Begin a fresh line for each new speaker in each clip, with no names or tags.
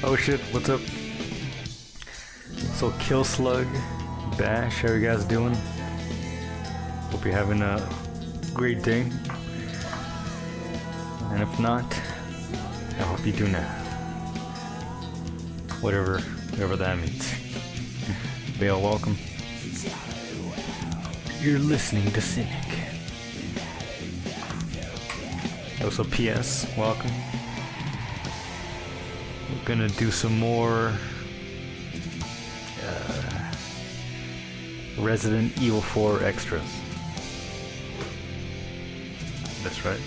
Oh shit, what's up? So Kill Slug, Bash, how you guys doing? Hope you're having a great day. And if not, I hope you do now. Whatever that means. But welcome. You're listening to Cynic. Also PS, welcome. We're gonna do some more Resident Evil 4 extras. That's right.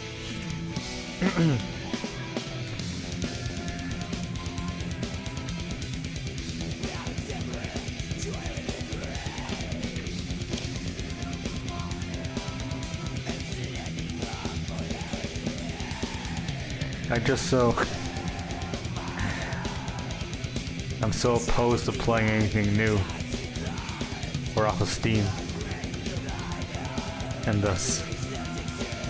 I'm so opposed to playing anything new or off of Steam, and thus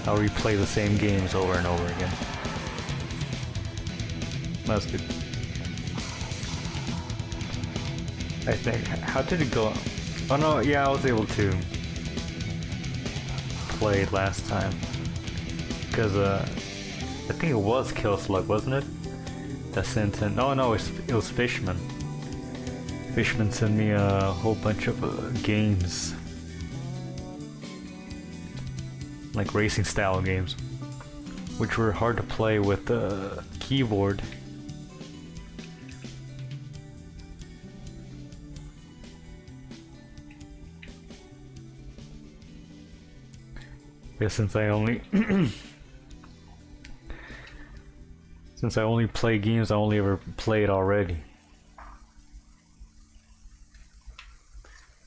I'll replay the same games over and over again. That's good. I think, how did it go? Oh no, yeah, I was able to play it last time, because I think it was Kill Slug, wasn't it? That sent in. Oh no, it was Fishman. Fishman sent me a whole bunch of games, like racing style games, which were hard to play with the keyboard. Yeah, since I only play games I only ever played already.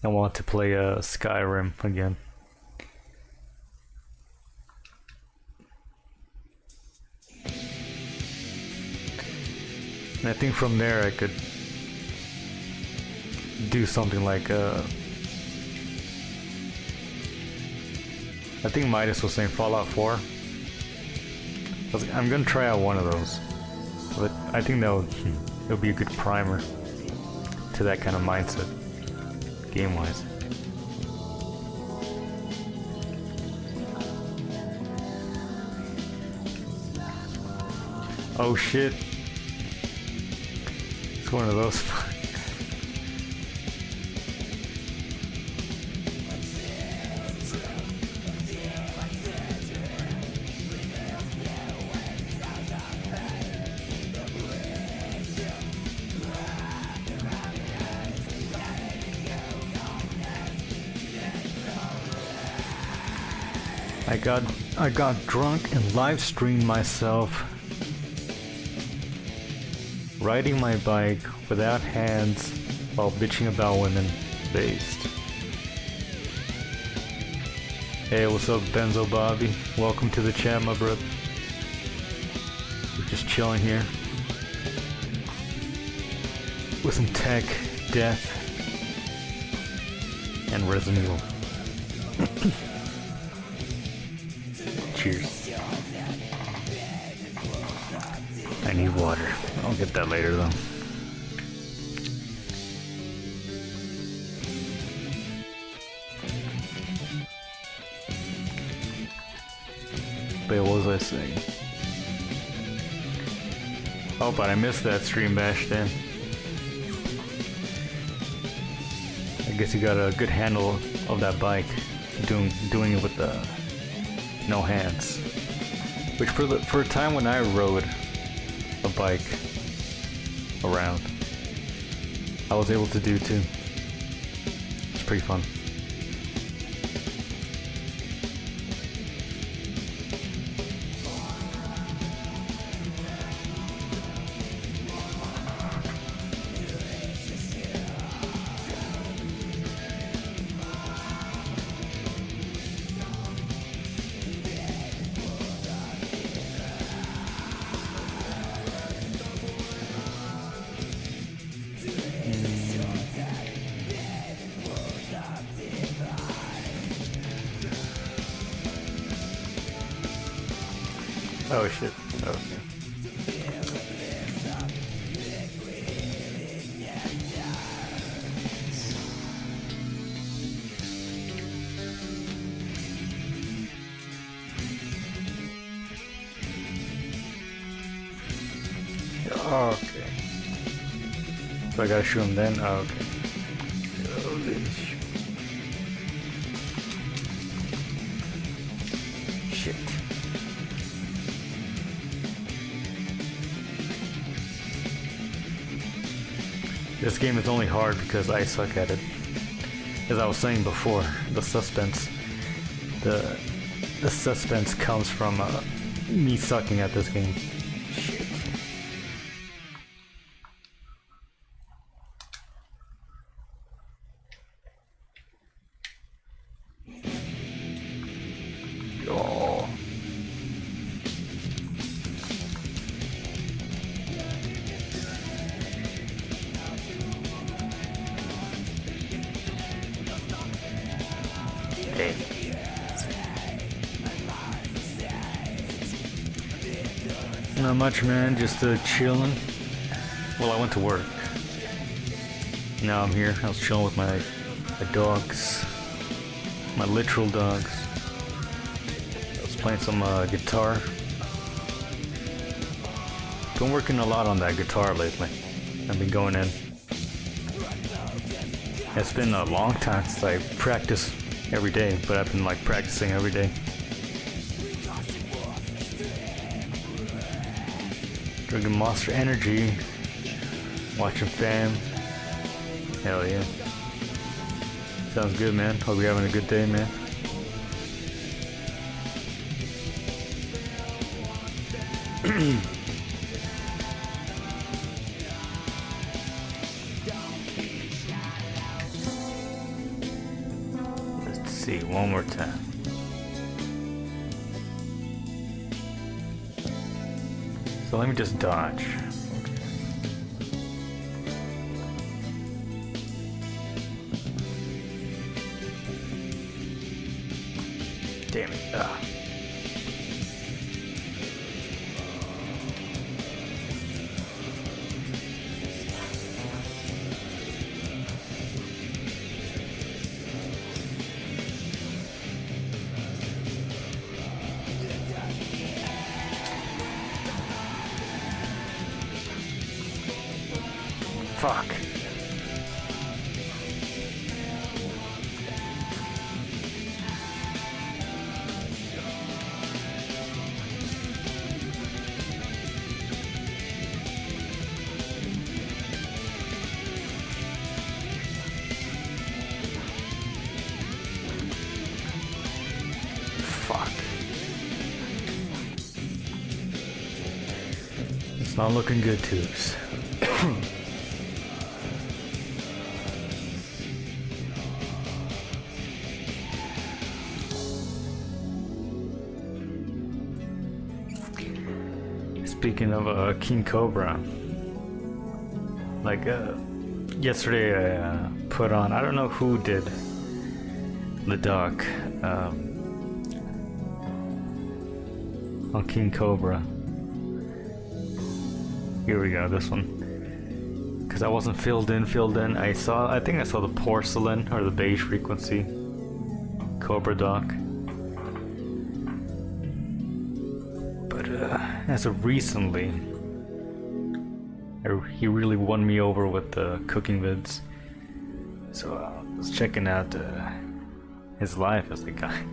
I want to play Skyrim again. And I think from there I could do something like I think Midas was saying Fallout 4. I'm gonna try out one of those, but I think it'll be a good primer to that kind of mindset, game-wise. Oh shit! It's one of those. I got drunk and live streamed myself riding my bike without hands while bitching about women based. Hey, what's up, Benzo Bobby? Welcome to the chat, my brother. We're just chilling here with some tech, death, and Resident Evil. Cheers. I need water. I'll get that later though. But what was I saying? Oh, but I missed that stream bash then. I guess you got a good handle of that bike, doing it with the no hands. Which for a time when I rode a bike, around. I was able to do too. It's pretty fun. Oh shit. Okay. Oh, okay. So I gotta shoot him then? Oh, okay. Shit. This game is only hard because I suck at it. As I was saying before, the suspense. The suspense comes from me sucking at this game. Shit. Oh. Hey. Not much, man. Just chilling. Well, I went to work. Now I'm here. I was chilling with my dogs, my literal dogs. I was playing some guitar. Been working a lot on that guitar lately. I've been going in. It's been a long time since I practiced every day, but I've been like practicing every day. Drinking Monster Energy, watching fam. Hell yeah. Sounds good, man. Hope you're having a good day, man. Let's see, one more time. So let me just dodge. Damn it. Ah. Fuck. Fuck. It's not looking good, tubes. Speaking of King Cobra, like yesterday I put on, I don't know who did the doc on King Cobra. Here we go, this one. Because I wasn't filled in. I think I saw the porcelain or the beige frequency Cobra doc. As of recently, he really won me over with the cooking vids. So I was checking out his life as a guy.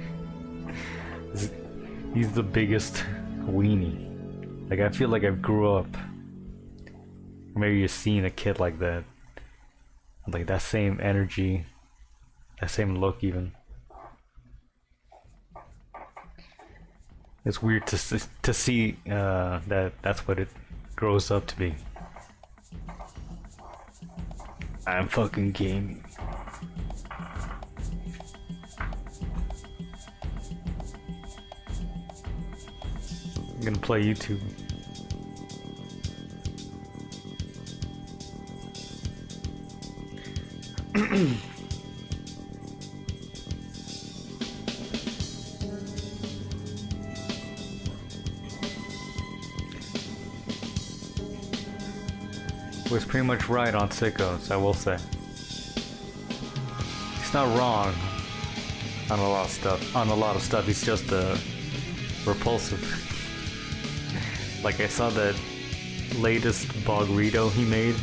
He's the biggest weenie. Like I feel like I grew up Or maybe you're seeing a kid like that. Like that same energy, that same look even. It's weird to see that's what it grows up to be. I'm fucking gaming. I'm gonna play YouTube. Was pretty much right on Sickos, I will say. He's not wrong on a lot of stuff. He's just repulsive. Like I saw that latest Bogredo he made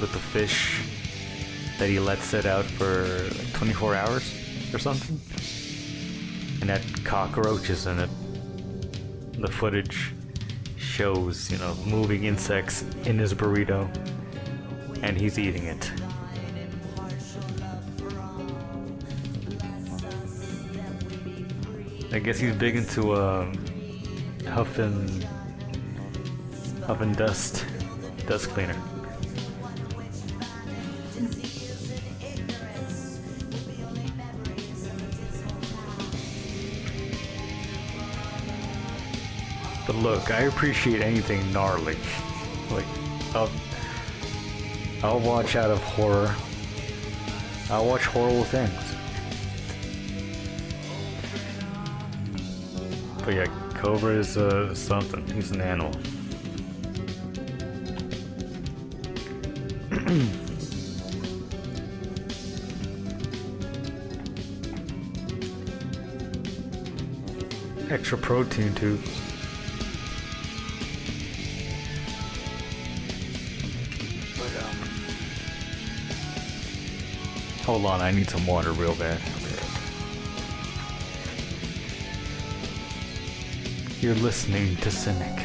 with the fish that he let sit out for like 24 hours or something, and had cockroaches in it. The footage shows, you know, moving insects in his burrito, and he's eating it. I guess he's big into huff and dust cleaner. But look, I appreciate anything gnarly. Like, I'll watch out of horror. I'll watch horrible things. But yeah, Cobra is something. He's an animal. Extra protein too. Hold on, I need some water real bad. You're listening to Cynic.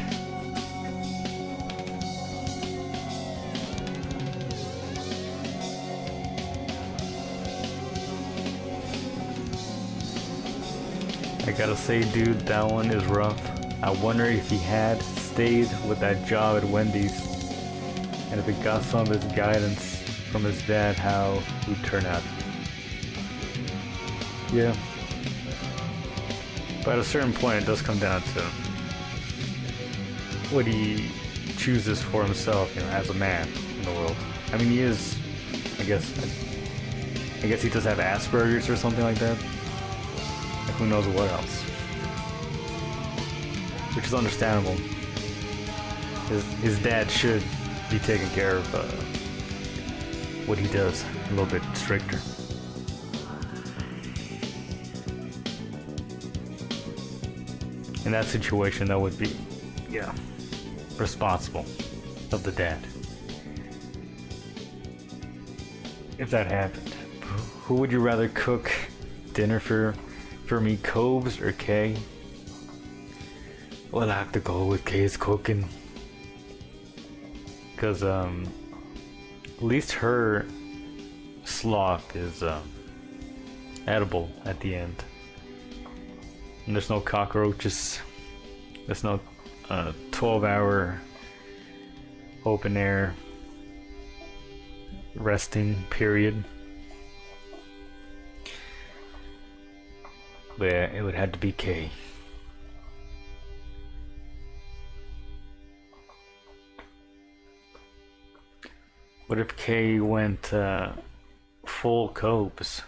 I gotta say, dude, that one is rough. I wonder if he had stayed with that job at Wendy's, and if it got some of his guidance from his dad, how it would turn out. Yeah. But at a certain point, it does come down to what he chooses for himself, you know, as a man in the world. I mean, he is, I guess he does have Asperger's or something like that. Like, who knows what else. Which is understandable. His dad should be taking care of what he does a little bit stricter. In that situation, that would be, yeah, responsible of the dad. If that happened, who would you rather cook dinner for me, Cobes or Kay? Well, I have to go with Kay's cooking, cause at least her sloth is edible at the end. And there's no cockroaches. There's no 12-hour open air resting period. But yeah, it would have to be Kay. What if Kay went full Cobes?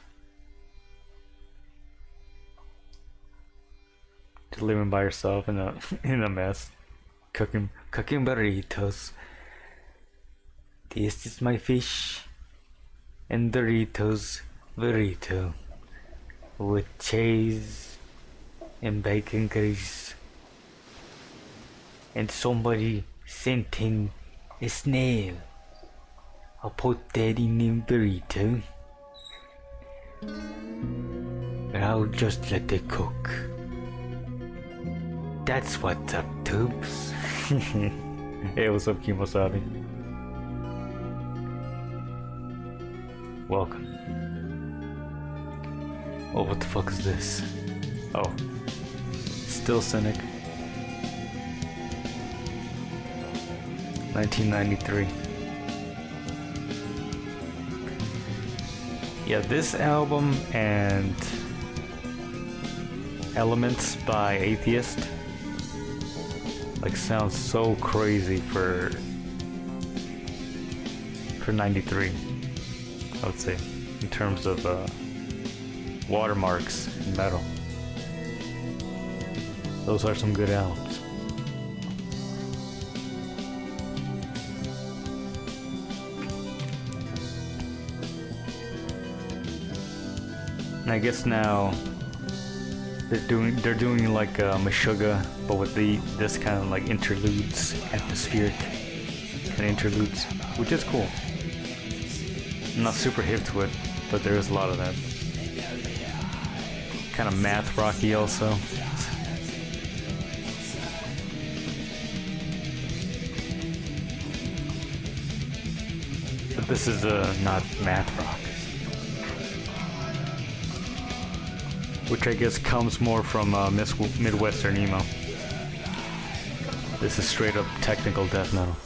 Just living by herself in a mess, cooking burritos. This is my fish and Doritos burrito with cheese and bacon grease. And somebody sent in a snail. I'll put that in the burrito. And I'll just let it cook. That's what's up, tubes. Hey, what's up, Kimosabi? welcome. Oh, what the fuck is this? Oh. Still Cynic. 1993. Yeah, this album and Elements by Atheist like sounds so crazy for 93, I would say, in terms of watermarks in metal. Those are some good albums. And I guess now they're doing like Meshuggah, but with this kind of like interludes, atmospheric kind of interludes, which is cool. I'm not super hip to it, but there is a lot of that. Kind of math rocky also. But this is not math rock, which I guess comes more from Midwestern emo. This is straight up technical death metal.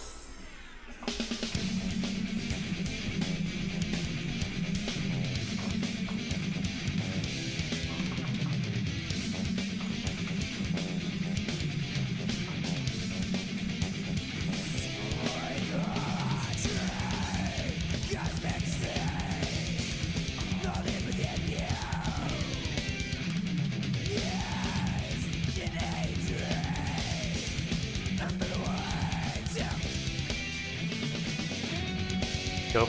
Yep.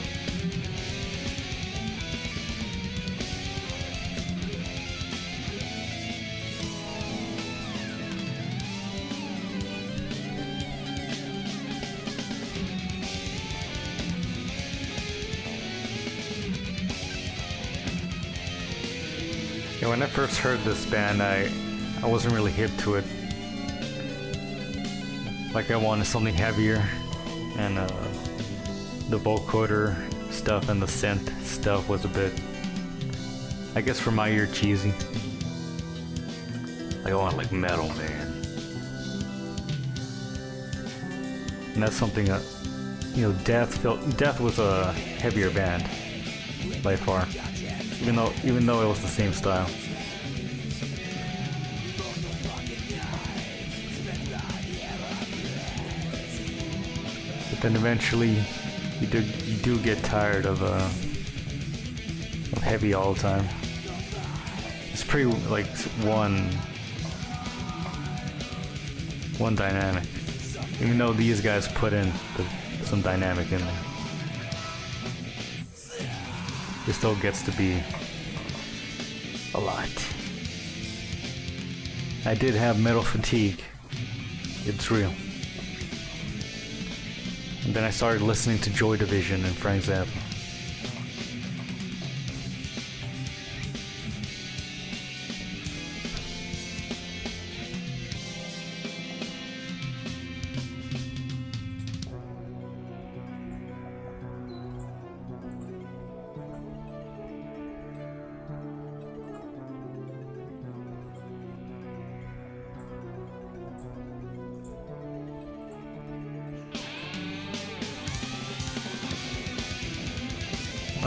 Yeah, when I first heard this band, I wasn't really hip to it. Like I wanted something heavier, and the vocoder stuff and the synth stuff was a bit, I guess for my ear, cheesy. Like I want like metal, man. And that's something that, you know, Death was a heavier band by far, even though it was the same style. But then eventually you do get tired of heavy all the time. It's pretty like one dynamic. Even though these guys put in some dynamic in there, it still gets to be a lot. I did have metal fatigue. It's real. And then I started listening to Joy Division and Frank Zappa.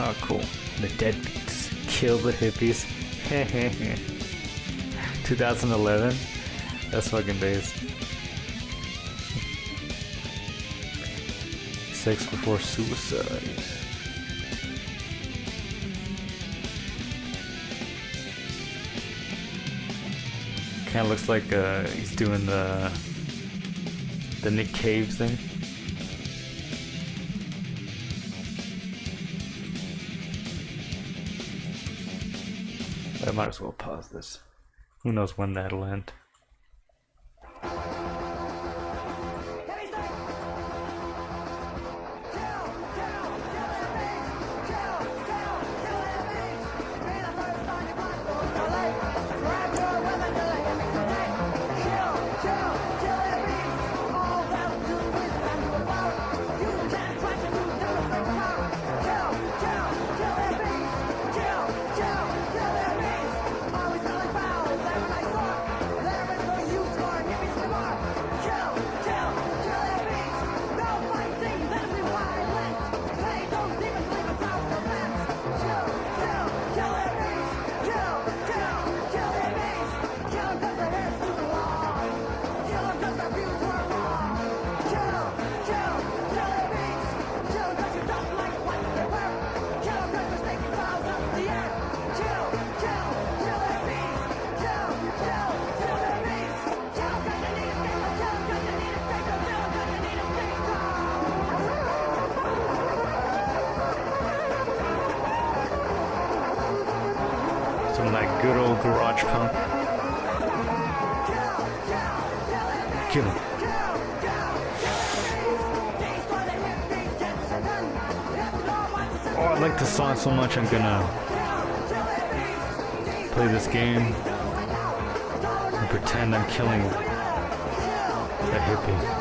Oh, cool. The Deadbeats. Kill the Hippies. 2011? That's fucking bass. Sex Before Suicide. Kinda looks like he's doing the Nick Cave thing. I might as well pause this. Who knows when that'll end. Some of that good old garage punk. Kill him. Oh, I like this song so much, I'm gonna play this game and pretend I'm killing a hippie.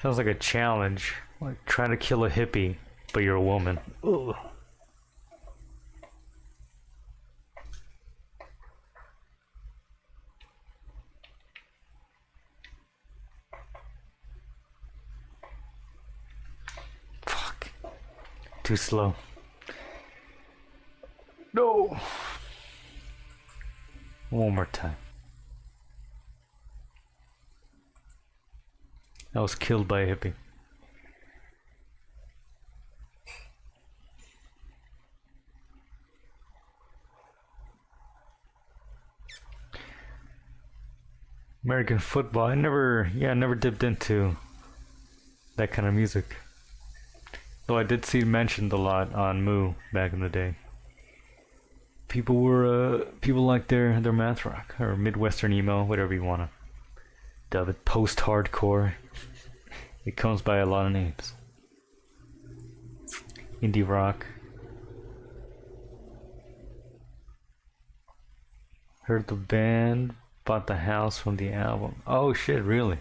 Sounds like a challenge. Like trying to kill a hippie, but you're a woman. Ugh. Fuck. Too slow. No. One more time. I was killed by a hippie. American football. I never dipped into that kind of music. Though I did see it mentioned a lot on Moo back in the day. People like their math rock or Midwestern emo, whatever you wanna dub it, post-hardcore. It comes by a lot of names. Indie rock. Heard the band, bought the house from the album. Oh shit, really?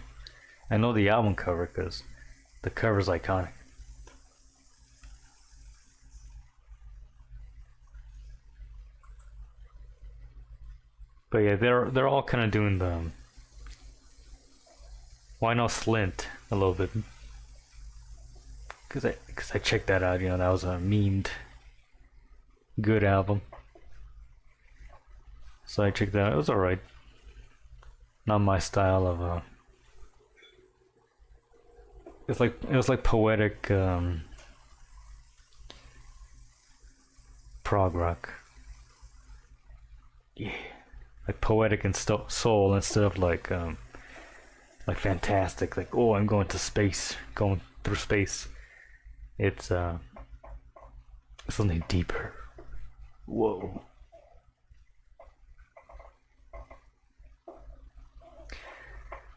I know the album cover because the cover's iconic. But yeah, they're all kind of doing the why not Slint a little bit? Cause I checked that out. You know, that was a memed good album. So I checked that out. It was alright. Not my style of it was like poetic prog rock. Yeah, like poetic and soul instead of like fantastic. Like, oh, I'm going to space, going through space. It's something deeper. Whoa.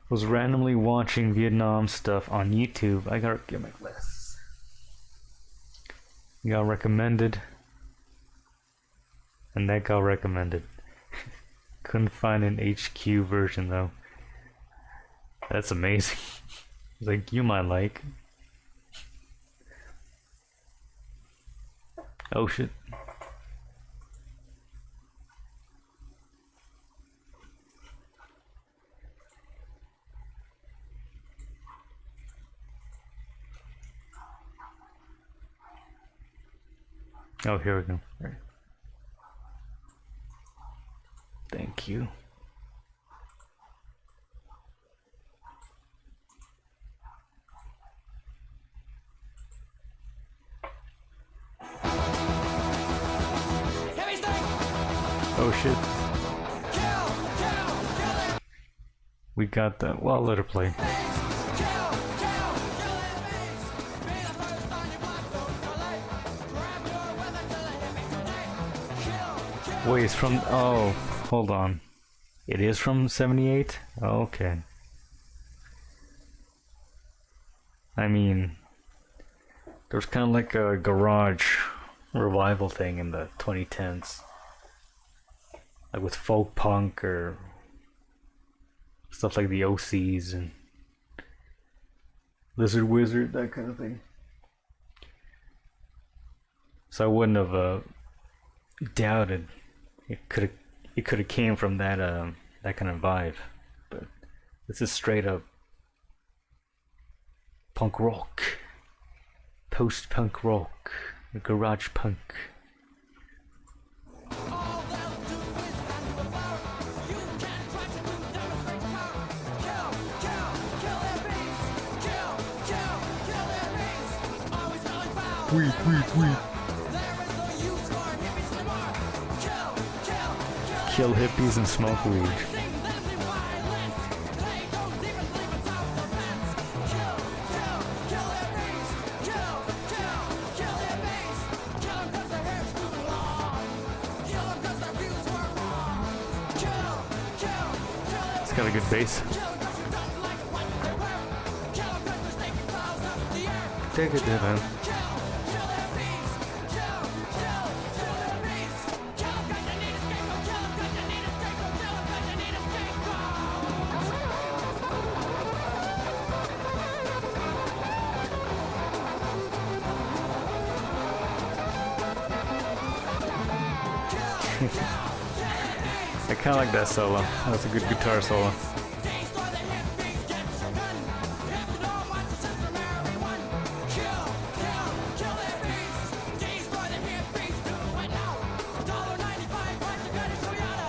Was randomly watching Vietnam stuff on YouTube. I gotta get my glasses. Got recommended. And that got recommended. Couldn't find an HQ version though. That's amazing. Like, you might like. Oh shit. Oh, here we go. Right. Thank you. Oh shit. We got that. Well, let her play. Wait, it's from... Oh, hold on. It is from 78? Okay. I mean, there's kind of like a garage revival thing in the 2010s. Like with folk punk or stuff like the OCs and Lizard Wizard, that kind of thing. So I wouldn't have doubted it could have came from that that kind of vibe, but this is straight up punk rock, post punk rock, garage punk. weed. Kill hippies and smoke weed. It's got a good bass. Take it, man. I kind of like that solo. That's a good guitar solo.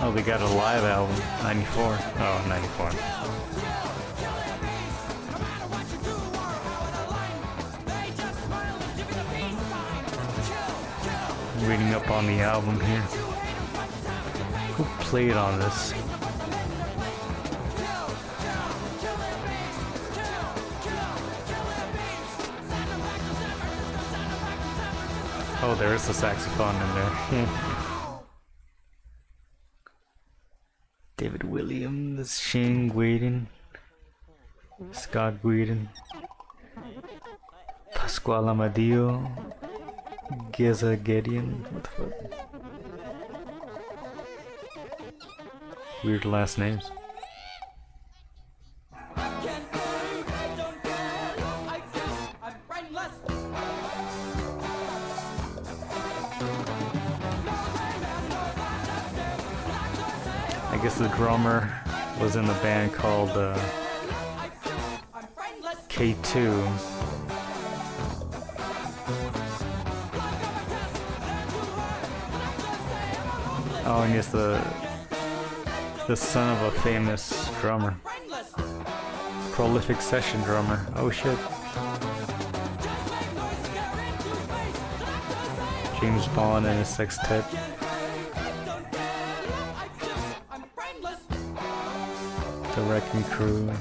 Oh, they got a live album, 94. Oh, 94. I'm reading up on the album here. Who played on this? Oh, there is a saxophone in there. David Williams, Shane Guidon, Scott Guidon, Pasquale Amadeo, Geza Gideon. What the fuck? Weird last names. I guess the drummer was in a band called K2. Oh, and he's the son of a famous drummer. Prolific session drummer. Oh shit. James Bond and his sextet. The Wrecking Crew.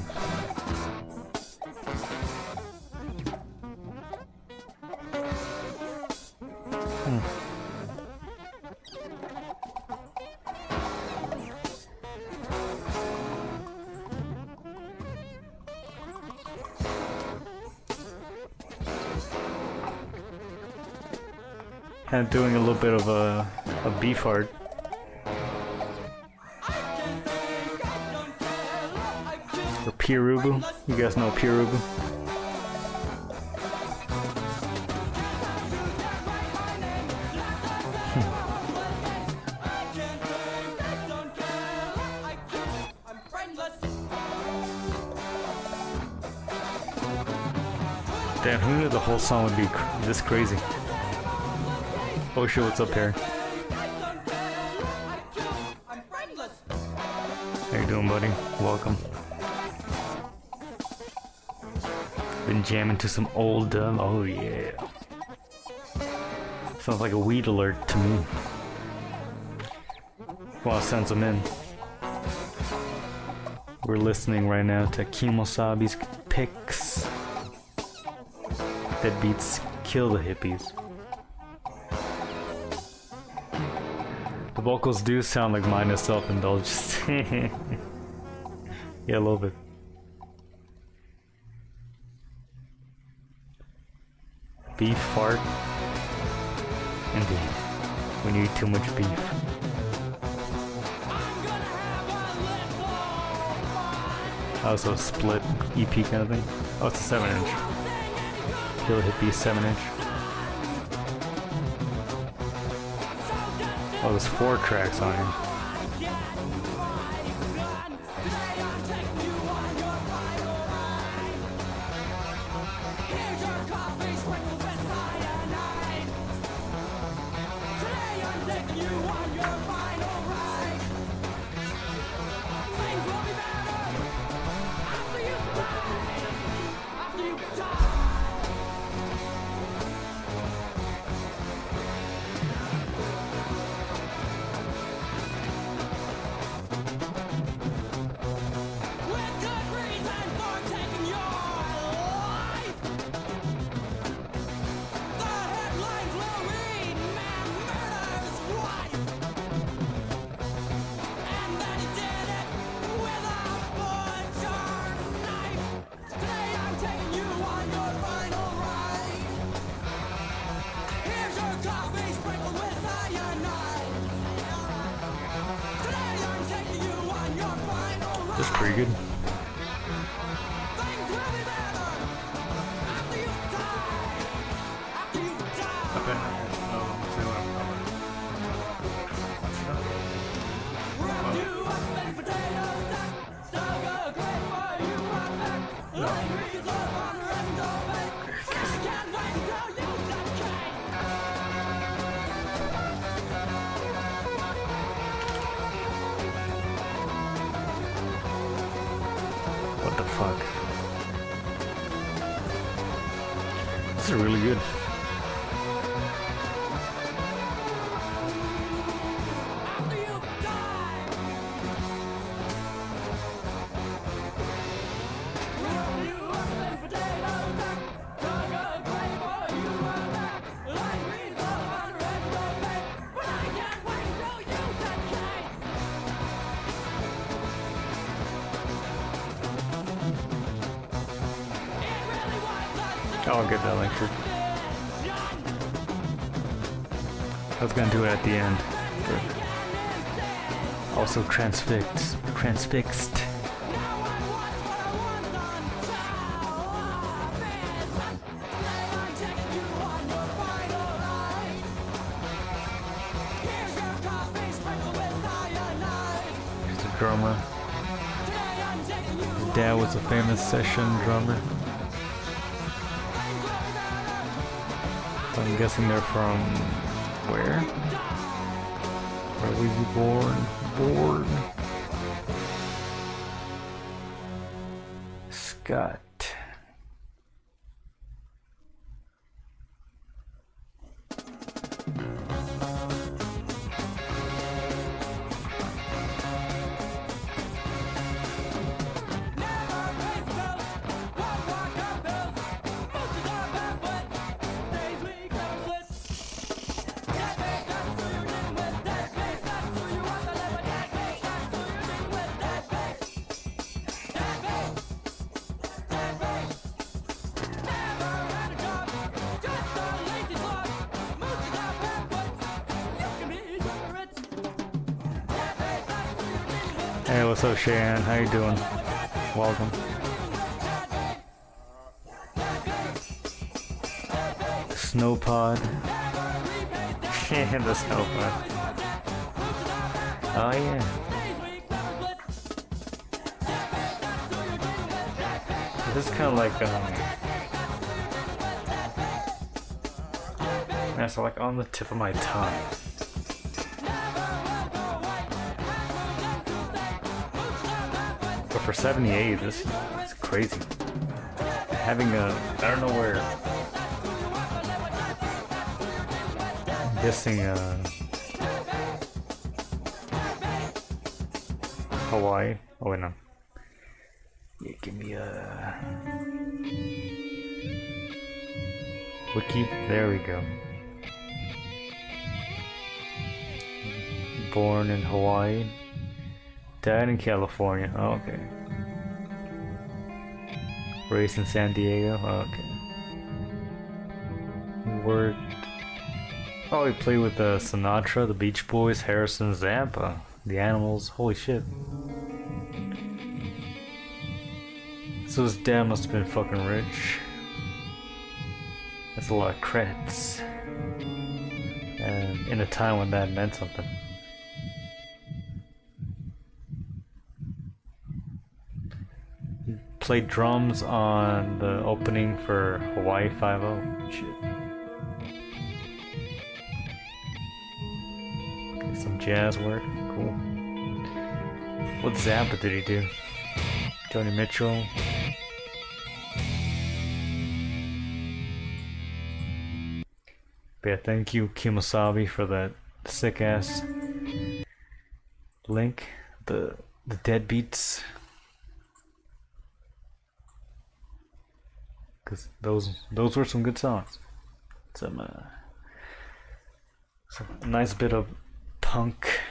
And doing a little bit of a beef art. Or Pirubu. You guys know Pirubu? Damn, who knew the whole song would be this crazy? Oh shit, what's up, Harry? How you doing, buddy? Welcome. Been jamming to some old oh yeah. Sounds like a weed alert to me. Well, I'll send some in. We're listening right now to Kemosabe's picks. That beats Kill the Hippies. The vocals do sound like minor self-indulgence. Yeah, a little bit. Beef fart? Indeed. When you eat too much beef. Also a split EP kind of thing. Oh, it's a 7-inch. Kill the Hippie 7-inch. Oh, there's 4 tracks on here. That's pretty good. What the fuck? This is really good. I'll get that lecture. I was gonna do it at the end. But also transfixed. He's a drummer. His dad was a famous session drummer. I'm guessing they're from where? Where were you born? Scott. Hey, what's up, Cheyenne? How you doing? Welcome. Snowpod. Yeah, the snowpod. Oh yeah. This is kind of like that's like on the tip of my tongue. But for 78, this is crazy. Having I don't know where. I'm guessing Hawaii. Oh wait, no. Yeah, give me a wiki. There we go. Born in Hawaii. Died in California. Oh, okay. Raised in San Diego. Oh, okay. Worked. Oh, he played with Sinatra, the Beach Boys, Harrison, Zappa, the Animals. Holy shit. So his dad must have been fucking rich. That's a lot of credits. And in a time when that meant something. Played drums on the opening for Hawaii 5-0. Shit. Okay, some jazz work. Cool. What Zappa did he do? Joni Mitchell. But yeah, thank you Kimosabi for that sick ass link. The Deadbeats. Cause those were some good songs. Some nice bit of punk,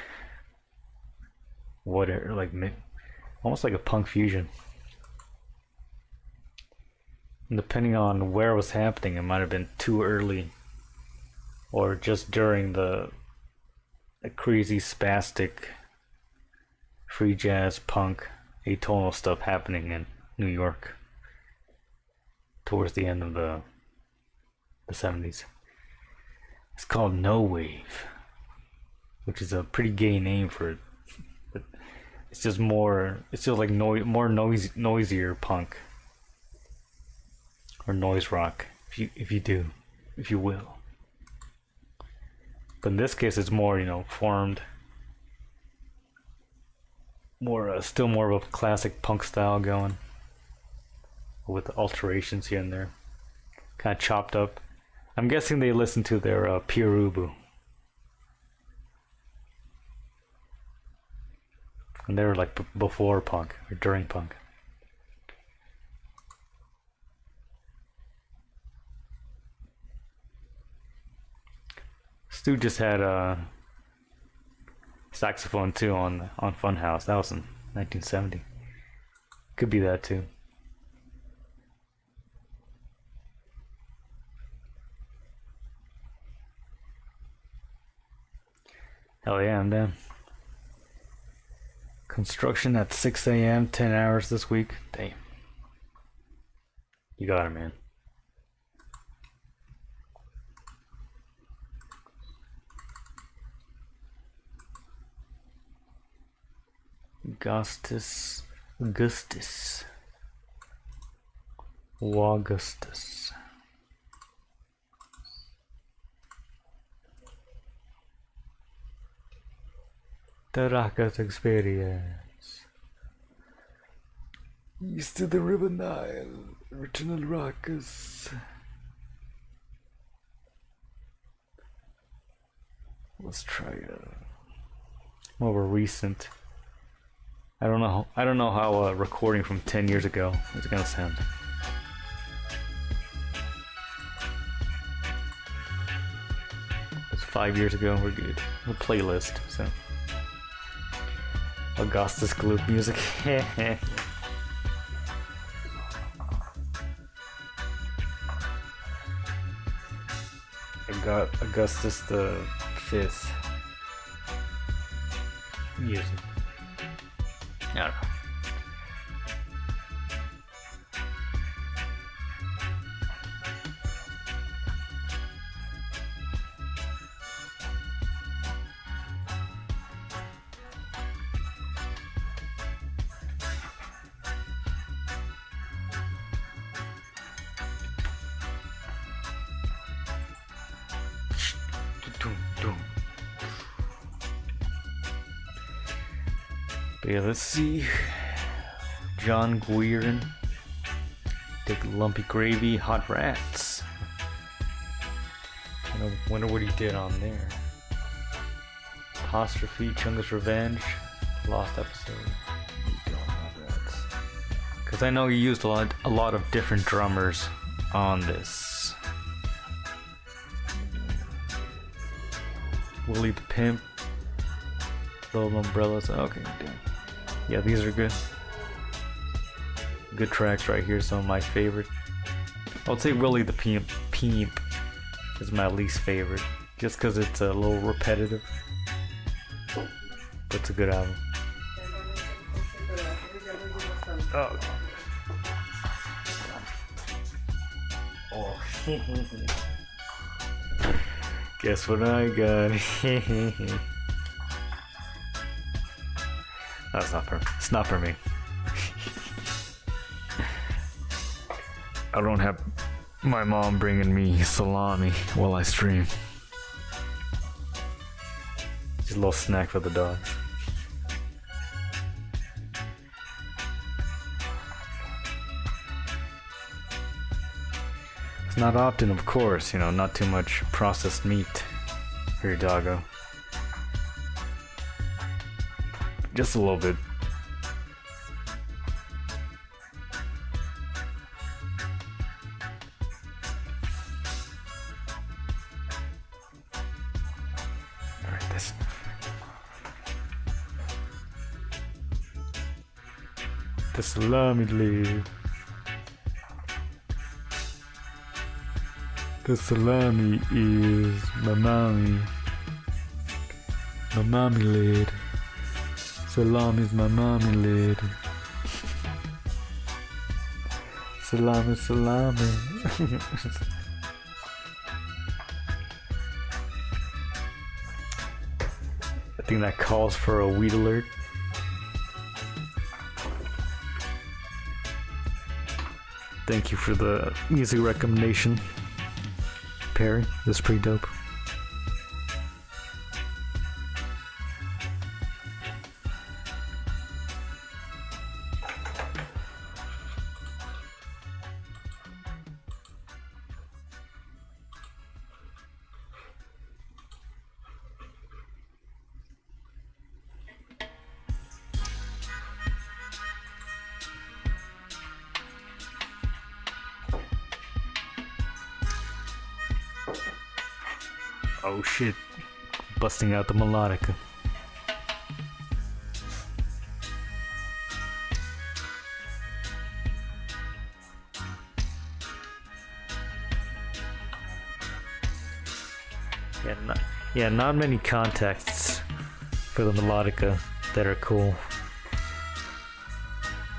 whatever, like almost like a punk fusion. And depending on where it was happening, it might have been too early, or just during the crazy spastic free jazz punk atonal stuff happening in New York towards the end of the 70s. It's called No Wave, which is a pretty gay name for it. But it's just more. It's just like noisier punk or noise rock, if you will. But in this case, it's more, formed, more still more of a classic punk style going, with the alterations here and there, kind of chopped up. I'm guessing they listened to their Pere Ubu, and they were like before punk or during punk. Stu just had a saxophone too on Funhouse. That was in 1970. Could be that too. Hell yeah, I'm down. Construction at 6 a.m., 10 hours this week. Damn. You got it, man. Augustus. The Raqas Experience. East of the River Nile, original Raqas. Let's try more of a recent. I don't know how a recording from 10 years ago is gonna sound. It's 5 years ago. We're good. A playlist. So Augustus Gloop music. I got Augustus the 5th music. I don't know. But yeah, let's see. John Guerin, Dick Lumpy Gravy, Hot Rats. I wonder what he did on there. Apostrophe, Chungus Revenge, Lost Episode. Because I know he used a lot of different drummers on this. Willie the Pimp, Little Umbrellas. Okay, damn. Yeah, these are good. Good tracks right here. Some of my favorite. I would say Willie the Pimp is my least favorite, just because it's a little repetitive. But it's a good album. Oh. Guess what I got? It's not for me. I don't have my mom bringing me salami while I stream. Just a little snack for the dogs. It's not often, of course, not too much processed meat for your doggo. Just a little bit. Alright, this. The salami leaf. The salami is my mommy. My mommy lid. Salami's my mommy lid. Salami, salami. I think that calls for a weed alert. Thank you for the music recommendation, Perry. That's pretty dope. Oh shit, busting out the melodica. Not many contexts for the melodica that are cool.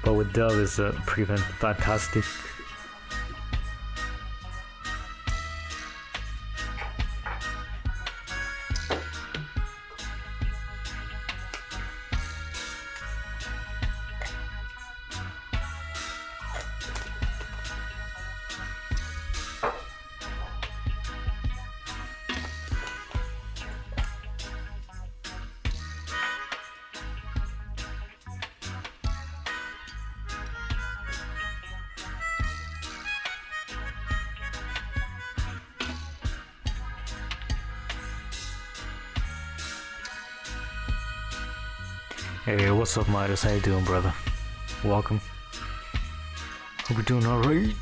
But with dub is pretty fantastic. Hey, what's up, Midas? How you doing, brother? Welcome. Hope you're doing alright.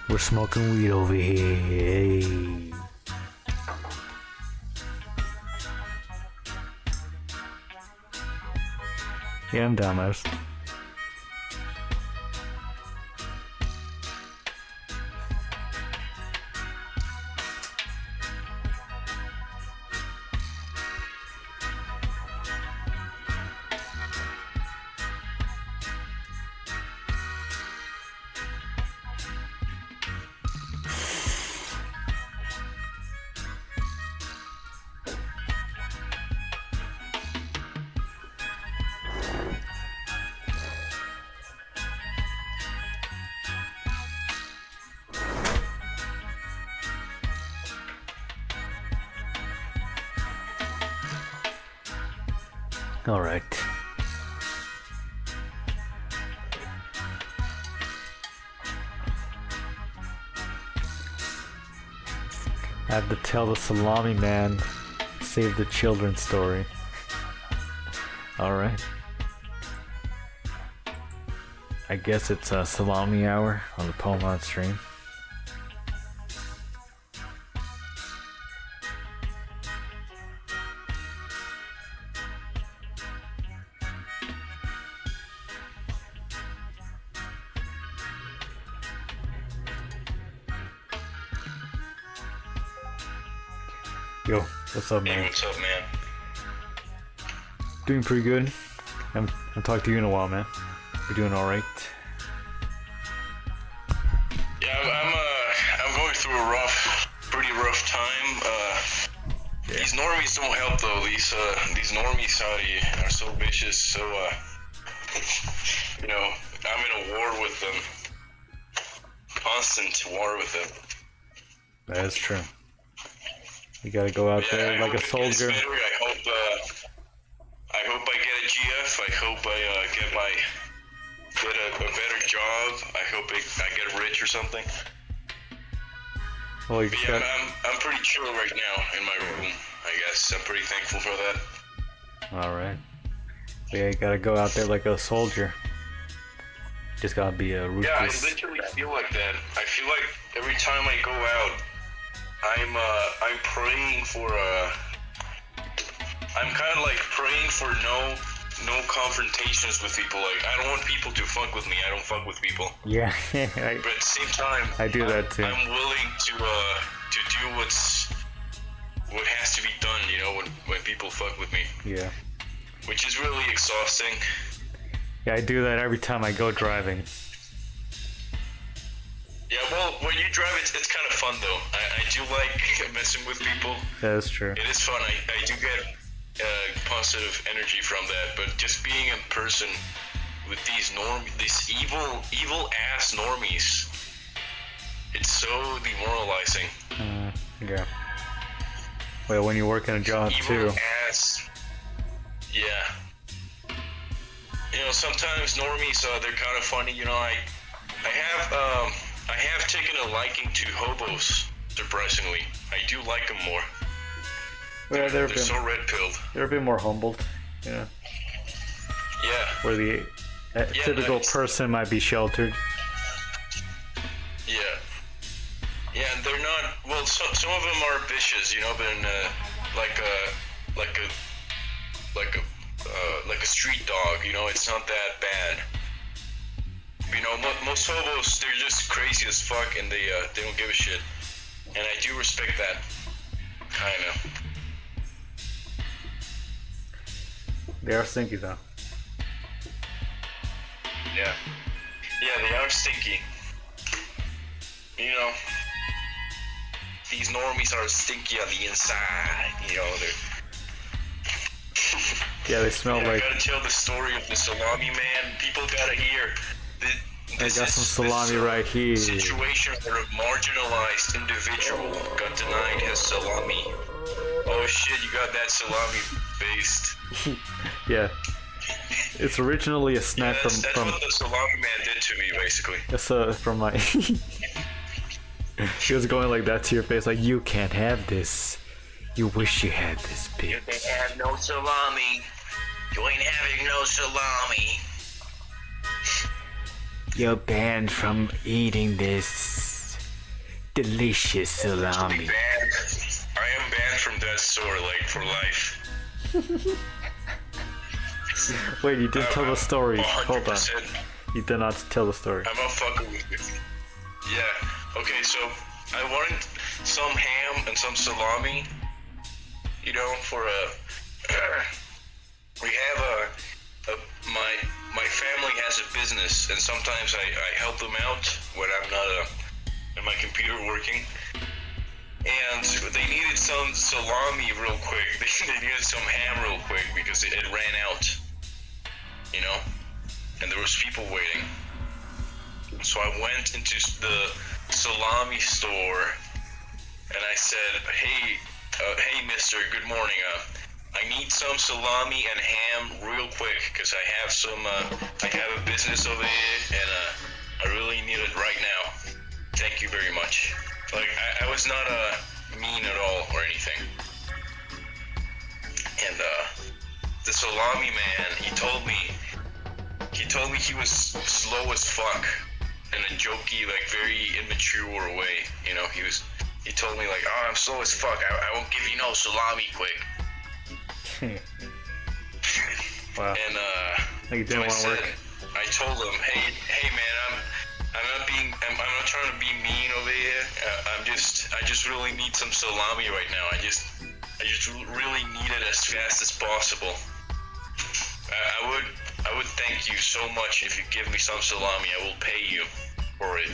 We're smoking weed over here. Hey. Yeah, I'm down, Midas. All right. I have to tell the salami man, save the children story. All right. I guess it's a salami hour on the Pokemon stream. Yo, what's up, man?
Hey, what's up, man?
Doing pretty good. I haven't talked to you in a while, man. You're doing all right.
Yeah, I'm going through a pretty rough time. These normies don't help though. These normies are so vicious. So, you know, I'm in a war with them. Constant war with them.
That is true. You gotta go out there like a soldier.
I hope I get a GF. I hope I get a better job. I hope I get rich or something.
Well, you got...
I'm pretty chill right now in my room. I guess I'm pretty thankful for that.
All right. Yeah, you gotta go out there like a soldier. Just gotta be a ruthless.
Yeah, I literally feel like that. I feel like every time I go out, I'm praying for I'm kind of like praying for no confrontations with people. Like, I don't want people to fuck with me. I don't fuck with people.
Yeah.
But at the same time,
I do that too.
I'm willing to do what has to be done. You know, when people fuck with me.
Yeah.
Which is really exhausting.
Yeah, I do that every time I go driving.
Yeah, well, when you drive, it's kind of fun though. I do like messing with people.
That is true.
It is fun. I do get positive energy from that. But just being in person with these evil ass normies, it's so demoralizing.
Yeah. Well, when you work in a job too.
Evil ass. Yeah. You know, sometimes normies, they're kind of funny. You know, I have taken a liking to hobos. Surprisingly, I do like them more.
Well,
They're so red-pilled.
They're a bit more humbled. Yeah.
Yeah.
Where the typical person might be sheltered.
Yeah. Yeah, and they're not. Well, some of them are vicious, you know, but in, like a street dog. You know, it's not that bad. You know, most hobos, they're just crazy as fuck, and they don't give a shit. And I do respect that, kind of.
They are stinky though.
Yeah. Yeah, they are stinky. You know, these normies are stinky on the inside. You know, they're.
Yeah, they smell like.
I gotta tell the story of the salami man. People gotta hear.
I got some salami right here.
Situation where a marginalized individual got denied his salami. Oh shit, you got that salami based.
Yeah. It's originally a snack
that's
from
what the salami man did to me, basically.
It's from my. He was going like that to your face, like, you can't have this. You wish you had this, bitch.
You can't have no salami. You ain't having no salami.
You're banned from eating this delicious salami.
I am banned from that store, like, for life.
Wait, you didn't tell the story.
100%.
Hold on. You did not tell the story.
I'm not fucking with you. Yeah. Okay, so I wanted some ham and some salami. You know, for we have my family has a business, and sometimes I help them out when I'm not in my computer working. And they needed some salami real quick. They needed some ham real quick because it ran out. You know, and there was people waiting. So I went into the salami store, and I said, "Hey, Mister, good morning. I need some salami and ham real quick because I have I have a business over here, and I really need it right now. Thank you very much." Like, I was not mean at all or anything. And the salami man, he told me he was slow as fuck in a jokey, like, very immature way. You know, he told me, like, "Oh, I'm slow as fuck. I won't give you no salami quick."
Wow.
And
like you didn't want to work.
I told him, hey man, I'm not trying to be mean over here. I just really need some salami right now. I just really need it as fast as possible. I would thank you so much if you give me some salami. I will pay you for it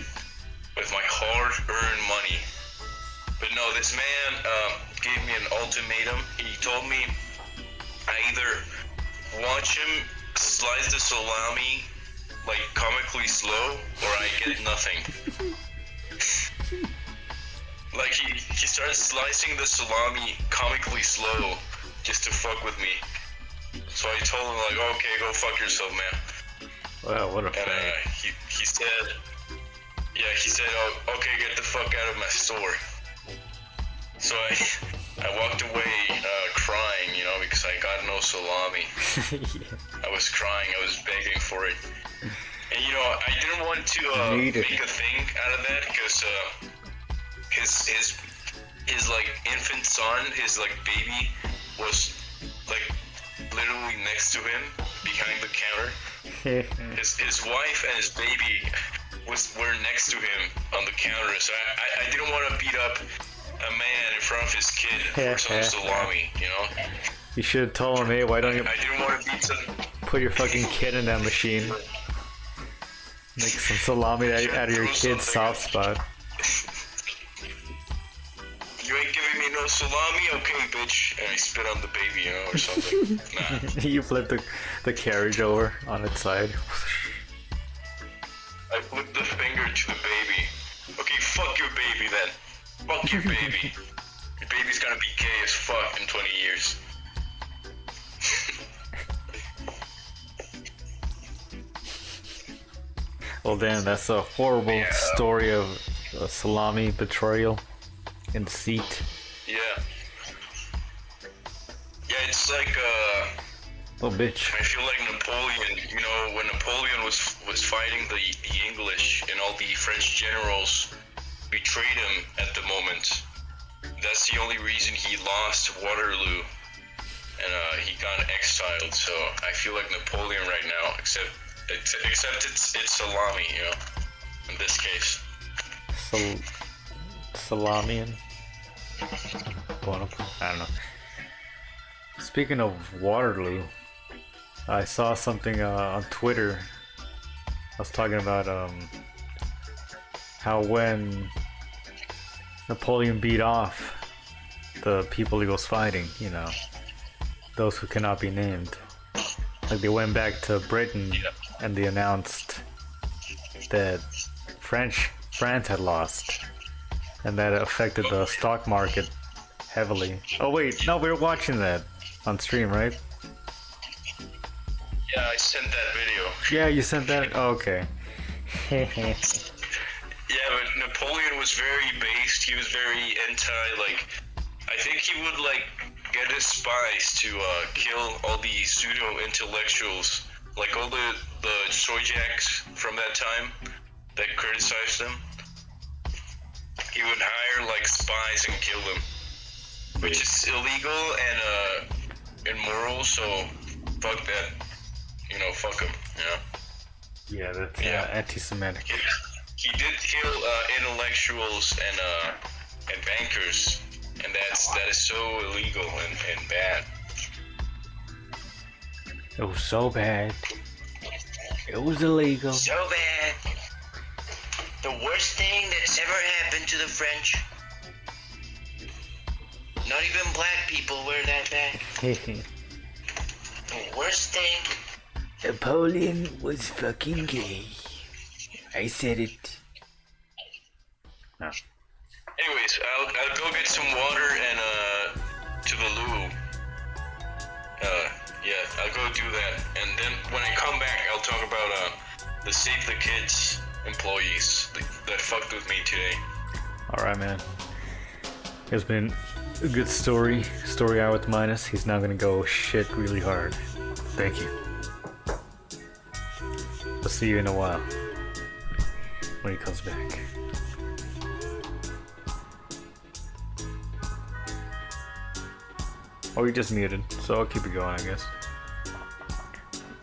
with my hard-earned money. But no, this man gave me an ultimatum. He told me I either watch him slice the salami like comically slow, or I get nothing. Like he started slicing the salami comically slow just to fuck with me. So I told him, like, "Okay, go fuck yourself, man."
Wow, what a
And
fag.
he said, "Oh, okay, get the fuck out of my store." So I walked away crying, you know, because I got no salami.
Yeah.
I was crying. I was begging for it. And, you know, I didn't want to make a thing out of that because his like infant son, his like baby, was like literally next to him behind the counter. His wife and his baby were next to him on the counter. So I didn't want to beat up a man in front of his kid for some salami, you know?
You should have told him, hey, why don't you...
I didn't want to beat some...
Put your fucking kid in that machine. Make some salami out of your kid's soft spot.
You ain't giving me no salami? Okay, bitch. And I spit on the baby, you know, or something. Nah.
You flip the carriage over on its side.
I flip the finger to the baby. Okay, fuck your baby then. Fuck your baby. Your baby's gonna be gay as fuck in 20 years.
Well, damn, that's a horrible story of salami betrayal and deceit.
Yeah. Yeah, it's like,
Oh, bitch.
I feel like Napoleon, you know, when Napoleon was fighting the English and all the French generals betrayed him at the moment. That's the only reason he lost Waterloo. And he got exiled, so I feel like Napoleon right now, except it's salami, you know, in this case.
Salamian? I don't know. Speaking of Waterloo, I saw something on Twitter. I was talking about how when Napoleon beat off the people he was fighting, you know, those who cannot be named, like they went back to Britain and they announced that France had lost, and that affected the stock market heavily. Oh wait, no, we were watching that on stream, right?
Yeah, I sent that video.
Yeah, you sent that? Oh, okay.
Yeah, but Napoleon was very based. He was very like, I think he would, like, get his spies to kill all the pseudo-intellectuals, like all the Sojaks from that time that criticized him. He would hire, like, spies and kill them, which is illegal and immoral, so fuck that. You know, fuck him, you know?
Yeah, that's anti-Semitic.
He did kill intellectuals and bankers, and that is so illegal and bad.
It was so bad. It was illegal.
So bad. The worst thing that's ever happened to the French. Not even black people were that bad. The worst thing.
Napoleon was fucking gay. I said it. No.
Anyways, I'll go get some water and to the loo. Yeah, I'll go do that, and then when I come back, I'll talk about the Save the Kids employees that fucked with me today.
All right, man. It's been a good story hour with Minus. He's now gonna go shit really hard. Thank you. I'll see you in a while when he comes back. Oh, you just muted, so I'll keep it going, I guess.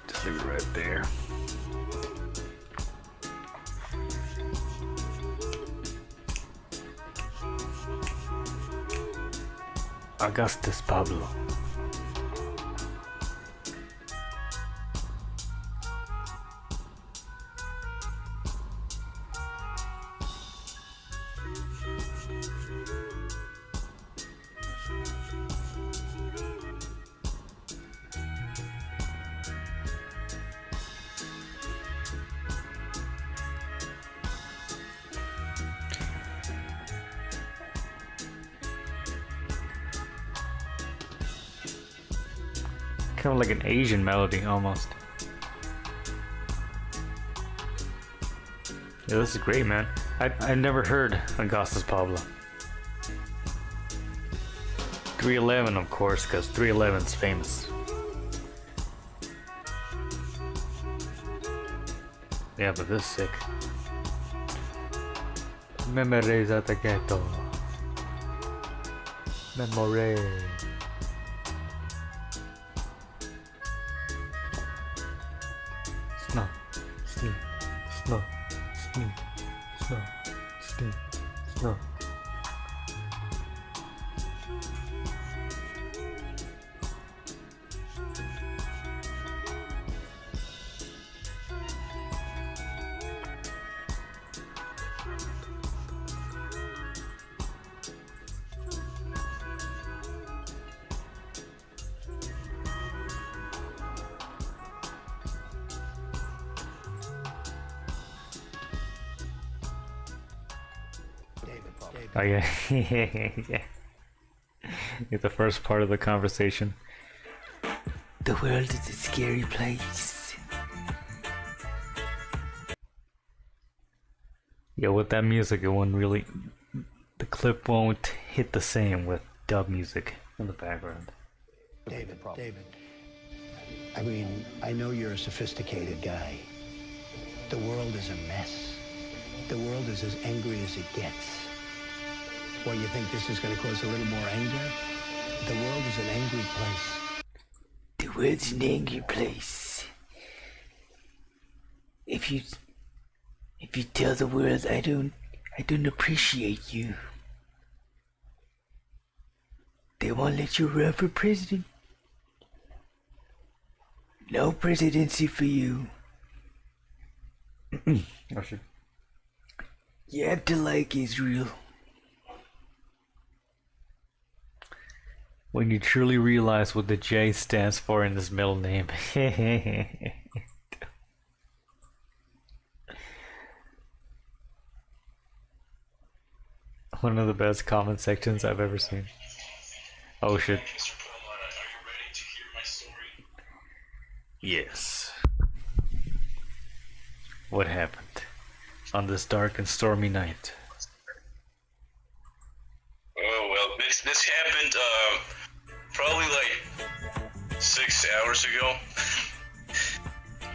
Just leave it right there. Augustus Pablo. Kind of like an Asian melody, almost. Yeah, this is great, man. I never heard Augustus Pablo. 311, of course, because 311's famous. Yeah, but this is sick. Memories at the ghetto. Memory. Snow, sleep, snow, sleep, snow, sleep, snow. Oh yeah, yeah. It's the first part of the conversation. The world is a scary place. Yeah, with that music, it won't really. The clip won't hit the same with dub music in the background.
David, I mean, I know you're a sophisticated guy. The world is a mess. The world is as angry as it gets. Well, you think this is going to cause a little more anger? The world is an angry place. The world's an angry place. If you tell the world I don't appreciate you, they won't let you run for president. No presidency for you.
Oh shit.
You have to like Israel.
When you truly realize what the J stands for in his middle name. One of the best comment sections I've ever seen. Oh shit.
Mr. Perlman, are you ready to hear my story?
Yes. What happened on this dark and stormy night?
Oh well, this happened probably like 6 hours ago.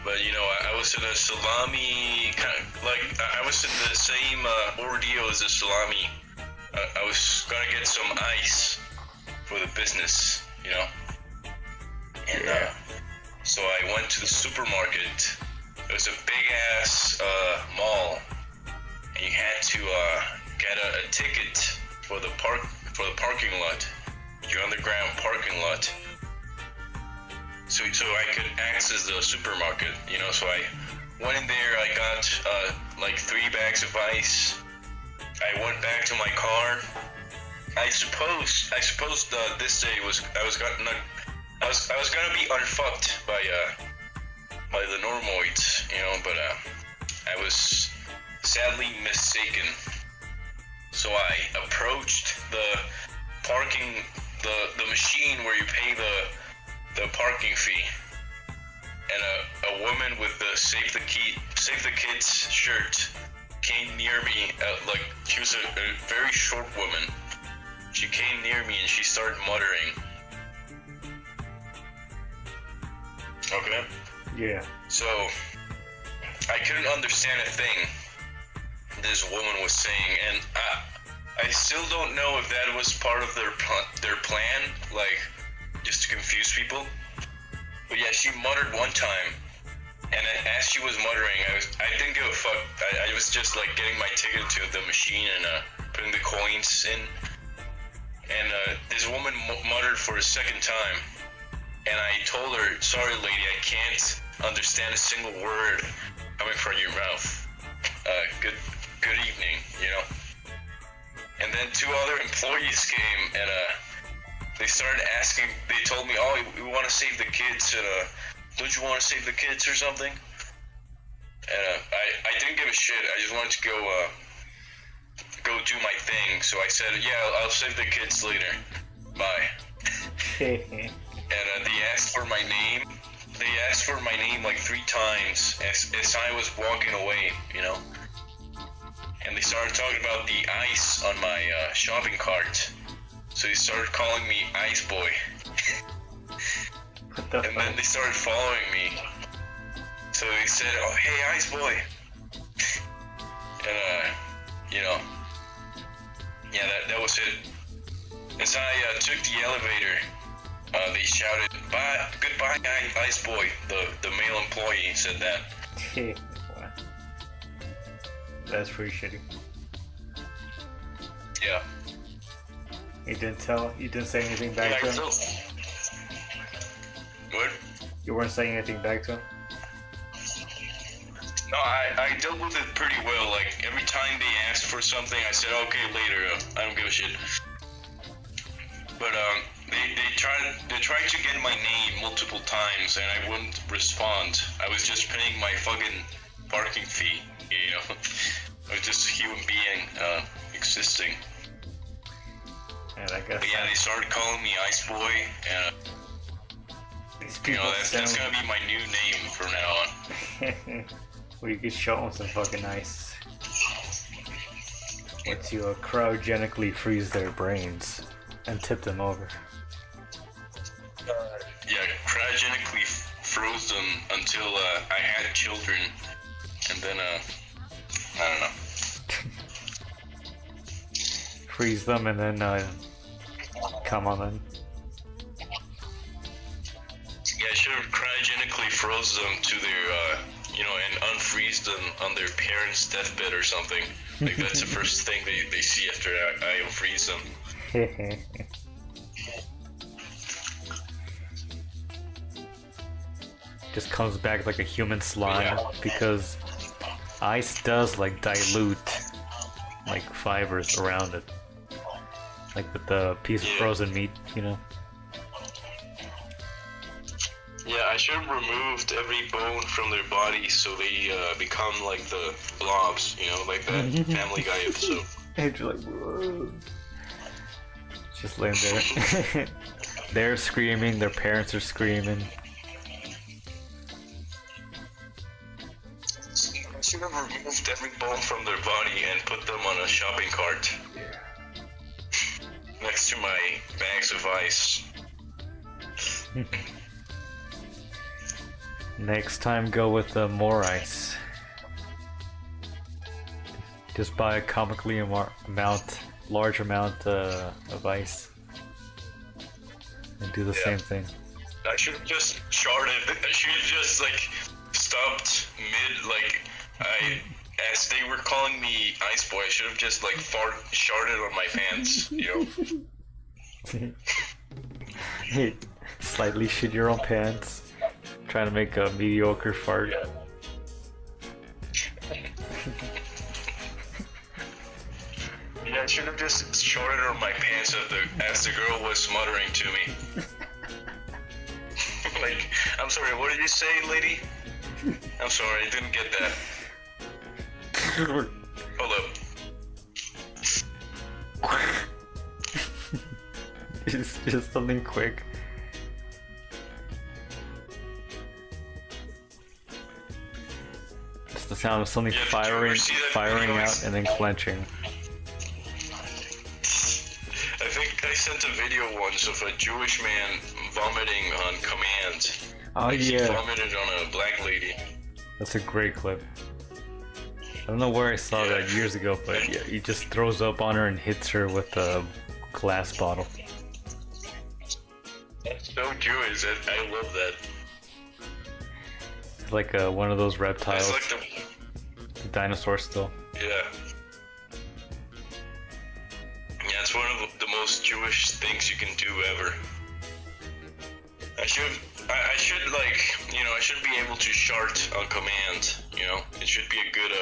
But you know, I was in a salami I was in the same ordeal as a salami. I was gonna get some ice for the business, you know. And so I went to the supermarket. It was a big ass mall, and you had to get a ticket for the parking lot, your underground parking lot. So I could access the supermarket, you know. So I went in there. I got like 3 bags of ice. I went back to my car. I suppose this day I was gonna be unfucked by the Normoids, you know, but I was sadly mistaken. So I approached the machine where you pay the parking fee, and a woman with the Save the Kids shirt came near me. Like, she was a very short woman. She came near me and she started muttering. Okay.
Yeah.
So I couldn't understand a thing this woman was saying, and I still don't know if that was part of their plan, like just to confuse people. But yeah, she muttered one time, and as she was muttering, I didn't give a fuck. I was just like getting my ticket to the machine and putting the coins in. And this woman muttered for a second time, and I told her, "Sorry, lady, I can't understand a single word coming from your mouth. Good evening," you know. And then 2 other employees came, and they started asking. They told me, "Oh, we want to save the kids, and don't you want to save the kids or something?" And I didn't give a shit. I just wanted to go do my thing. So I said, "Yeah, I'll save the kids later. Bye." And they asked for my name. They asked for my name like 3 times as I was walking away, you know. And they started talking about the ice on my shopping cart. So they started calling me Ice Boy. And then they started following me. So they said, "Oh, hey, Ice Boy." And, you know, yeah, that was it. As I took the elevator, they shouted, "Goodbye, Ice Boy." The male employee said that.
That's pretty shitty.
Yeah.
You didn't say anything back to him?
What?
You weren't saying anything back to him?
No, I dealt with it pretty well. Like, every time they asked for something, I said, "Okay, later, I don't give a shit." But they tried to get my name multiple times, and I wouldn't respond. I was just paying my fucking parking fee, you know. I was just a human being existing.
And I guess
But yeah, they started calling me Ice Boy, and
these
you
people
know that's gonna be my new name from now on.
well, you could show them some fucking ice. Once you cryogenically freeze their brains and tip them over.
Yeah, cryogenically froze them until I had children, and then I don't know.
Freeze them and then come on them.
Yeah, I should have cryogenically froze them to their, you know, and unfreeze them on their parents' deathbed or something. Like, that's the first thing they see after I unfreeze them.
Just comes back like a human slime because ice does like dilute like fibers around it. Like with the piece of frozen meat, you know?
Yeah, I should have removed every bone from their body so they become like the blobs, you know, like that Family Guy episode.
And you're like, whoa. Just laying there. They're screaming, their parents are screaming.
I should have removed every bone from their body and put them on a shopping cart. Next to my bags of ice.
Next time, go with more ice. Just buy a comically large amount of ice, and do the same thing.
I should have just charted. I should have just like stopped mid. Like as they were calling me Ice Boy, I should have just like sharted on my pants. You know.
Hey, slightly shit your own pants. Trying to make a mediocre fart.
Yeah, I should have just shorted on my pants as the girl was muttering to me. Like, I'm sorry, what did you say, lady? I'm sorry, I didn't get that. Hold up.
Just something quick. Just the sound of something firing out and then clenching.
I think I sent a video once of a Jewish man vomiting on command.
Oh
Like,
yeah,
He vomited on a black lady.
that's a great clip. I don't know where I saw that years ago, but yeah, he just throws up on her and hits her with a glass bottle.
That's so Jewish. I love that.
It's like one of those reptiles,
It's like
dinosaur still.
yeah. Yeah, it's one of the most Jewish things you can do ever. I should like, you know, I should be able to shart on command, you know? It should be a good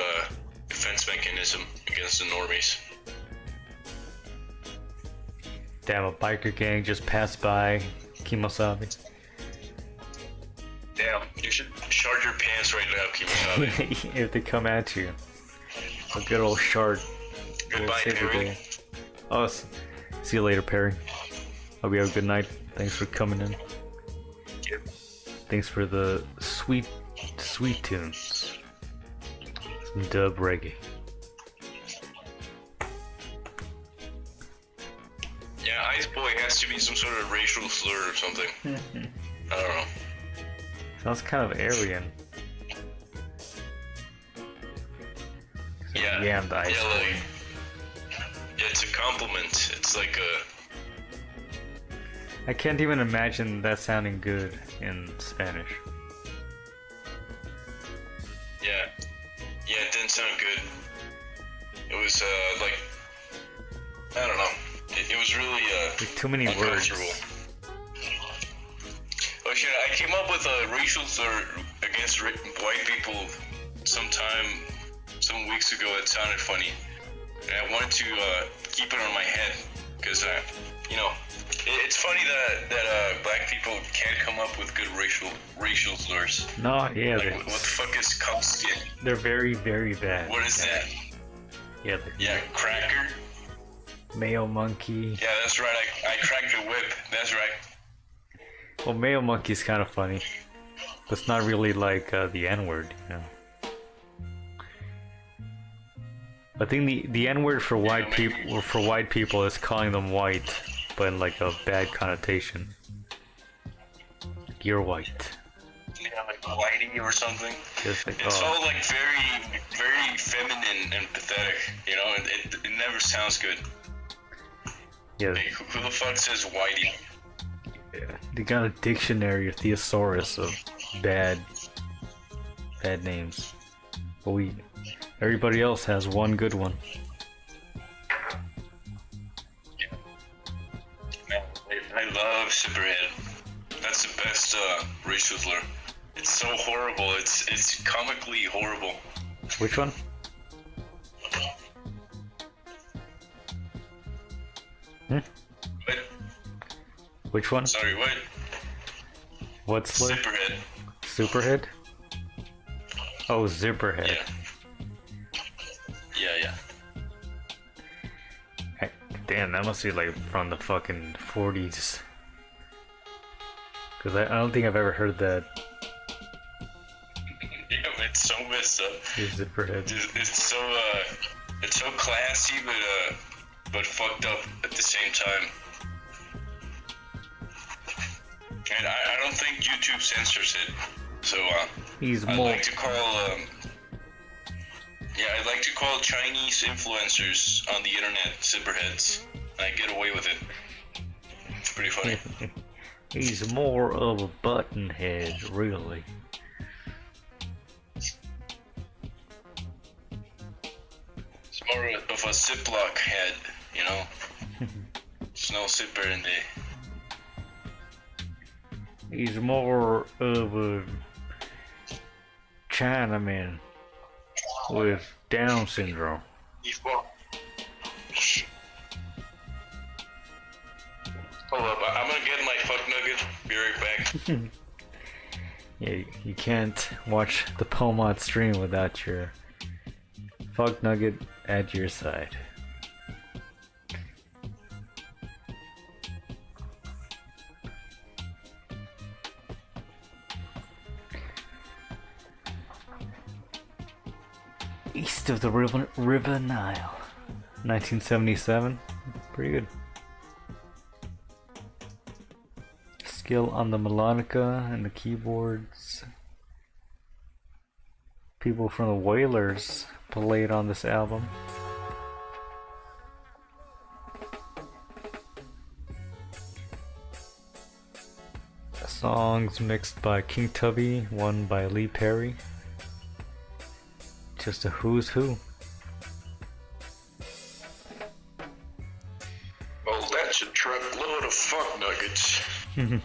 defense mechanism against the normies.
Damn, a biker gang just passed by Kimosabe.
Damn, you should shart your pants right now, Kimosabe.
If they come at you, a good old shard.
Goodbye, Perry.
Oh, see you later, Perry. Hope you have a good night. Thanks for coming in.
Yep.
Thanks for the sweet tunes. Some dub reggae.
Yeah, Ice Boy has to be some sort of racial slur or something. I don't know.
Sounds kind of Aryan.
Yeah.
Yeah, the Ice
yeah,
Boy.
like, yeah, it's a compliment. It's like a...
I can't even imagine that sounding good in Spanish.
Yeah. Yeah, it didn't sound good. It was, like... I don't know. It was really,
Like too many words.
uncomfortable. Oh shit, I came up with a racial slur against white people some weeks ago. It sounded funny. And I wanted to keep it on my head because, you know, it's funny that black people can't come up with good racial slurs.
No, yeah,
Like, what the fuck is cum skin?
they're very, very bad.
What is that?
Yeah, like,
Yeah, cracker.
Mayo monkey.
Yeah, that's right. I cracked the whip. That's right.
Well, mayo monkey's kind of funny. But it's not really like the N-word, you know. I think the N-word for white people is calling them white, but in like a bad connotation. You're white.
Yeah, like whitey or something.
Just like,
It's all like very, very feminine and pathetic. You know, it never sounds good.
Yeah.
Like, who the fuck says whitey?
Yeah. They got a dictionary of thesaurus of bad names. But everybody else has one good one.
I love Zipperhead. That's the best race whistler. It's so horrible. It's comically horrible.
Which one?
But,
Which one?
sorry, what?
What's slur?
Zipperhead.
Superhead? Oh, Zipperhead.
Yeah.
Damn, that must be like from the fucking 40s. Cause I don't think I've ever heard that.
Yeah, it's so messed up.
Zipperhead.
It's so classy, but fucked up at the same time. And I don't think YouTube censors it. So
He's
I'd
more.
like to call I'd like to call Chinese influencers on the internet Zipperheads. I get away with it. It's pretty funny.
He's more of a button head, really.
It's more of a Ziploc head, you know? There's no zipper in there.
He's more of a Chinaman with Down syndrome.
Hold up, I'm gonna get my fuck nugget. Be right back.
Yeah, you can't watch the Pomod stream without your fuck nugget at your side. East of the River Nile, 1977. Pretty good. Skill on the melodica and the keyboards. People from the Wailers played on this album. Songs mixed by King Tubby, one by Lee Perry. Just a who's who.
Well, that's a truckload of fuck nuggets. Non-binary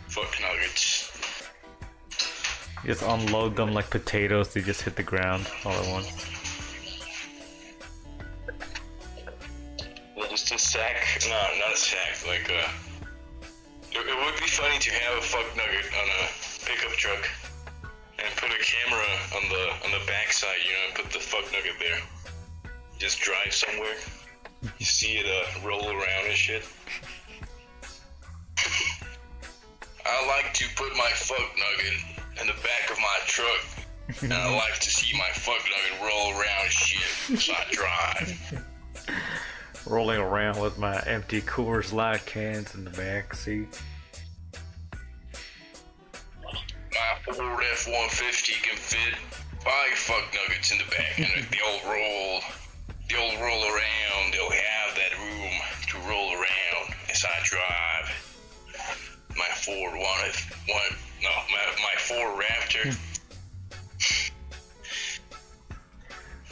fuck nuggets.
Just unload them like potatoes, they just hit the ground all at once.
Well, just a sack. No, not a sack. Like it would be funny to have a fuck nugget on a pickup truck and put a camera on the backside, you know, and put the fuck nugget there. Just drive somewhere. You see it roll around and shit. I like to put my fuck nugget in the back of my truck, and I like to see my fuck nugget roll around and shit, so I drive.
Rolling around with my empty Coors Light cans in the back seat.
My Ford F-150 can fit 5 fuck nuggets in the back, and they'll roll around. They'll have that room to roll around as I drive my Ford my Ford Raptor.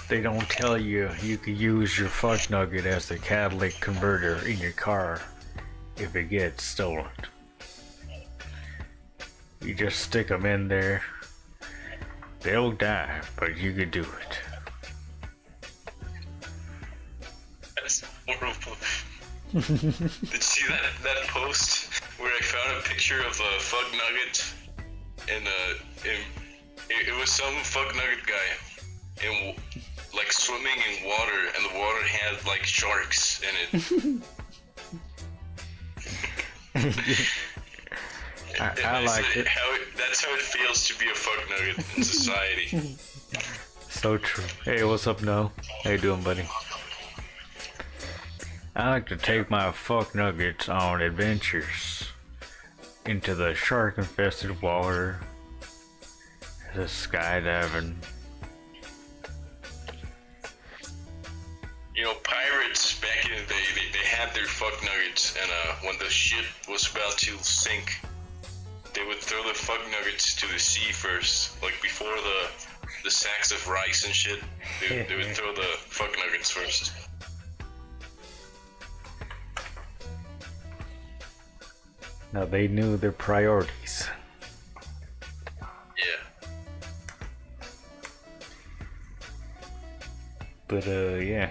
They don't tell you you can use your fuck nugget as the catalytic converter in your car if it gets stolen. You just stick them in there. They'll die, but you can do it.
That's horrible. Did you see that post where I found a picture of a fuck nugget and it was some fuck nugget guy in like swimming in water, and the water had like sharks in it.
I like it.
That's how it feels to be a fuck nugget in society.
So true. Hey, what's up, No? How you doing, buddy? I like to take my fuck nuggets on adventures into the shark-infested water, the skydiving.
You know, pirates back in the day, they had their fuck nuggets, and when the ship was about to sink, they would throw the fuck nuggets to the sea first, like before the sacks of rice and shit. They would throw the fuck nuggets first.
Now they knew their priorities.
Yeah.
But yeah.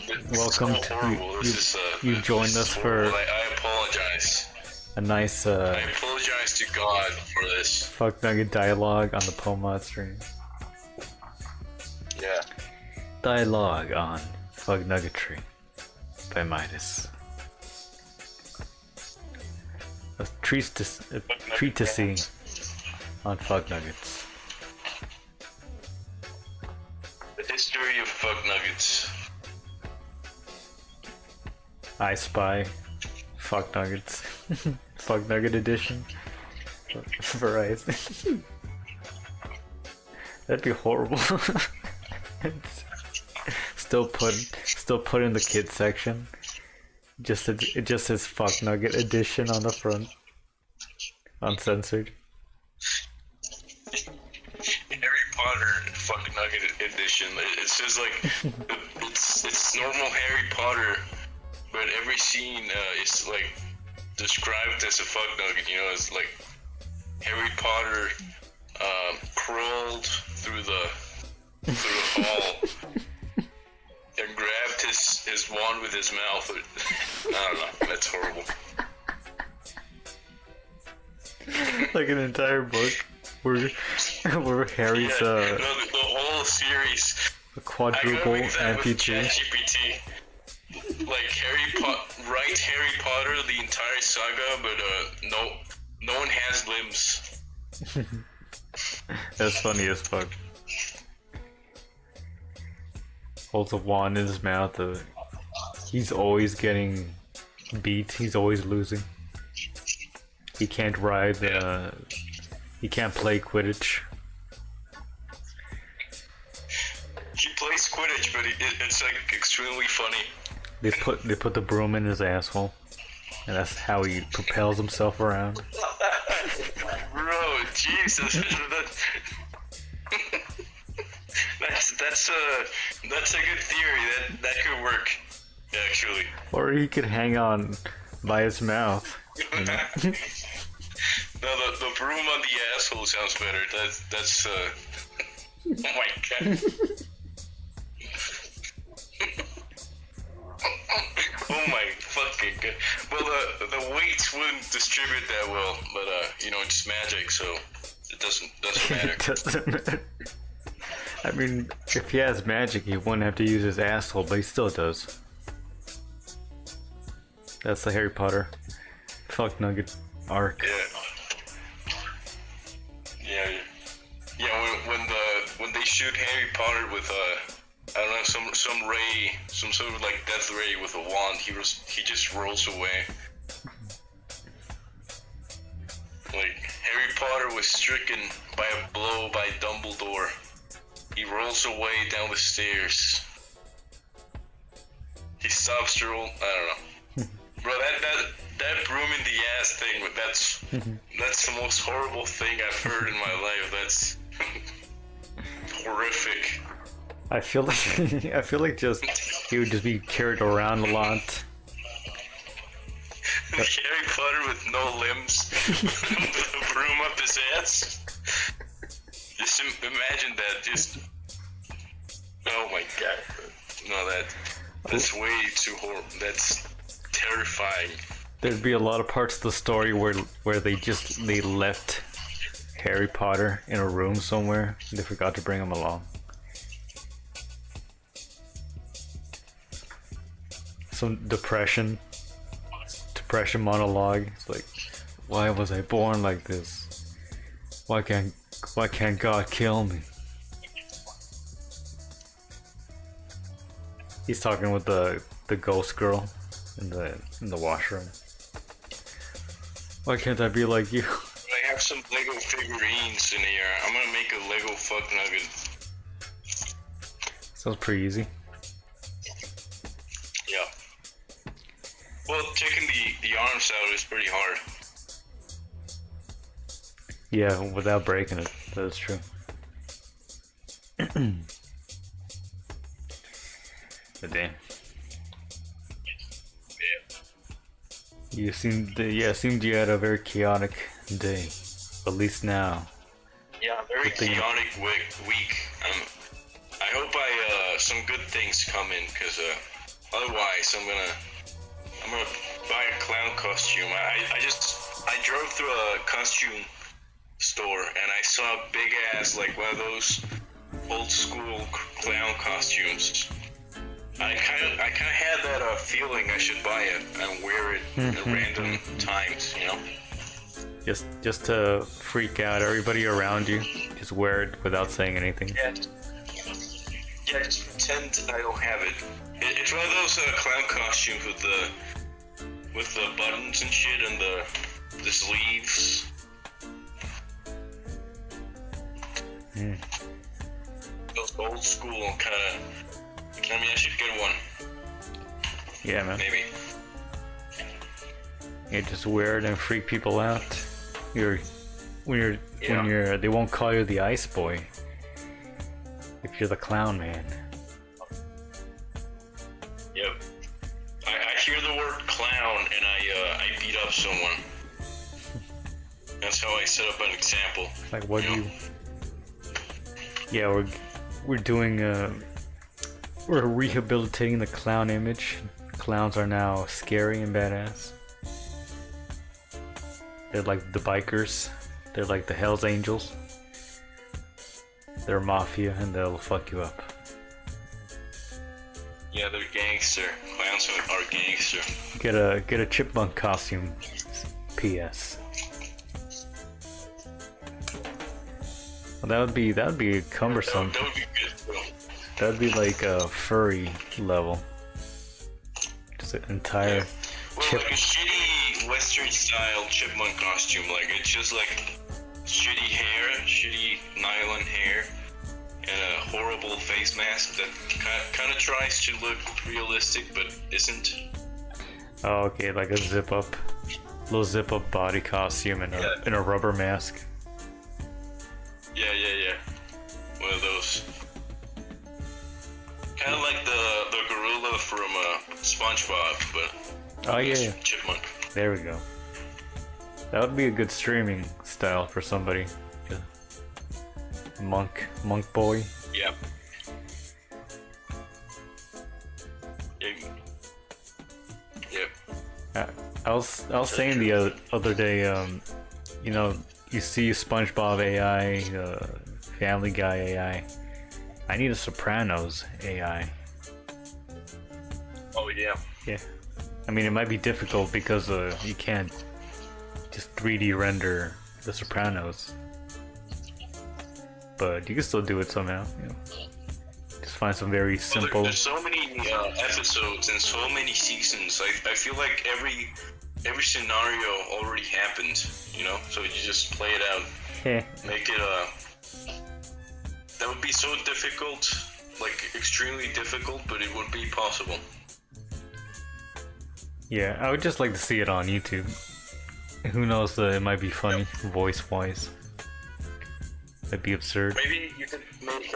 This
Welcome
is so horrible.
you joined us for
I apologize.
a nice
I apologize to God for this.
fuck nugget dialogue on the Pomod stream.
Yeah.
Dialogue on Fuck Nuggetry by Midas. A treat to see on Fuck Nuggets.
The history of fuck nuggets.
I Spy Fuck Nuggets. Fuck Nugget edition. Verizon. That'd be horrible. Still put in the kids section. It just says Fuck Nugget edition on the front. Uncensored.
Harry Potter fuck nugget edition. It says like it's normal Harry Potter, but every scene is like described as a fuck nugget. You know, it's like Harry Potter crawled through the hall and grabbed his wand with his mouth. I don't know. That's horrible.
Like an entire book where Harry's
the whole series.
a quadruple amputee.
ChatGPT. Like write Harry Potter the entire saga, but no one has limbs.
That's funny as fuck. Holds a wand in his mouth. He's always getting beat. He's always losing. He can't ride. He can't play Quidditch.
He plays Quidditch, but it's like extremely funny.
They put the broom in his asshole, and that's how he propels himself around.
Bro, Jesus. That's a good theory. That could work, actually.
Or he could hang on by his mouth. You know?
No, the broom on the asshole sounds better. That's oh my god. Oh my fucking god. Well, the weights wouldn't distribute that well, but you know, it's magic, so it doesn't matter.
It doesn't matter. I mean, if he has magic, he wouldn't have to use his asshole, but he still does. That's the Harry Potter fuck nugget arc.
Yeah. When they shoot Harry Potter with I don't know, some ray, some sort of like death ray with a wand, he just rolls away. Like Harry Potter was stricken by a blow by Dumbledore. He rolls away down the stairs. He stops to roll. I don't know. Bro, that broom in the ass thing, that's the most horrible thing I've heard in my life. That's horrific.
I feel like just he would just be carried around a lot.
Harry Potter with no limbs, with a broom up his ass. Just imagine that. Just oh my god. No, that's way too horrible. That's terrifying.
There'd be a lot of parts of the story where they left Harry Potter in a room somewhere. They forgot to bring him along. some depression monologue. It's like, why was I born like this? Why can't God kill me? He's talking with the ghost girl in the washroom. Why can't I be like you?
I have some Lego figurines in here. I'm gonna make a Lego fuck nugget.
Sounds pretty easy.
Yeah. Well, taking the arms out is pretty hard.
Yeah, without breaking it. That's true. But damn.
Yeah.
Seemed you had a very chaotic day. At least now.
Yeah, very chaotic week. I hope some good things come in, cause otherwise I'm gonna buy a clown costume. I drove through a costume store and I saw a big ass, like one of those old school clown costumes. I kind of had that feeling I should buy it and wear it at random times, you know.
Just to freak out everybody around you. Just wear it without saying anything.
Yeah, just pretend I don't have it. It's one of those clown costumes with the buttons and shit and the sleeves. Those old school kind of. I mean, I should get one.
Yeah, man.
Maybe.
Yeah, just wear it and freak people out. They won't call you the Ice Boy if you're the Clown Man.
Yep. I hear the word clown and I beat up someone. That's how I set up an example.
Like, what do you? Yeah, we're doing we're rehabilitating the clown image. Clowns are now scary and badass. They're like the bikers. They're like the Hells Angels. They're mafia and they'll fuck you up.
Yeah, they're gangster. Clowns are gangster.
Get a chipmunk costume. P.S. Well, that would be cumbersome.
That would be good too.
That'd be like a furry level. Just an entire
Well, like a shitty Western style chipmunk costume. Like it's just like shitty hair, shitty nylon hair, and a horrible face mask that kind of tries to look realistic but isn't.
Oh, okay, like a little zip up body costume and a rubber mask.
Yeah. One of those. Kind of like the gorilla from SpongeBob, but
Oh yeah.
chipmunk.
There we go. That would be a good streaming style for somebody. Monk boy.
Yeah. Yep.
I was saying the other day, you know, you see SpongeBob AI, Family Guy AI. I need a Sopranos AI.
Oh yeah.
Yeah. I mean, it might be difficult because you can't just 3D render the Sopranos, but you can still do it somehow. You know. Just find some very simple.
There's so many episodes and so many seasons. I feel like every scenario already happened. You know, so you just play it out.
Yeah.
Make it that would be so difficult, like extremely difficult, but it would be possible.
Yeah, I would just like to see it on YouTube. Who knows? It might be funny, voice-wise. It'd be absurd.
Maybe you could make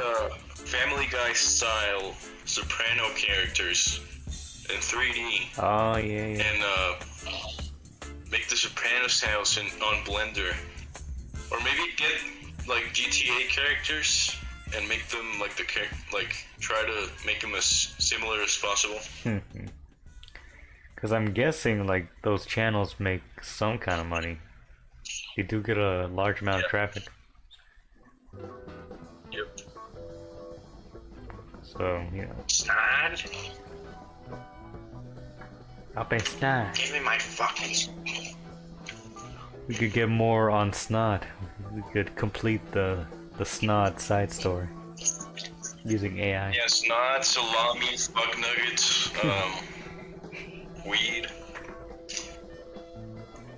Family Guy style Soprano characters in 3D.
Oh yeah.
And make the Sopranos house on Blender, or maybe get like GTA characters and make them like try to make them as similar as possible.
Because I'm guessing like those channels make some kind of money. They do get a large amount of traffic.
Yep.
So, you know.
Sad.
Up in snot.
Give me my fucking.
We could get more on snot. We could complete the snot side story using AI.
Yeah, snot, salami, fuck nuggets, weed.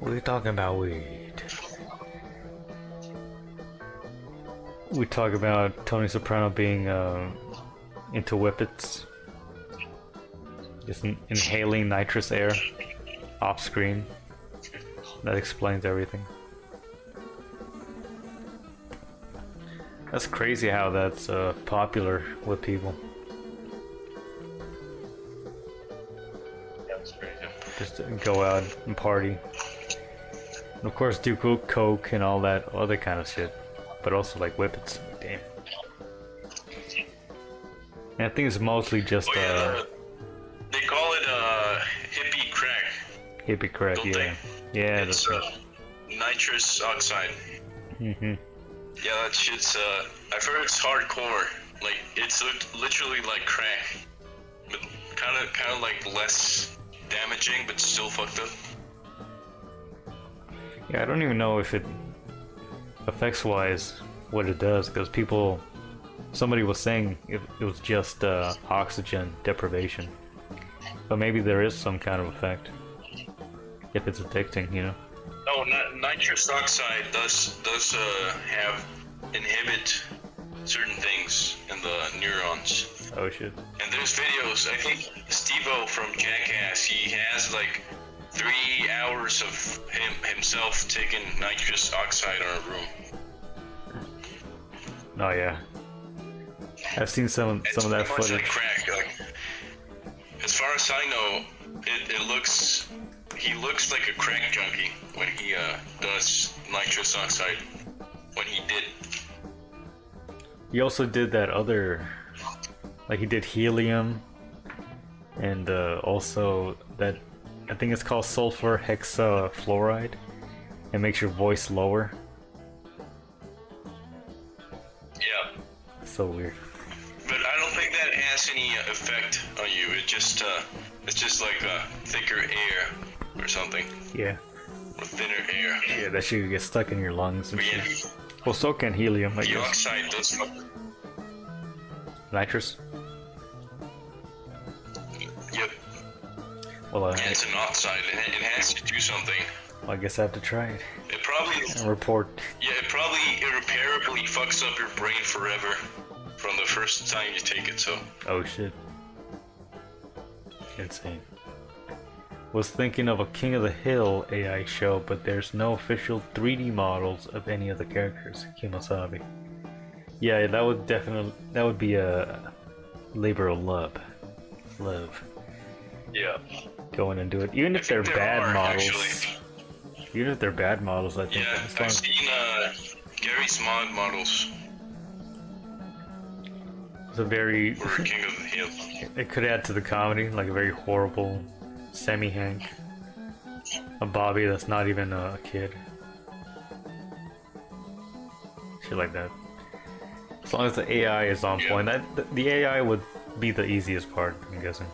We're talking about weed. We talk about Tony Soprano being into whippets. Just inhaling nitrous air off screen. That explains everything. That's crazy how that's popular with people.
Yeah, that's crazy.
Just to go out and party. And of course do coke and all that other kind of shit. But also like whippets. Damn. And I think it's mostly just
they call it hippie crack.
hippie crack,
Don't
yeah. Yeah,
It's
that's right.
nitrous oxide.
Mm-hmm.
Yeah, that shit's I've heard it's hardcore. Like it's literally like crack, but kind of like less damaging, but still fucked up.
Yeah, I don't even know if it effects wise what it does, because somebody was saying it was just oxygen deprivation, but maybe there is some kind of effect if it's addicting, you know.
No, nitrous oxide does inhibit certain things in the neurons.
Oh shit.
And there's videos. I think Steve-O from Jackass, he has like 3 hours of himself taking nitrous oxide in a room.
Oh yeah, I've seen some of that
It's pretty much
footage.
like crack. Like, as far as I know, he looks like a crack junkie when he does nitrous oxide. When he did.
He also did that other, like he did helium, and also that, I think it's called sulfur hexafluoride. It makes your voice lower.
Yeah.
So weird.
But I don't think that has any effect on you. It's just like thicker air or something.
Yeah.
Or thinner air.
Yeah, that shit gets stuck in your lungs and
But yeah,
shit. Well, so can helium, I
the
guess.
oxide does fuck.
Nitrous?
Yep.
Well,
Yeah, it's an oxide. It has to do something.
I guess I have to try it
It probably,
and report.
yeah, it probably irreparably fucks up your brain forever from the first time you take it. So
Oh shit. Insane. Was thinking of a King of the Hill AI show, but there's no official 3D models of any of the characters. Kimosabi. Yeah, that would be a labor of love.
yeah.
Go in and do it. Even if they're
there
bad
are,
models.
actually.
Even if they're bad models, I think
Yeah,
as long
I've
as
seen Gary's mod models
it's a very
for King of the Hill.
it could add to the comedy, like a very horrible Sammy Hank. A Bobby that's not even a kid. Shit like that. As long as the AI is on
Yeah.
point, the AI would be the easiest part, I'm guessing.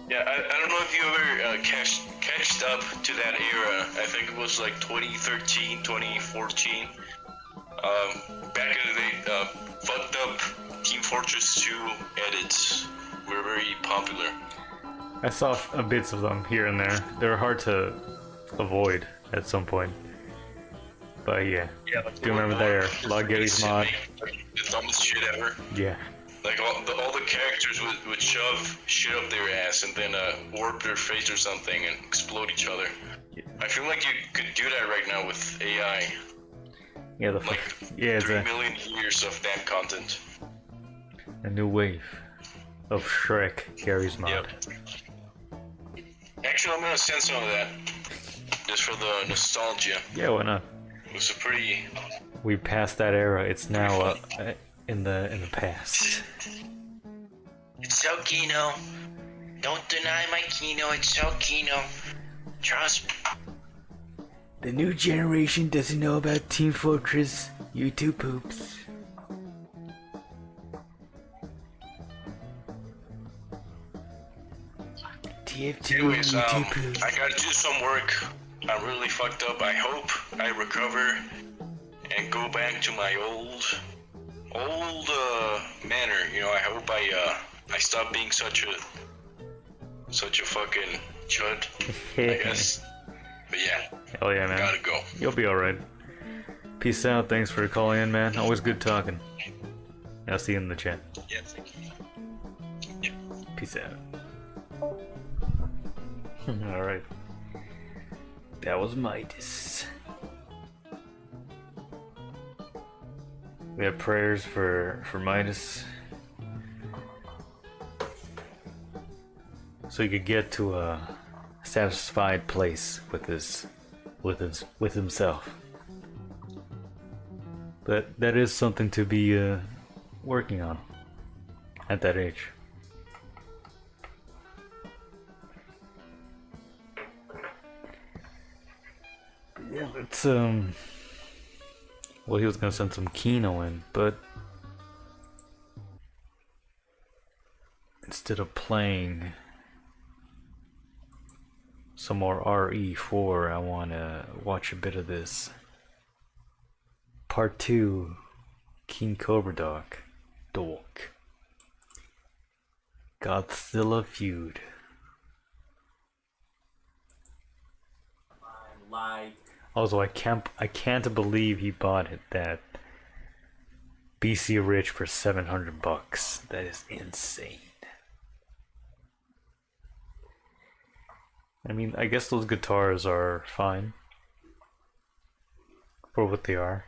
Yeah, I don't know if you ever catched up to that era. I think it was like 2013, 2014. Back in the day, fucked up Team Fortress 2 edits were very popular.
I saw bits of them here and there. They were hard to avoid at some point. But yeah, do you remember there? Log Gary's mod.
The dumbest shit ever.
Yeah.
Like all the characters would shove shit up their ass and then warp their face or something and explode each other. I feel like you could do that right now with AI.
Yeah,
Like
yeah, it's
3 million years of that content.
a new wave of Shrek Gary's mod.
Yep. Actually, I'm gonna send some of that just for the nostalgia.
Yeah, why not?
It was a pretty.
We passed that era. It's now in the past.
It's so Kino. Don't deny my Kino. It's so Kino. Trust me.
The new generation doesn't know about Team Fortress. You two poops.
Anyways, I gotta do some work. I'm really fucked up. I hope I recover and go back to my old manner. You know, I hope I stop being such a fucking chud, I guess. But yeah.
Hell yeah, man.
Gotta go.
You'll be alright. Peace out. Thanks for calling in, man. Always good talking. I'll see you in the chat.
Yeah, thank you.
Peace out. Alright. That was Midas. We have prayers for Midas, so he could get to a satisfied place with himself. But that is something to be working on at that age. Yeah, it's well, he was gonna send some Kino in, but instead of playing some more RE4, I wanna watch a bit of this Part 2 King Cobra Dog Godzilla Feud. Also, I can't believe he bought it that BC Rich for $700. That is insane. I mean, I guess those guitars are fine for what they are.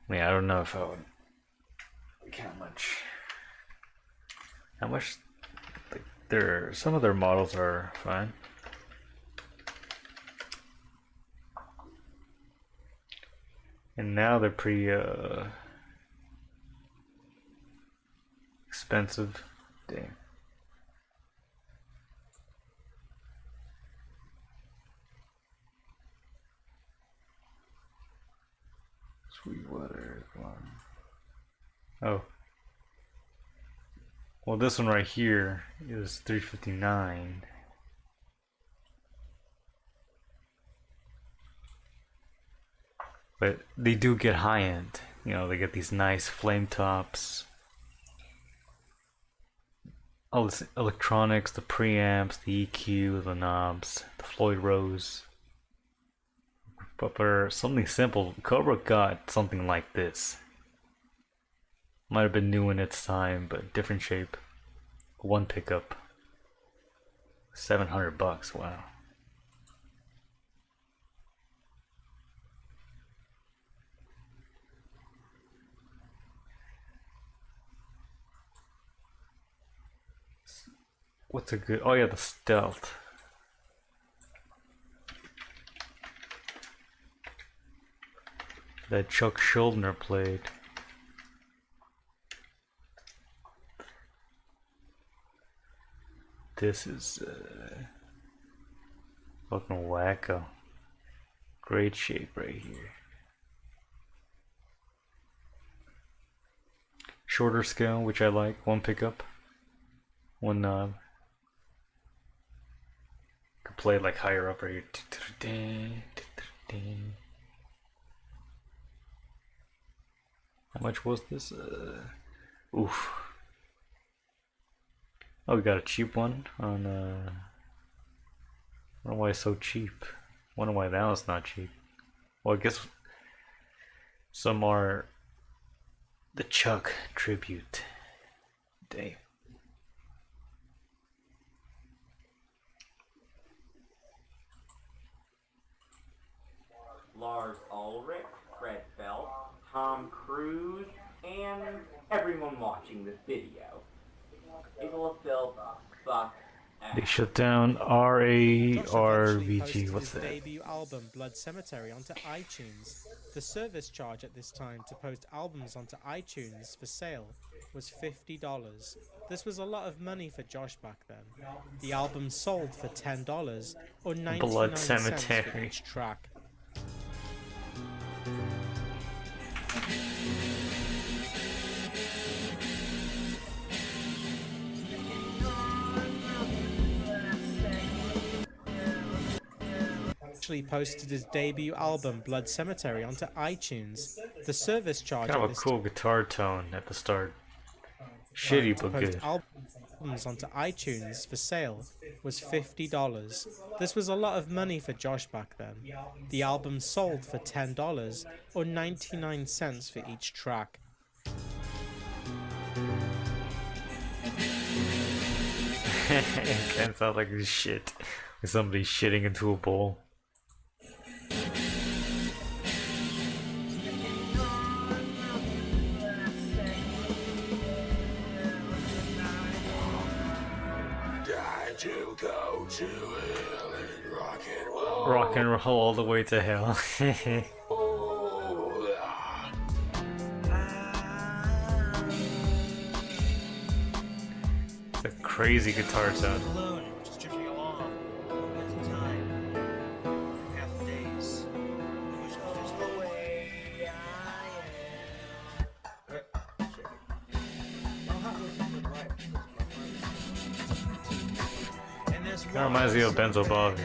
I mean, I don't know if I would like how much like some of their models are fine. And now they're pretty expensive. Damn. Sweetwater, come on. Oh. Well, this one right here is $359. But they do get high end. You know, they get these nice flame tops. All this electronics, the preamps, the EQ, the knobs, the Floyd Rose. But for something simple, Cobra got something like this. Might have been new in its time, but different shape. One pickup. $700, wow. What's a good? Oh yeah, the Stealth. That Chuck Schuldiner played. This is fucking wacko. Great shape right here. Shorter scale, which I like. One pickup, one knob. Could play like higher up right here. How much was this? Oof. Oh, we got a cheap one on. I don't know why it's so cheap. Wonder why that one's not cheap. Well, I guess some are the Chuck tribute. Damn.
Lars Ulrich, Fred Felt, Tom Cruise, and everyone watching this video. It will fill fuck.
They shut down RARVG. What's that?
Debut album Blood Cemetery onto iTunes. The service charge at this time to post albums onto iTunes for sale was $50. This was a lot of money for Josh back then. The album sold for $10 or 99 cents for each track. actually posted his debut album Blood Cemetery onto iTunes. The service charge
Kind
at
of a
this
cool guitar tone at the start.
time
Shitty
to
but
post
good.
albums onto iTunes for sale was $50. This was a lot of money for Josh back then. The album sold for $10 or 99 cents for each track.
It kind of sounds like this shit. Like somebody shitting into a bowl.
To go to hell and rock and roll.
Rock and roll all the way to hell. It's a crazy guitar tone.
Alone, just drifting along. It's time. Half the days. Which is the way I am.
That reminds me of Benzo Bobby.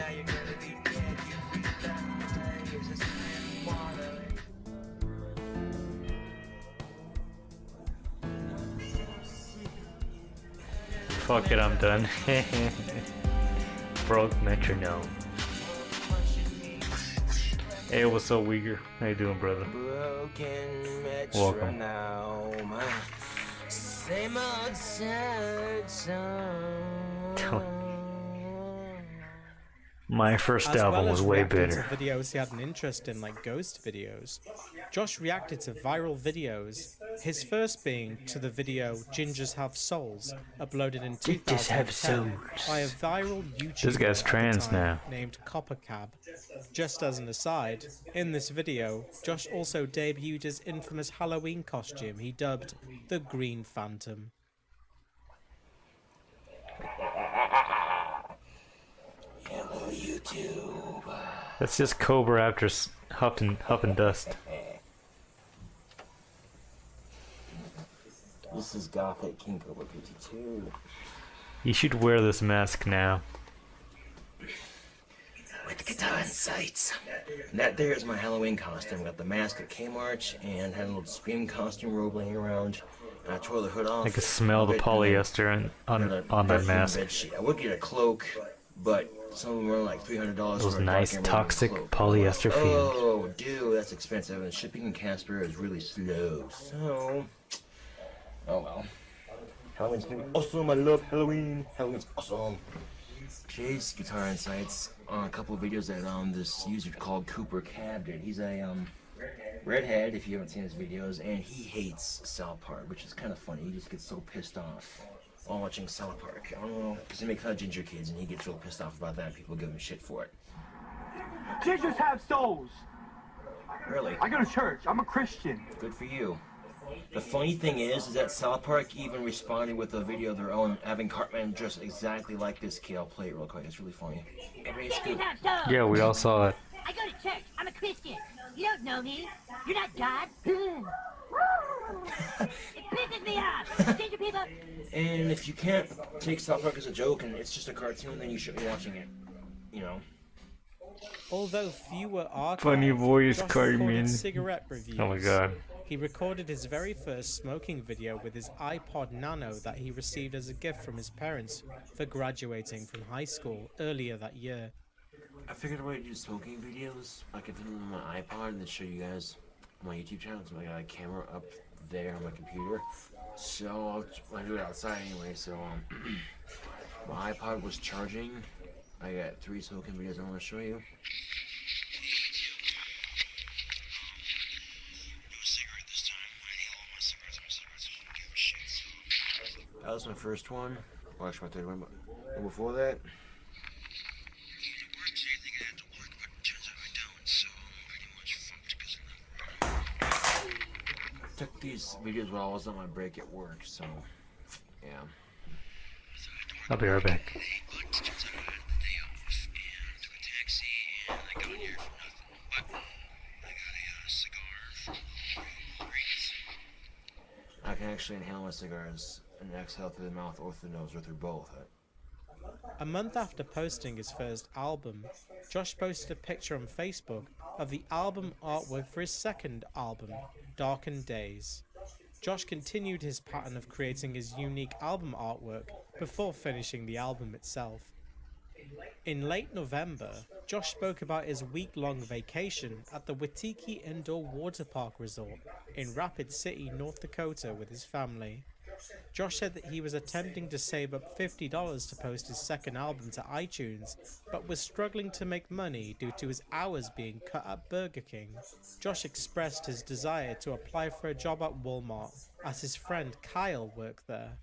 Fuck it, I'm done. Broke metronome. Hey, what's up, Uyghur? How you doing, brother?
Broken
Welcome.
metronome. Same old sad song.
My first
As
album
well
was
as
way
reacting
better.
to videos he had an interest in, like ghost videos, Josh reacted to viral videos, his first being to the video Gingers Have Souls, uploaded in 2010 by a viral YouTuber
This guy's
at the
trans
time
now.
named Coppercab. Just as an aside, in this video, Josh also debuted his infamous Halloween costume he dubbed the Green Phantom.
Hello, YouTube.
That's just Cobra after huff and dust.
This is Gothic King Cobra 52.
You should wear this mask now.
With the guitar and sights. And that there is my Halloween costume. Got the mask at Kmart and had a little Scream costume robe laying around. And I tore the hood off.
I could smell the
But,
polyester on that
perfume
mask.
bedsheet. I would get a cloak, but some of them were like $300
Those
for a
nice
dark emerald
toxic
cloak.
polyester fumes.
Oh, dude, that's expensive. And shipping in Casper is really slow. So, oh well. Halloween's gonna be awesome. I love Halloween. Halloween's awesome. Jay's Guitar Insights on a couple of videos that this user called Cooper Cab did. He's a redhead, if you haven't seen his videos, and he hates South Park, which is kind of funny. He just gets so pissed off while watching South Park. I don't know, because they make fun of ginger kids, and he gets real pissed off about that, and people give him shit for it.
Gingers have souls.
Really?
I go to church. I'm a Christian.
Good for you. The funny thing is that South Park even responded with a video of their own, having Cartman dressed exactly like this kid. I'll play it real quick. It's really funny. Everybody scoop.
Yeah, we all saw it.
I go to church. I'm a Christian. You don't know me. You're not God. It pisses me off. Ginger people.
And if you can't take South Park as a joke and it's just a cartoon, then you shouldn't be watching it. You know.
Although fewer archived,
Funny voice,
Josh
Cartman.
recorded cigarette reviews.
Oh my god.
He recorded his very first smoking video with his iPod Nano that he received as a gift from his parents for graduating from high school earlier that year.
I figured a way to do smoking videos. I could do them on my iPod and then show you guys on my YouTube channel. So I got a camera up there on my computer. So I do it outside anyway. So my iPod was charging. I got 3 smoking videos I want to show you. That was my first one. Well, actually, my third one. But before that, took these videos while I was on my break at work. So, yeah.
I'll be right back. I can actually inhale my cigars and exhale through the mouth or through the nose or through both.
A month after posting his first album, Josh posted a picture on Facebook of the album artwork for his second album, Darkened Days. Josh continued his pattern of creating his unique album artwork before finishing the album itself. In late November, Josh spoke about his week-long vacation at the Witiki Indoor Water Park Resort in Rapid City, North Dakota with his family. Josh said that he was attempting to save up $50 to post his second album to iTunes, but was struggling to make money due to his hours being cut at Burger King. Josh expressed his desire to apply for a job at Walmart, as his friend Kyle worked there.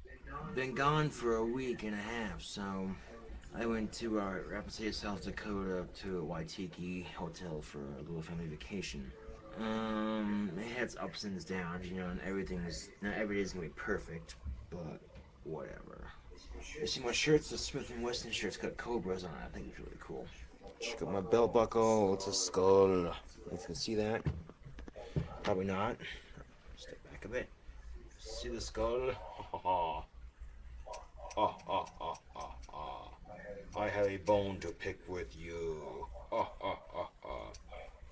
Been gone for a week and a half, so I went to Rapid City, South Dakota to a Waitiki hotel for a little family vacation. It has ups and downs, you know, and not every day's gonna be perfect, but whatever. You see my shirts, the Smith & Wesson shirts got cobras on it. I think it's really cool. Check out my belt buckle, it's a skull. You can see that? Probably not. Step back a bit. See the skull? I have a bone to pick with you.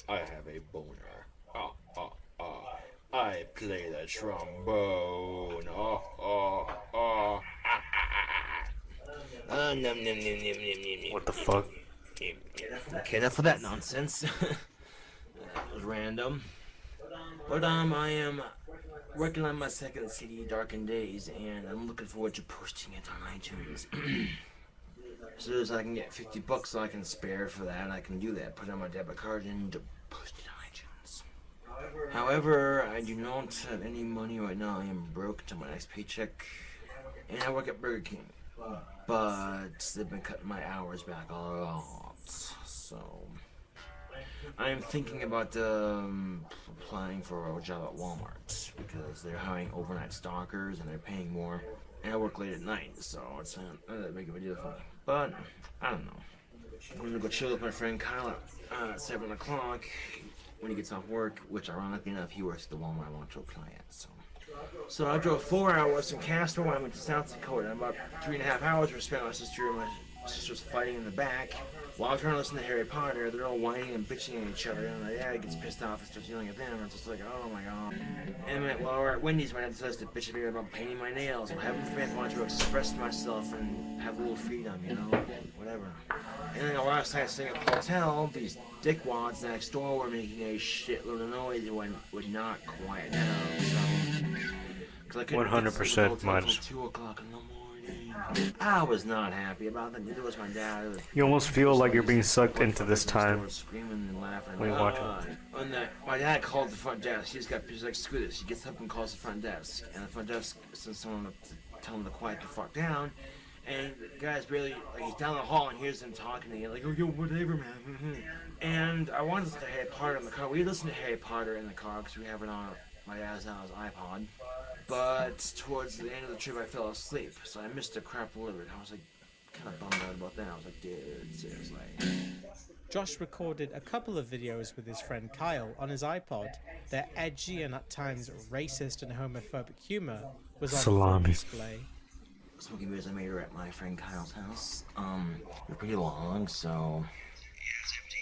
I have a boner. I play the trombone.
What the fuck?
Okay, enough of that nonsense. That was random. But I am working on my second CD, Darkened Days, and I'm looking forward to posting it on iTunes. As soon as I can get $50 I can spare for that, I can do that. Put it on my debit card and post it on iTunes. However, I do not have any money right now. I am broke until my next paycheck, and I work at Burger King. But they've been cutting my hours back a lot, so I'm thinking about applying for a job at Walmart because they're hiring overnight stalkers and they're paying more. And I work late at night, so it's not that big of a deal for me. But I don't know. I'm gonna go chill with my friend Kyle at 7 o'clock when he gets off work, which ironically enough he works at the Walmart I want to apply at. So I drove 4 hours from Castro. I went to South Dakota. And about 3.5 hours were spent with my sister and my sister's fighting in the back. While I'm trying to listen to Harry Potter, they're all whining and bitching at each other, and my dad gets pissed off and starts yelling at them, and it's just like, oh my god. And while we're at Wendy's, my dad decides to bitch at me about painting my nails. Well, heaven forbid I want to express myself and have a little freedom, you know? Whatever. And then while I was staying at the hotel, these dickwads next door were making a shitload of noise and would not quiet down, so...
100% minus.
2 o'clock in the morning. I was not happy about that. Neither was my dad.
You almost feel like you're being sucked into this time
screaming and laughing.
when you watch it.
My dad called the front desk. He's like, screw this. He gets up and calls the front desk. And the front desk sends someone to tell him to quiet the fuck down. And the guy's barely, like, he's down the hall and hears them talking to him, like, oh, yo, whatever, man. And I wanted to listen to Harry Potter in the car. We listened to Harry Potter in the car because we have it on my dad's on his iPod. But towards the end of the trip, I fell asleep, so I missed a crap load of it. I was like, kind of bummed out about that. I was like, dude, seriously.
Josh recorded a couple of videos with his friend Kyle on his iPod. Their edgy and at times racist and homophobic humor was on full display.
Smoking beers I made her at my friend Kyle's house. They're pretty long, so... Yeah, it's empty.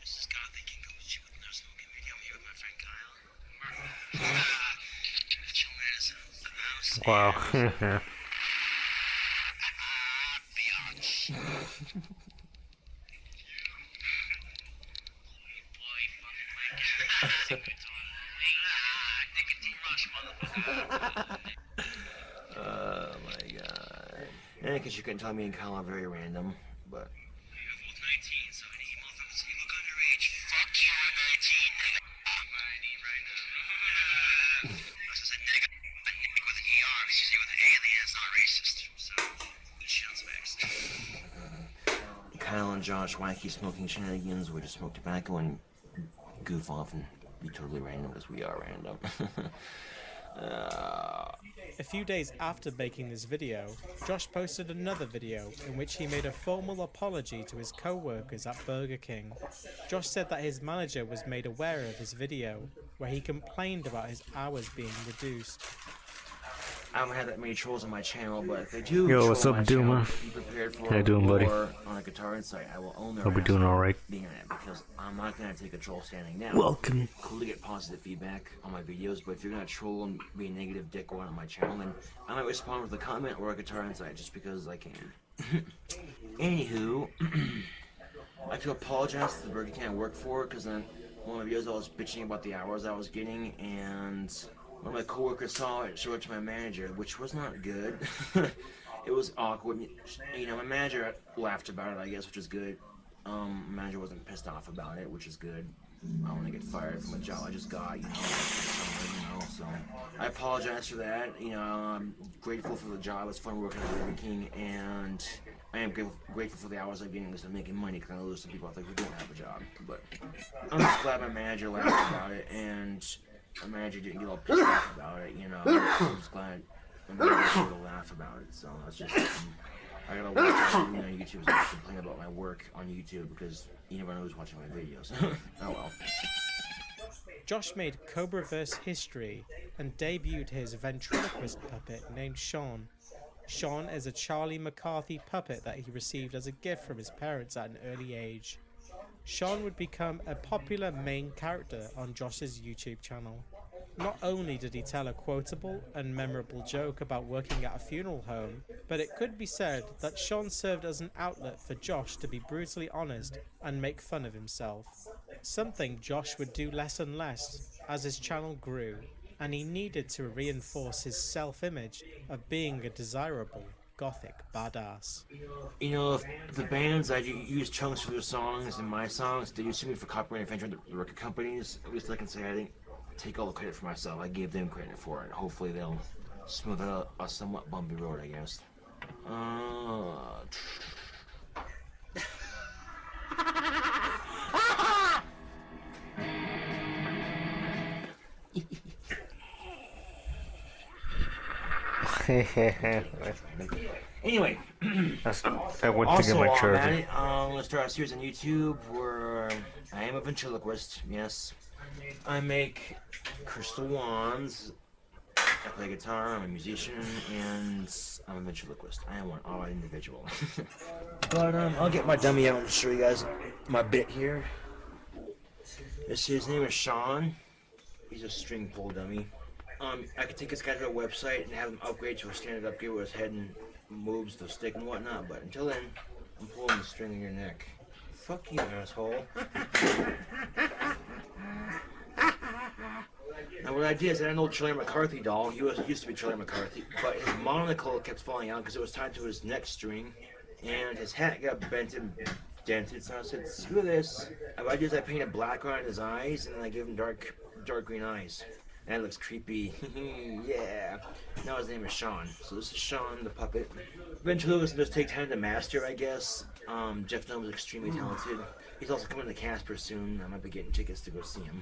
This is God thinking goes shooting their smoking video me with my friend Kyle.
Wow.
Oh my god. And because you can tell me and Kyle are very random, but... Kyle and Josh wacky smoking shenanigans. We just smoke tobacco and goof off and be totally random because we are random.
A few days after making this video, Josh posted another video in which he made a formal apology to his co-workers at Burger King. Josh said that his manager was made aware of his video, where he complained about his hours being reduced.
I don't have that many trolls on my channel, but if they do
Yo,
troll
what's up,
my channel,
Duma?
be prepared for
How you doing, buddy?
war on a Guitar Insight. I will own their
Hope you're
ass
doing
on
alright.
the internet, because I'm not gonna take a troll standing now.
Welcome.
Cool to get positive feedback on my videos, but if you're gonna troll and be a negative dick on my channel, then I might respond with a comment or a Guitar Insight just because I can. Anywho, I have to apologize to the Burger King I work for, because then one of my videos I was bitching about the hours I was getting, and one of my coworkers saw it and showed it to my manager, which was not good. It was awkward. You know, my manager laughed about it, I guess, which is good. My manager wasn't pissed off about it, which is good. I want to get fired from a job I just got, you know, so I apologize for that. You know, I'm grateful for the job. It's fun working at Burger King, and I am grateful for the hours I'm getting because I'm making money, because I know there's some people out there who don't have a job. But I'm just glad my manager laughed about it, and my manager didn't get all pissed off about it, you know. I'm just glad my manager would laugh about it, so that's just I gotta watch out on YouTube so I can complain about my work on YouTube, because you never know who's watching my videos. Oh well.
Josh made Cobraverse history and debuted his ventriloquist puppet named Sean. Sean is a Charlie McCarthy puppet that he received as a gift from his parents at an early age. Sean would become a popular main character on Josh's YouTube channel. Not only did he tell a quotable and memorable joke about working at a funeral home, but it could be said that Sean served as an outlet for Josh to be brutally honest and make fun of himself. Something Josh would do less and less as his channel grew, and he needed to reinforce his self-image of being a desirable gothic badass.
You know, if the bands that use chunks for their songs and my songs, they use me for copyright infringement, the record companies, at least I can say I didn't take all the credit for myself. I gave them credit for it. Hopefully they'll smooth out a somewhat bumpy road, I guess. Anyway,
I went to
also,
get my
while I'm
charger.
at it, I'm gonna start a series on YouTube where I am a ventriloquist. Yes, I make crystal wands. I play guitar. I'm a musician, and I'm a ventriloquist. I am one odd individual. But I'll get my dummy out and show you guys my bit here. His name is Sean. He's a string pull dummy. I could take this guy to a website and have him upgrade to a standard upgrade where his head and moves the stick and whatnot, but until then, I'm pulling the string in your neck. Fuck you, asshole. Now what I did is I had an old Charlie McCarthy doll. He used to be Charlie McCarthy, but his monocle kept falling out because it was tied to his neck string, and his hat got bent and dented, so I said, screw this. What I did is I painted black around his eyes, and then I gave him dark green eyes. That looks creepy. Yeah. Now his name is Sean. So this is Sean, the puppet. Ventriloquist does take time to master, I guess. Jeff Dunham is extremely talented. He's also coming to Casper soon. I might be getting tickets to go see him.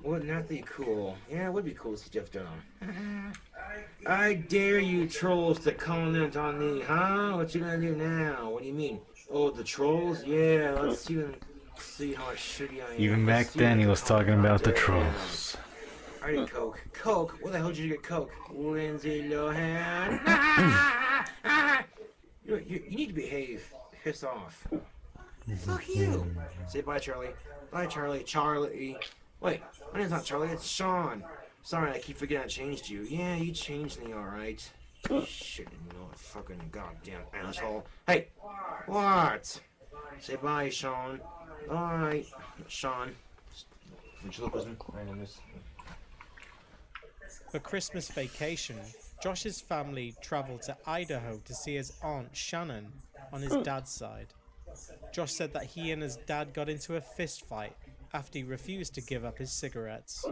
Wouldn't that be cool? Yeah, it would be cool to see Jeff Dunham. I dare you trolls to comment on me, huh? What you gonna do now? What do you mean? Oh, the trolls? Yeah, let's see how shitty I am.
Even back then, he was talking about the trolls.
I need Coke. Coke? Where the hell did you get Coke? Lindsay Lohan. You need to behave. Piss off. Fuck you. Say bye, Charlie. Bye, Charlie. Charlie. Wait, my name's not Charlie, it's Sean. Sorry, I keep forgetting I changed you. Yeah, you changed me, alright. Shit, you know, fucking goddamn asshole. Hey, what? Say bye, Sean. Bye, Sean. Ventriloquism.
For Christmas vacation, Josh's family travelled to Idaho to see his aunt Shannon on his dad's side. Josh said that he and his dad got into a fist fight after he refused to give up his cigarettes.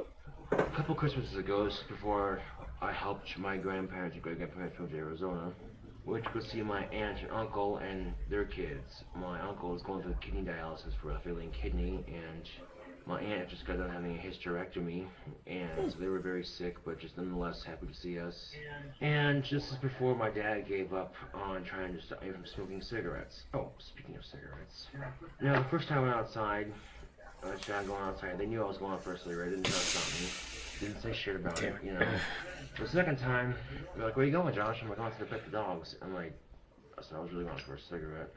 A couple Christmases ago, this is before I helped my grandparents and great-grandparents move to Arizona, we went to go see my aunt and uncle and their kids. My uncle was going through kidney dialysis for a failing kidney, and my aunt just got done having a hysterectomy, and so they were very sick, but just nonetheless happy to see us. And just as before, my dad gave up on trying to stop me from smoking cigarettes. Oh, speaking of cigarettes. Now, the first time I went outside, I was trying going outside. They knew I was going out for a cigarette. Didn't stop me. Didn't say shit about it, you know. The second time, they're like, "Where you going, Josh?" I'm like, "I'm going to pet the dogs." I'm like, so I was really going for a cigarette.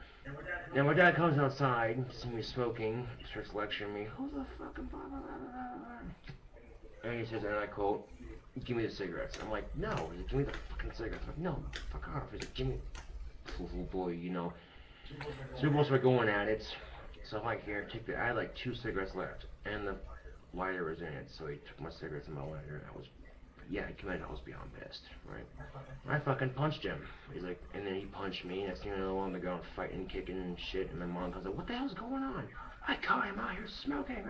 Now my dad comes outside, sees me smoking, starts lecturing me. Who the fucking blah, blah, blah, blah, blah. And he says, and I quote, "Give me the cigarettes." I'm like, "No." He's like, "Give me the fucking cigarettes." I'm like, "No, fuck off." He's like, "Give me." Oh boy, you know. So we both start going at it. So I'm like, "Here, take the." I had like 2 cigarettes left, and the lighter was in it. So he took my cigarettes and my lighter, and I was. Yeah, I was beyond pissed, right? I fucking punched him. He's like, and then he punched me. Next thing I know, on the ground fighting, kicking, and shit. And my mom comes like, "What the hell's going on?" "I caught him out here smoking."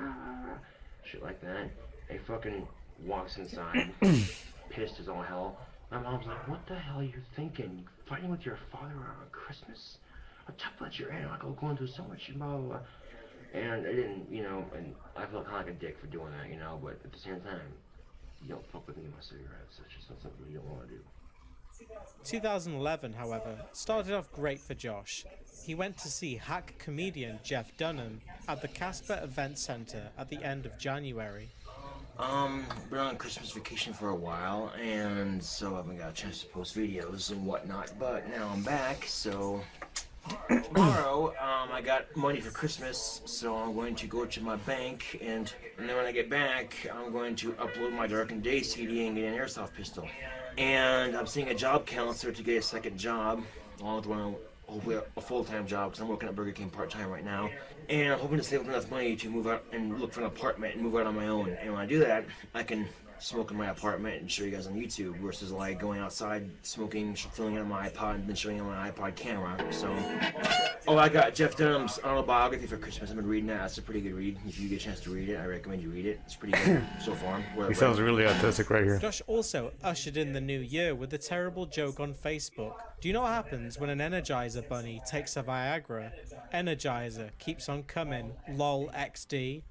Shit like that. He fucking walks inside, pissed as all hell. My mom's like, "What the hell are you thinking? You fighting with your father on Christmas? I'll let your aunt Uncle going through so much, blah, blah, blah." And I didn't, you know, and I felt kind of like a dick for doing that, you know, but at the same time, you don't fuck with me and my cigarettes. It's just not something you don't want to do.
2011, however, started off great for Josh. He went to see hack comedian Jeff Dunham at the Casper Event Center at the end of January.
Been on Christmas vacation for a while, and so I haven't got a chance to post videos and whatnot, but now I'm back, so tomorrow, I got money for Christmas, so I'm going to go to my bank, and then when I get back, I'm going to upload my Darkened Day CD and get an airsoft pistol. And I'm seeing a job counselor to get a second job, along with one, hopefully a full-time job, because I'm working at Burger King part-time right now. And I'm hoping to save enough money to move out and look for an apartment and move out on my own. And when I do that, I can smoke in my apartment and show you guys on YouTube versus like going outside, smoking, filling it on my iPod, and then showing it on my iPod camera. So, oh, I got Jeff Dunham's autobiography for Christmas. I've been reading that. It's a pretty good read. If you get a chance to read it, I recommend you read it. It's pretty good so far.
He sounds really autistic right here.
Josh also ushered in the new year with a terrible joke on Facebook. Do you know what happens when an Energizer bunny takes a Viagra? Energizer keeps on coming, lol XD.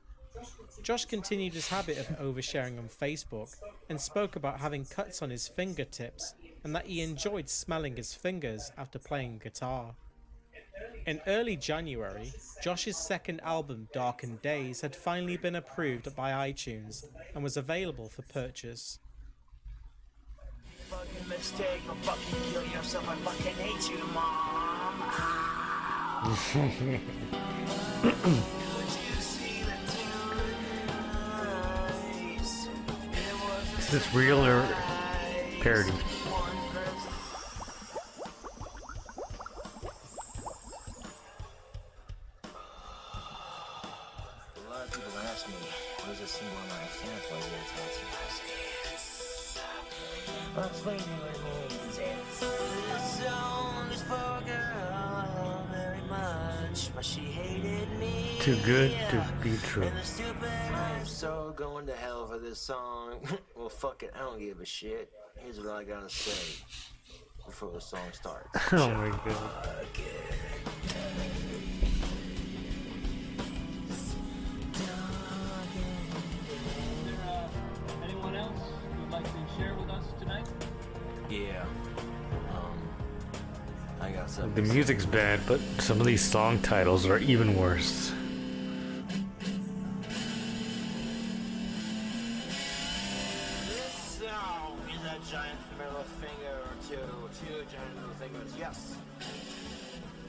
Josh continued his habit of oversharing on Facebook and spoke about having cuts on his fingertips and that he enjoyed smelling his fingers after playing guitar. In early January, Josh's second album, Darkened Days, had finally been approved by iTunes and was available for purchase.
Fucking mistake, but fucking kill yourself. I fucking hate you, Mom.
Is this real or parody?
A lot of people ask me, what does it seem on my fans like that? Explain what it means. This song is for a girl I love very much, but she hated me.
Too good to be true.
And the stupid I'm so going to hell for this song. Well, fuck it, I don't give a shit. Here's what I gotta say before the song starts.
Oh my god.
Anyone else who would like to share with us tonight?
Yeah. I got something.
The music's bad, but some of these song titles are even worse.
This song is a giant middle finger to 2 giant middle fingers, yes,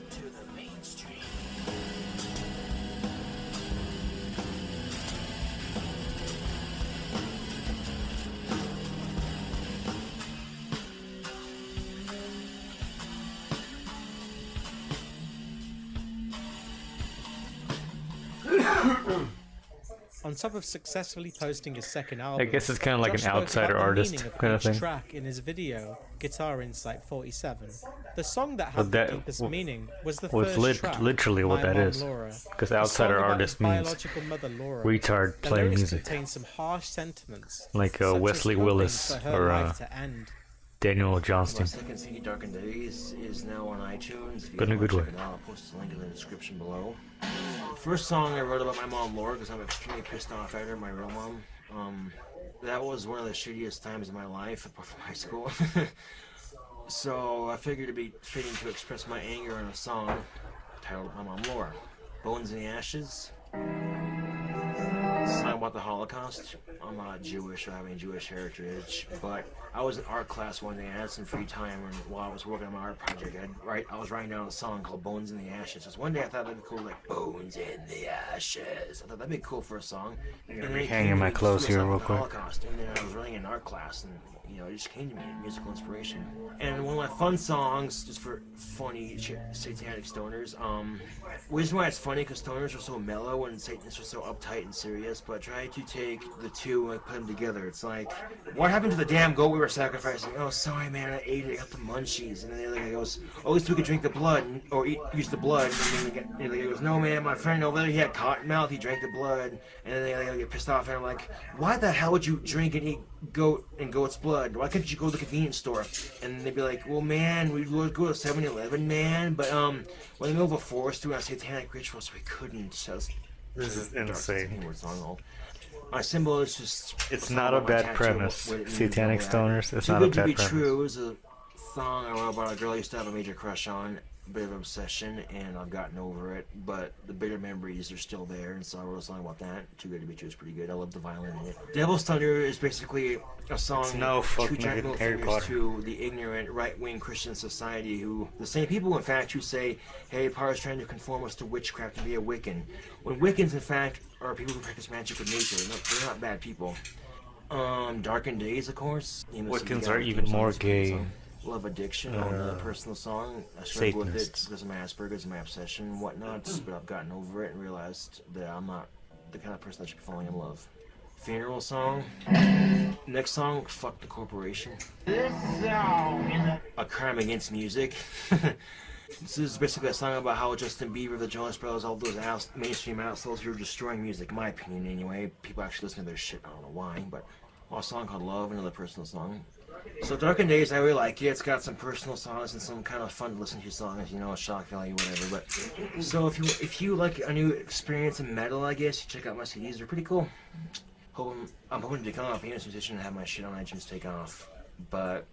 to the mainstream.
On top of successfully posting his second album,
I guess it's kind of like
Josh
an
spoke
outsider
about the
artist
meaning of
kind of
each
thing.
track in his video, Guitar Insight 47. The song that
But
had
that
the deepest meaning was the
well,
first
it's
track,
literally what
My
that
Mom
is.
Laura.
Because
A song
outsider
about
artist
his
means
biological mother, Laura.
retard
The
playing
lyrics
music.
contain some harsh sentiments,
Like
such as
Wesley
hoping
Willis
for her
or
life to end.
Daniel
My
Johnston.
second CD, Darkened Days, is now on iTunes. If you
But in a
guys
good
wanna
way.
check it out, I'll post the link in the description below. The first song I wrote about my mom, Laura, because I'm extremely pissed off at her, my real mom. That was one of the shittiest times in my life, apart from high school. So I figured it'd be fitting to express my anger in a song titled My Mom, Laura. Bones in the Ashes. song about the Holocaust. I'm not Jewish or have any Jewish heritage, but I was in art class one day and I had some free time, and while I was working on my art project, I was writing down a song called Bones in the Ashes. Just one day I thought that'd be cool, like Bones in the Ashes. I thought that'd be cool for a song. And then it
Hanging
came
my
to me,
clothes
just
here
like
real
the
quick.
Holocaust, and then I was writing in art class, and it just came to me, musical inspiration. And one of my fun songs, just for funny satanic stoners, reason why it's funny, because stoners are so mellow and Satanists are so uptight and serious, but try to take the two and put them together. It's like, what happened to the damn goat we were sacrificing? Oh, sorry man, I ate it, I got the munchies. And then the other guy goes, oh, at least we could drink the blood, or use the blood. And then the other guy goes, no man, my friend over there, he had cotton mouth, he drank the blood. And then the other guy get pissed off, and I'm like, why the hell would you drink and eat goat and goat's blood? Why couldn't you go to the convenience store? And they'd be like, well man, we'd go to 7-Eleven, man, but we're in the middle of a forest doing a satanic ritual, so we couldn't. So
This is insane.
My symbol is just...
It's not a bad premise. Satanic stoners, it's not a bad
Too Good to Be
premise.
True. It was a song I wrote about a girl I used to have a major crush on. A bit of an obsession, and I've gotten over it, but the bitter memories are still there, and so I wrote a song about that. Too Good to Be True is pretty good. I love the violin in it. Devil's Thunder is basically a song two giant middle fingers to the ignorant right-wing Christian society, who, the same people in fact who say Harry Potter's trying to conform us to witchcraft and be a Wiccan, when Wiccans in fact are people who practice magic with nature. They're not bad people. Darkened Days, of course.
Wiccans are even more gay.
Love Addiction on a personal song. I struggled with it because of my Asperger's and my obsession and whatnot, but I've gotten over it and realized that I'm not the kind of person that should be falling in love. Funeral song. Next song, Fuck the Corporation.
This song is
A Crime Against Music. This is basically a song about how Justin Bieber, the Jonas Brothers, all those mainstream assholes who are destroying music, in my opinion anyway. People actually listen to their shit, I don't know why, but a song called Love, another personal song. So Darkened Days, I really like it. It's got some personal songs and some kind of fun to listen to songs, shock value, whatever. But so if you like a new experience in metal, I guess you check out my CDs. They're pretty cool. I'm hoping to become a famous musician and have my shit on iTunes take off, but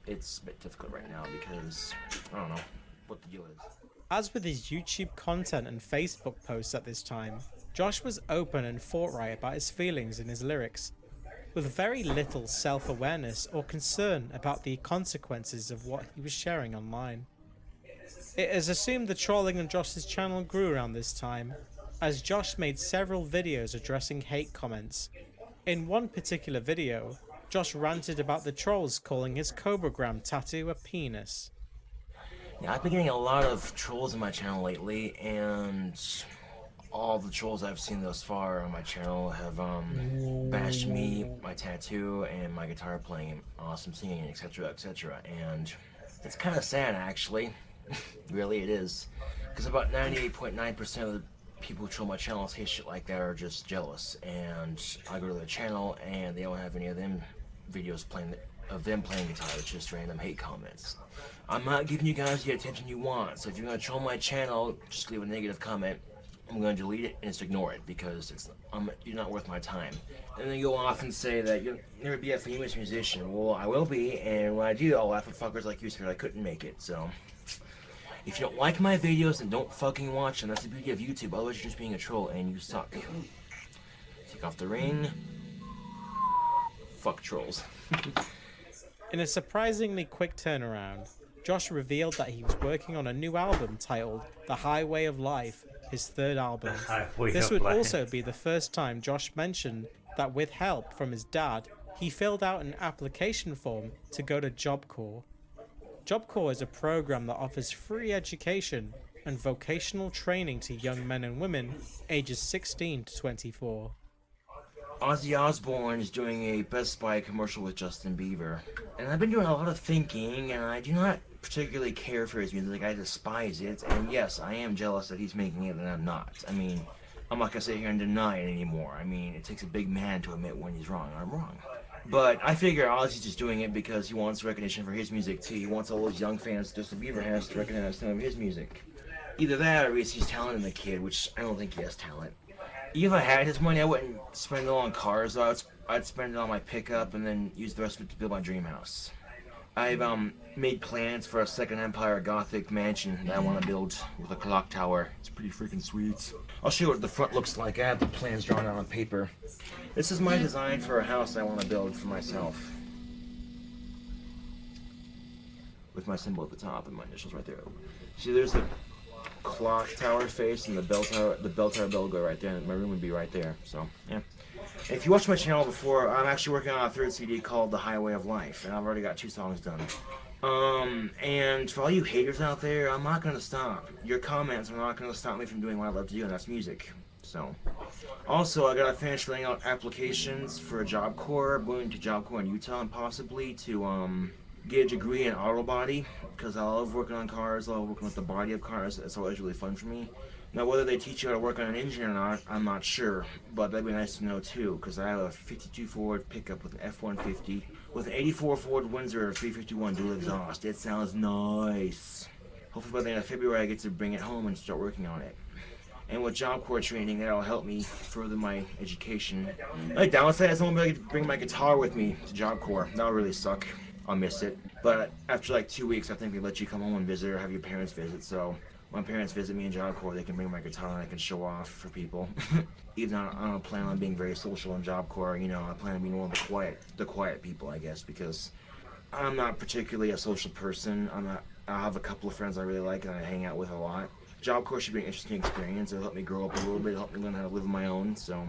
it's a bit difficult right now because I don't know what the deal is.
As with his YouTube content and Facebook posts at this time, Josh was open and forthright about his feelings in his lyrics, with very little self-awareness or concern about the consequences of what he was sharing online. It is assumed the trolling on Josh's channel grew around this time, as Josh made several videos addressing hate comments. In one particular video, Josh ranted about the trolls calling his Cobragram tattoo a penis.
Yeah, I've been getting a lot of trolls on my channel lately, and all the trolls I've seen thus far on my channel have bashed me, my tattoo, and my guitar playing, awesome singing, etc., etc. And it's kind of sad, actually. Really, it is. Because about 98.9% of the people who troll my channel say shit like that are just jealous. And I go to their channel, and they don't have any of them videos of them playing guitar. It's just random hate comments. I'm not giving you guys the attention you want, so if you're going to troll my channel, just leave a negative comment. I'm going to delete it and just ignore it because you're not worth my time. And then go off and say that you'll never be a famous musician. Well, I will be, and when I do, I'll laugh at fuckers like you said I couldn't make it. So, if you don't like my videos, then don't fucking watch them. That's the beauty of YouTube. Otherwise, you're just being a troll and you suck. Take off the ring. Fuck trolls.
In a surprisingly quick turnaround, Josh revealed that he was working on a new album titled The Highway of Life, his third album. This would also be the first time Josh mentioned that with help from his dad, he filled out an application form to go to Job Corps. Job Corps is a program that offers free education and vocational training to young men and women ages 16 to 24.
Ozzy Osbourne is doing a Best Buy commercial with Justin Bieber. And I've been doing a lot of thinking, and I do not particularly care for his music. I despise it, and yes, I am jealous that he's making it and I'm not. I mean, I'm not gonna sit here and deny it anymore. I mean, it takes a big man to admit when he's wrong. I'm wrong. But I figure Ozzy's just doing it because he wants recognition for his music too. He wants all those young fans Justin Bieber has to recognize some of his music. Either that or he sees talent in the kid, which I don't think he has talent. If I had his money, I wouldn't spend it all on cars. I'd spend it on my pickup and then use the rest of it to build my dream house. I've made plans for a second Empire Gothic mansion that I want to build with a clock tower. It's pretty freaking sweet. I'll show you what the front looks like. I have the plans drawn out on paper. This is my design for a house I want to build for myself. With my symbol at the top and my initials right there. See, there's the clock tower face and the bell tower logo right there. My room would be right there. So yeah. If you watched my channel before, I'm actually working on a third CD called The Highway of Life, and I've already got 2 songs done. And for all you haters out there, I'm not gonna stop. Your comments are not gonna stop me from doing what I love to do, and that's music. So, also, I gotta finish filling out applications for a Job Corps. I'm going to Job Corps in Utah, and possibly to get a degree in auto body, because I love working on cars. I love working with the body of cars. It's always really fun for me. Now, whether they teach you how to work on an engine or not, I'm not sure, but that'd be nice to know too, because I have a 52 Ford pickup with an F-150 with an 84 Ford Windsor 351 dual exhaust. It sounds nice. Hopefully by the end of February I get to bring it home and start working on it. And with Job Corps training, that'll help me further my education. Like downside is I won't be able to bring my guitar with me to Job Corps. That'll really suck. I'll miss it. But after like 2 weeks, I think they let you come home and visit or have your parents visit, so when parents visit me in Job Corps, they can bring my guitar and I can show off for people. Even though I don't plan on being very social in Job Corps, you know, I plan on being one of the quiet people, I guess, because I'm not particularly a social person. I have a couple of friends I really like and I hang out with a lot. Job Corps should be an interesting experience. It'll help me grow up a little bit, help me learn how to live on my own, so.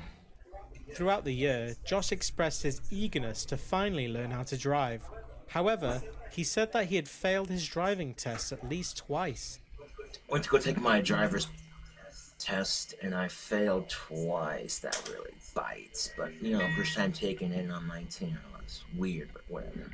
Throughout the year, Josh expressed his eagerness to finally learn how to drive. However, he said that he had failed his driving test at least twice.
Went to go take my driver's test and I failed twice. That really bites. But, you know, first time taking it and I'm 19. It's weird, but whatever.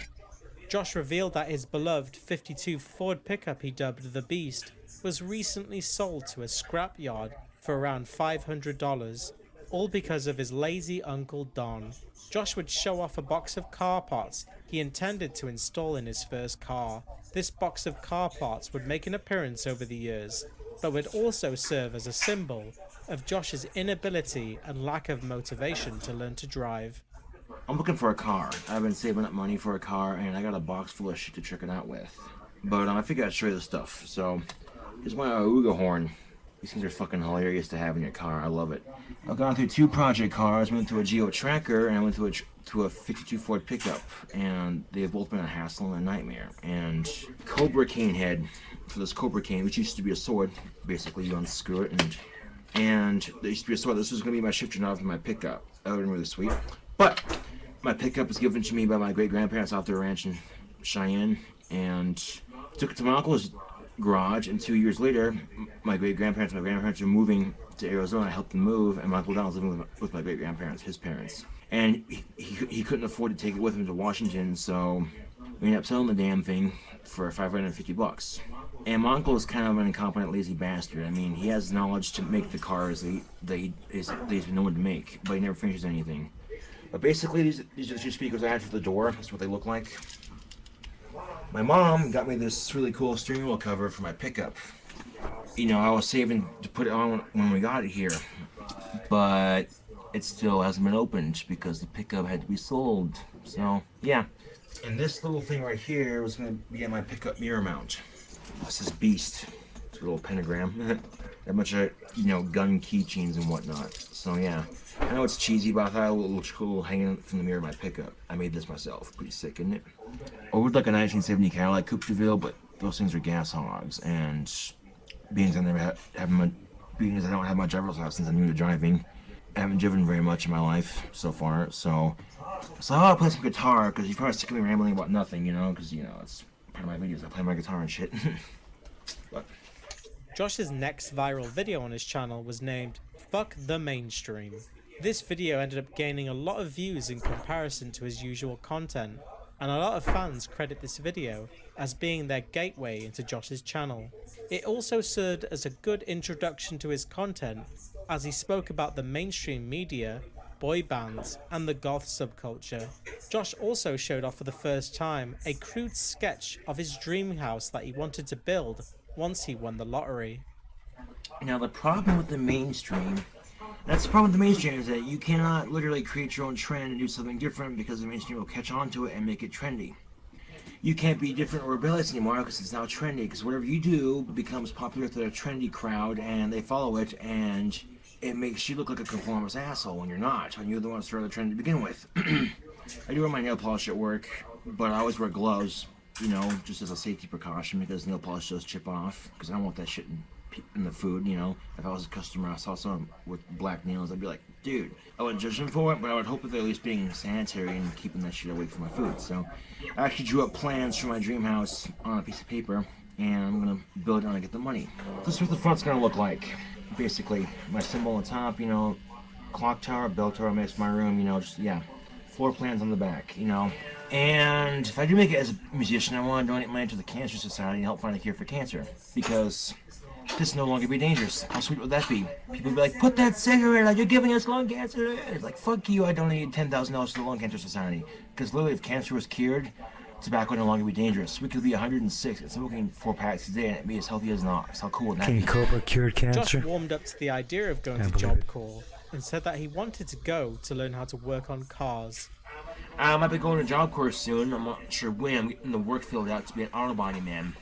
Josh revealed that his beloved 52 Ford pickup he dubbed the Beast was recently sold to a scrapyard for around $500, all because of his lazy Uncle Don. Josh would show off a box of car parts he intended to install in his first car. This box of car parts would make an appearance over the years, but would also serve as a symbol of Josh's inability and lack of motivation to learn to drive.
I'm looking for a car. I've been saving up money for a car and I got a box full of shit to trick it out with. But I figured I'd show you the stuff. So, here's my Auga horn. These things are fucking hilarious to have in your car. I love it. I've gone through 2 project cars, went through a Geo Tracker, and I went through a 52 Ford pickup, and they've both been a hassle and a nightmare. And Cobra Cane head for this Cobra Cane, which used to be a sword. Basically, you unscrew it, and there used to be a sword. This was going to be my shifter knob for my pickup. That would have been really sweet. But my pickup was given to me by my great-grandparents off their ranch in Cheyenne, and took it to my uncle's garage, and 2 years later, my great-grandparents and my grandparents were moving to Arizona. I helped them move, and my Uncle Don was living with my great-grandparents, his parents. And he couldn't afford to take it with him to Washington, so we ended up selling the damn thing for $550. And my uncle is kind of an incompetent, lazy bastard. I mean, he has knowledge to make the cars that he's been known to make, but he never finishes anything. But basically, these are the 2 speakers I had for the door. That's what they look like. My mom got me this really cool steering wheel cover for my pickup. You know, I was saving to put it on when we got it here, but it still hasn't been opened because the pickup had to be sold. So, yeah. And this little thing right here was going to be on my pickup mirror mount. This is Beast. It's a little pentagram. A bunch of, you know, gun keychains and whatnot. So, yeah. I know it's cheesy, but I thought it looked cool hanging from the mirror of my pickup. I made this myself. Pretty sick, isn't it? Or with like a 1970 Cadillac Coupe de Ville, but those things are gas hogs. And being as I don't have my driver's license, I'm new to driving. I haven't driven very much in my life so far, so I'll play some guitar, because you're probably sick of me rambling about nothing, you know, because, you know, it's part of my videos. I play my guitar and shit. But
Josh's next viral video on his channel was named Fuck the Mainstream. This video ended up gaining a lot of views in comparison to his usual content, and a lot of fans credit this video as being their gateway into Josh's channel. It also served as a good introduction to his content, as he spoke about the mainstream media, boy bands, and the goth subculture. Josh also showed off for the first time a crude sketch of his dream house that he wanted to build once he won the lottery.
Now the problem with the mainstream, that's the problem with the mainstream, is that you cannot literally create your own trend and do something different, because the mainstream will catch on to it and make it trendy.
you can't be different or rebellious anymore because it's now trendy. Because whatever you do becomes popular with a trendy crowd, and they follow it, and it makes you look like a conformist asshole when you're not, when you're the one who started the trend to begin with. I do wear my nail polish at work, but I always wear gloves, you know, just as a safety precaution because nail polish does chip off. Because I don't want that shit in the food, you know. If I was a customer, I saw someone with black nails, I'd be like, dude, I wouldn't judge them for it, but I would hope that they're at least being sanitary and keeping that shit away from my food. So I actually drew up plans for my dream house on a piece of paper, and I'm gonna build it when I get the money. This is what the front's gonna look like. Basically, my symbol on top, you know, clock tower, bell tower makes my room, you know, just, yeah. Floor plans on the back, you know. And if I do make it as a musician, I want to donate money to the Cancer Society and help find a cure for cancer. Because this no longer be dangerous. How sweet would that be? People would be like, put that cigarette out, you're giving us lung cancer. It's like, fuck you, I donated $10,000 to the Lung Cancer Society. Because literally, if cancer was cured, tobacco would no longer be dangerous. We could be 106 and smoking 4 packs a day and it'd be as healthy as not. How cool would that be?
King Cobra cured cancer.
Josh warmed up to the idea of going to Job Corps and said that he wanted to go to learn how to work on cars.
I might be going to Job Corps soon. I'm not sure when. I'm getting the work filled out to be an auto body man.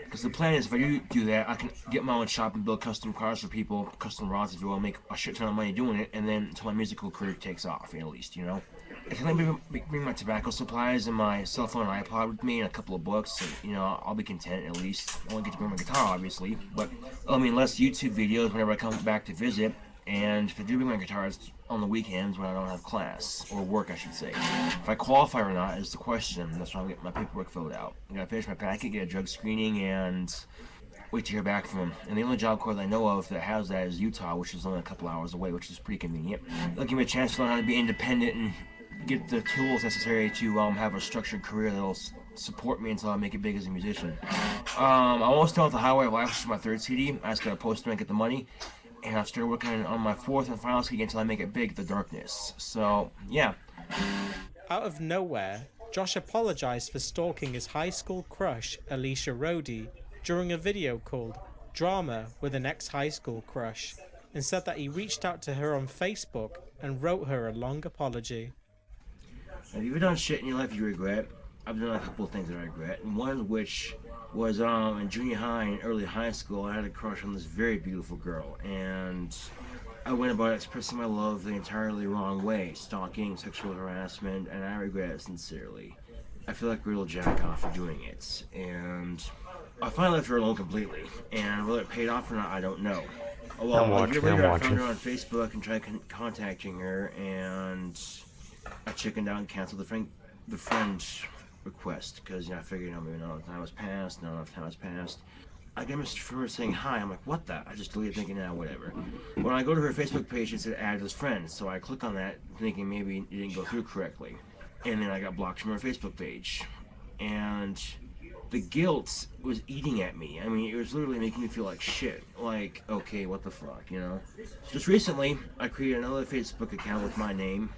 Because the plan is, if I do that, I can get my own shop and build custom cars for people, custom rods if you will, make a shit ton of money doing it, and then until my musical career takes off, at least, you know? I can bring my tobacco supplies and my cell phone and iPod with me and a couple of books, and, you know, I'll be content at least. I won't get to bring my guitar, obviously, but, I mean, less YouTube videos whenever I come back to visit, and if I do bring my guitar, it's on the weekends when I don't have class, or work, I should say. If I qualify or not is the question. That's why I'm getting my paperwork filled out. I gotta finish my packet, get a drug screening, and wait to hear back from them. And the only Job Corps that I know of that has that is Utah, which is only a couple hours away, which is pretty convenient. It'll give me a chance to learn how to be independent and get the tools necessary to have a structured career that'll support me until I make it big as a musician. I'm almost done with the Highway of Life, which is my 3rd CD. I just gotta post it and get the money. And I've started working on my 4th and final CD until I make it big, The Darkness. So, yeah.
Out of nowhere, Josh apologized for stalking his high school crush, Alicia Rhodey, during a video called Drama with an Ex-High School Crush, and said that he reached out to her on Facebook and wrote her a long apology.
Have you ever done shit in your life you regret? I've done a couple of things that I regret, and one of which was in junior high and early high school. I had a crush on this very beautiful girl, and I went about expressing my love the entirely wrong way, stalking, sexual harassment, and I regret it sincerely. I feel like a real jack off for doing it, and I finally left her alone completely, and whether it paid off or not, I don't know. Well, a year later, I found her on Facebook and tried contacting her, and I chickened out and canceled the friend request, because, you know, I figured, maybe not enough time has passed, not enough time has passed. I get a message from her saying hi. I'm like, what the? I just deleted thinking, whatever. When I go to her Facebook page, it said add as friends, so I click on that thinking maybe it didn't go through correctly. And then I got blocked from her Facebook page. And the guilt was eating at me. I mean, it was literally making me feel like shit. Like, okay, what the fuck, you know? Just recently, I created another Facebook account with my name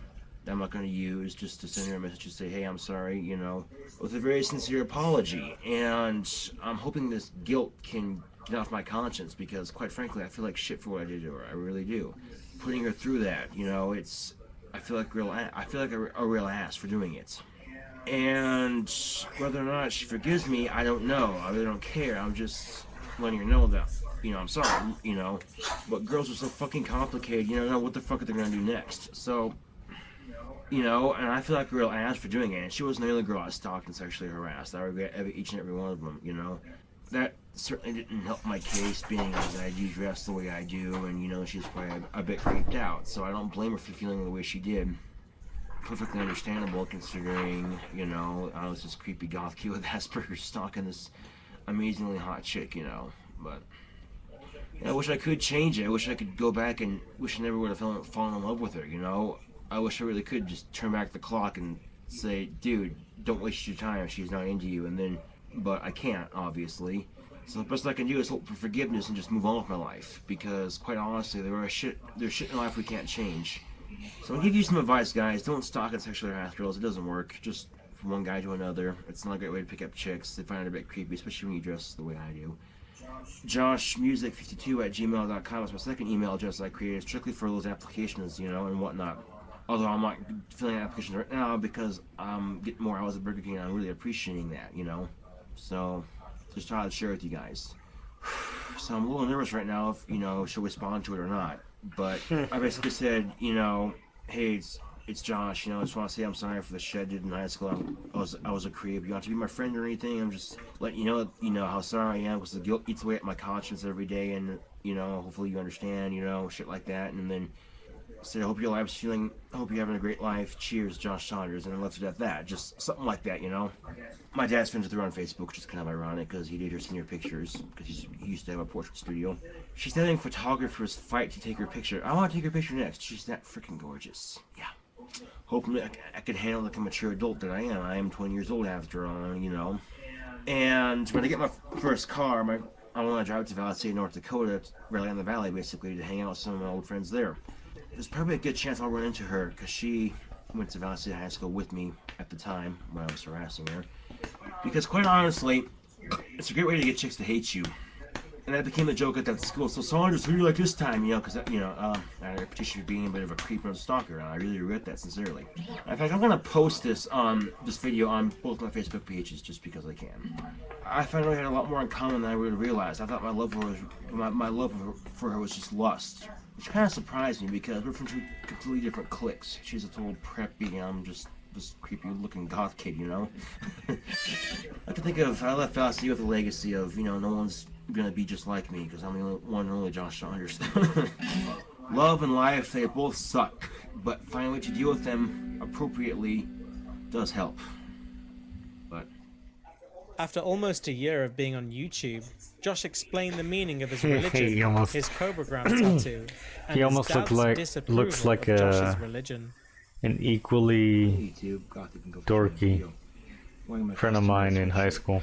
that I'm not going to use, just to send her a message to say, hey, I'm sorry, you know, with a very sincere apology. And I'm hoping this guilt can get off my conscience, because quite frankly, I feel like shit for what I did to her. I really do. Putting her through that, you know, I feel like a real ass for doing it. And whether or not she forgives me, I don't know. I really don't care. I'm just letting her know that, you know, I'm sorry, you know. But girls are so fucking complicated, you know what the fuck are they going to do next? So, you know, and I feel like a real ass for doing it. And she wasn't the only girl I stalked and sexually harassed. I regret each and every one of them, you know. That certainly didn't help my case, being as I do dress the way I do, and, you know, she's probably a bit creeped out. So I don't blame her for feeling the way she did. Perfectly understandable, considering, you know, I was this creepy goth kid with Asperger's stalking this amazingly hot chick, you know. But I wish I could change it. I wish I could go back and wish I never would have fallen in love with her, you know. I wish I really could just turn back the clock and say, dude, don't waste your time if she's not into you, and then, but I can't, obviously. So the best I can do is hope for forgiveness and just move on with my life, because quite honestly, there's shit in life we can't change. So I'll give you some advice, guys. Don't stalk and sexually harass girls. It doesn't work. Just from one guy to another. It's not a great way to pick up chicks. They find it a bit creepy, especially when you dress the way I do. JoshMusic52@gmail.com is my second email address I created strictly for those applications, you know, and whatnot.
Although I'm not filling out applications right now because I'm getting more hours at Burger King and I'm really appreciating that, you know? So, just thought I'd share with you guys. So I'm a little nervous right now if, you know, she'll respond to it or not. But I basically said, you know, hey, it's Josh, you know, I just want to say I'm sorry for the shit I did in high school. I was a creep. You don't have to be my friend or anything. I'm just letting you know how sorry I am because the guilt eats away at my conscience every day, and, you know, hopefully you understand, you know, shit like that. And then said, I hope you're having a great life. Cheers, Josh Saunders. And I left it at that. Just something like that, you know. My dad's friends with her on Facebook, which is kind of ironic because he did her senior pictures because he used to have a portrait studio. She's letting photographers fight to take her picture. I want to take her picture next. She's that freaking gorgeous. Yeah. Hopefully I can handle like a mature adult that I am. I am 20 years old after all, you know. And when I get my first car, I want to drive to Valley City, North Dakota, Rally on the Valley, basically, to hang out with some of my old friends there. There's probably a good chance I'll run into her because she went to Valley City High School with me at the time when I was harassing her. Because quite honestly, it's a great way to get chicks to hate you. And that became a joke at that school. So Saunders, who do you like this time? You know, because, you know, I had a reputation for being a bit of a creep and a stalker, and I really regret that sincerely. In fact, I want to post this video on both my Facebook pages just because I can. I found out I had a lot more in common than I really realized. I thought my love for her was just lust, which kind of surprised me because we're from two completely different cliques. She's a total preppy, and I'm just this creepy-looking goth kid, you know. I can think of I left Valley City with a legacy of, you know, no one's gonna be just like me because I'm the one and only Josh Saunders. Love and life, they both suck, but finding a way to deal with them appropriately does help. But
after almost a year of being on YouTube, Josh explained the meaning of his religion, his Cobra tattoo, and
he almost looks like
Josh's religion.
An equally dorky friend of mine in high school.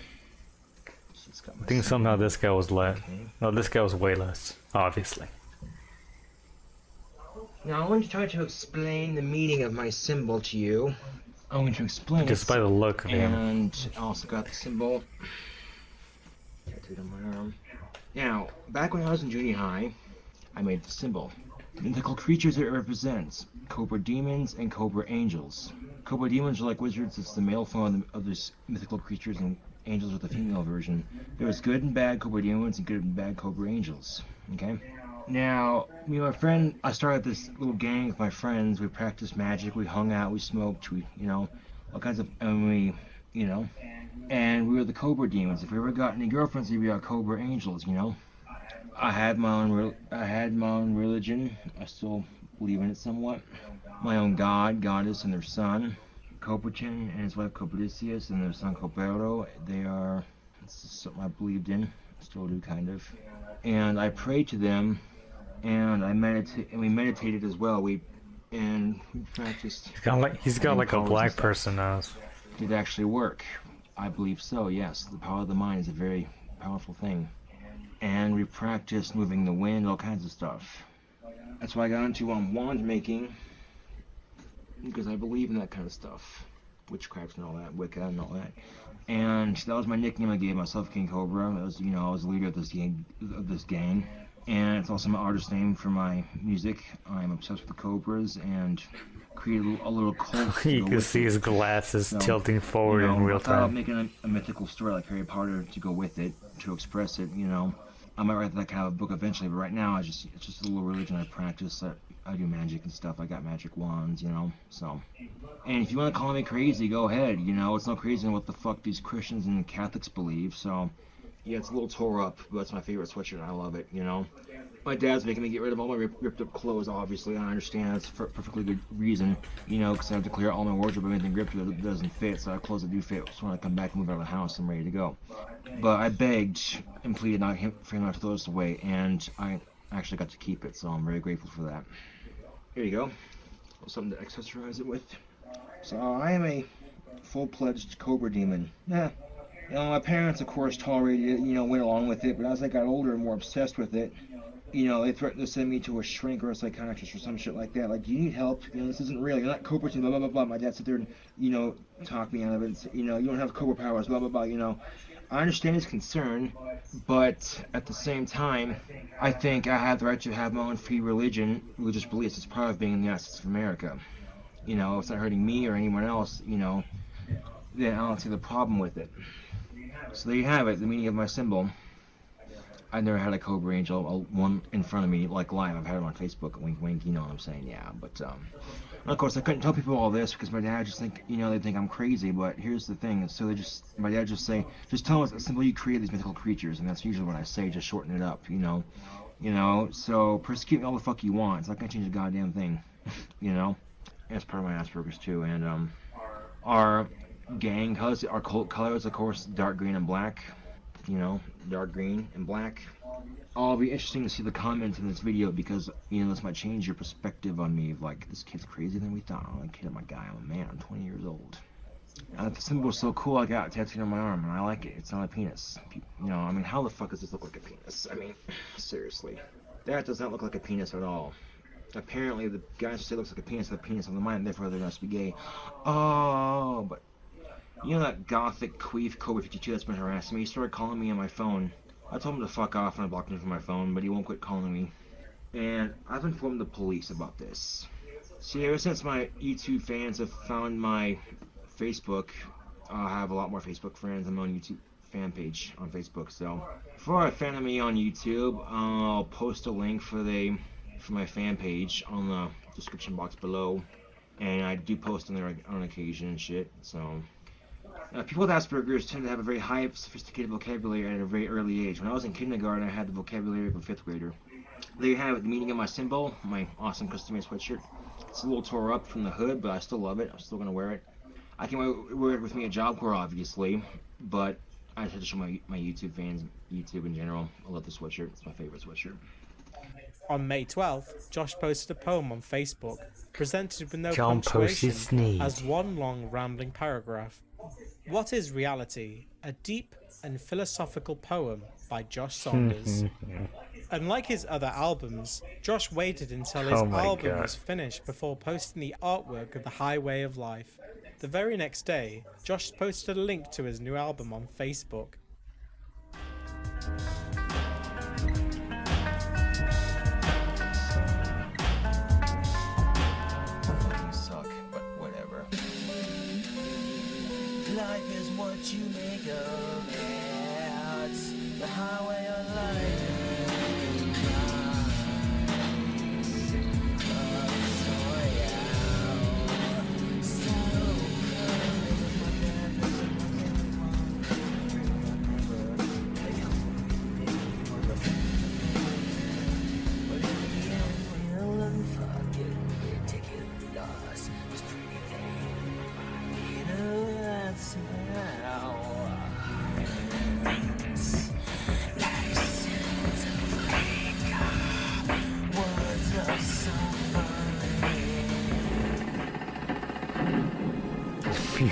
I think somehow this guy was less. No, this guy was way less, obviously.
Now I want to try to explain the meaning of my symbol to you. I'm going to explain it.
Just by the look of him.
And I also got the symbol tattooed on my arm. Now, back when I was in junior high, I made the symbol. The mythical creatures it represents: Cobra demons and Cobra angels. Cobra demons are like wizards. It's the male form of these mythical creatures, and angels are the female version. There's good and bad Cobra demons and good and bad Cobra angels. Okay? Now, me and my friend, I started this little gang with my friends. We practiced magic, we hung out, we smoked, we, you know, all kinds of, and we, you know, and we were the Cobra demons. If we ever got any girlfriends, we'd be our Cobra angels, you know. I had my own religion. I still believe in it somewhat. My own god, goddess, and their son, Cobrachin, and his wife Cobricius, and their son Cobero. It's just something I believed in, still do kind of. And I prayed to them, and we meditated as well. We practiced.
He's got like a black person nose.
Did it actually work? I believe so. Yes, the power of the mind is a very powerful thing. And we practiced moving the wind, all kinds of stuff. That's why I got into wand making, because I believe in that kind of stuff, witchcraft and all that, Wicca and all that. And that was my nickname I gave myself, King Cobra. That was, you know, I was the leader of this gang. And it's also my artist name for my music. I'm obsessed with the Cobras and created a little cult.
You can see his glasses tilting forward in real time.
I thought of making a mythical story like Harry Potter to go with it, to express it, you know. I might write that kind of book eventually, but right now it's just a little religion I practice. I do magic and stuff. I got magic wands, you know, so. And if you want to call me crazy, go ahead, you know. It's not crazy in what the fuck these Christians and Catholics believe, so. Yeah, it's a little tore up, but it's my favorite sweatshirt and I love it, you know. My dad's making me get rid of all my ripped up clothes, obviously. I understand it's for a perfectly good reason, you know, because I have to clear all my wardrobe of anything ripped that doesn't fit, so I have clothes that do fit. So when I come back and move out of the house, I'm ready to go. But I begged and pleaded for him not to throw this away, and I actually got to keep it, so I'm very grateful for that. Here you go. Something to accessorize it with. So I am a full-fledged Cobra demon. Yeah. You know, my parents, of course, tolerated it, you know, went along with it, but as I got older and more obsessed with it, you know, they threatened to send me to a shrink or a psychiatrist or some shit like that. Like, do you need help? You know, this isn't real. You're not Cobra, blah, blah, blah, blah. My dad sit there and, you know, talk me out of it. And say, you know, you don't have Cobra powers, blah, blah, blah, you know. I understand his concern, but at the same time, I think I have the right to have my own free religious beliefs. It's part of being in the United States of America.
you know, if it's not hurting me or anyone else, you know, then I don't see the problem with it. So there you have it, the meaning of my symbol. I've never had a Cobra Angel, one in front of me, like live. I've had it on Facebook, wink wink, you know what I'm saying, yeah. But, of course, I couldn't tell people all this because my dad just think, you know, they think I'm crazy, but here's the thing. So my dad just say, just tell us simply you create these mythical creatures, and that's usually what I say, just shorten it up, you know. You know, so persecute me all the fuck you want. It's not gonna change a goddamn thing, you know. That's part of my Asperger's too, and, our gang colors, our cult colors, of course, dark green and black. You know, dark green and black. It'll be interesting to see the comments in this video because, you know, this might change your perspective on me. Like, this kid's crazier than we thought. I'm a kid, I'm a guy, I'm a man, I'm 20 years old. The symbol was so cool, I got it tattooed on my arm, and I like it. It's not a penis. You know, I mean, how the fuck does this look like a penis? I mean, seriously. That does not look like a penis at all. Apparently, the guys say it looks like a penis on the mind, therefore they must be gay. Oh, but... You know that gothic queef Cobra 52 that's been harassing me? He started calling me on my phone. I told him to fuck off and I blocked him from my phone, but he won't quit calling me. And I've informed the police about this. See, ever since my YouTube fans have found my Facebook, I have a lot more Facebook friends. I'm on YouTube fan page on Facebook, so if you're a fan of me on YouTube, I'll post a link for my fan page on the description box below. And I do post on there on occasion and shit, so... people with Asperger's tend to have a very high, sophisticated vocabulary at a very early age. When I was in kindergarten, I had the vocabulary of a 5th grader. There you have it, the meaning of my symbol, my awesome custom-made sweatshirt. It's a little tore up from the hood, but I still love it. I'm still going to wear it. I can wear it with me at Job Corps, obviously, but I just had to show my YouTube fans, YouTube in general. I love the sweatshirt. It's my favorite sweatshirt.
On May 12th, Josh posted a poem on Facebook, presented with no punctuation, as one long rambling paragraph. What is Reality? A deep and philosophical poem by Josh Saunders. Unlike his other albums, Josh waited until his album was finished before posting the artwork of The Highway of Life. The very next day, Josh posted a link to his new album on Facebook.
Life is what you make of it. The highway of life.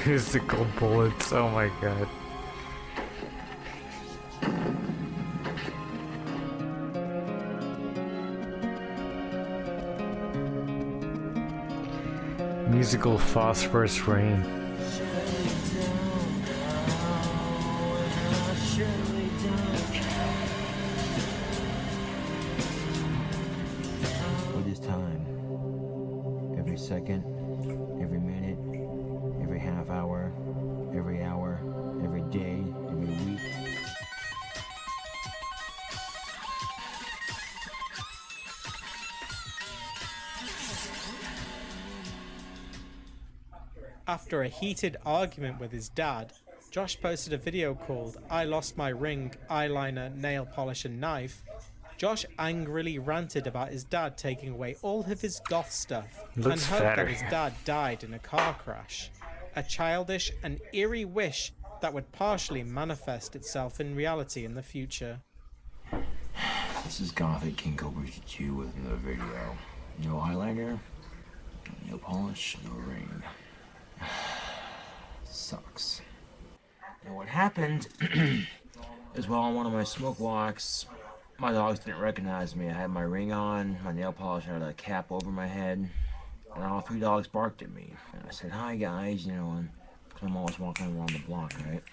Musical bullets, oh my god. Musical phosphorus rain.
What is time? Every second, every minute, every half hour, every day, every week.
After a heated argument with his dad, Josh posted a video called I Lost My Ring, Eyeliner, Nail Polish and Knife. Josh angrily ranted about his dad taking away all of his goth stuff and hoped that his dad died in a car crash. A childish and eerie wish that would partially manifest itself in reality in the future.
This is Gothic King Cobra 52 with another video. No eyeliner, no polish, no ring. Sucks. And what happened is while on one of my smoke walks, my dogs didn't recognize me. I had my ring on, my nail polish, I had a cap over my head, and all 3 dogs barked at me. And I said, hi guys, you know, and because I'm always walking around the block, right?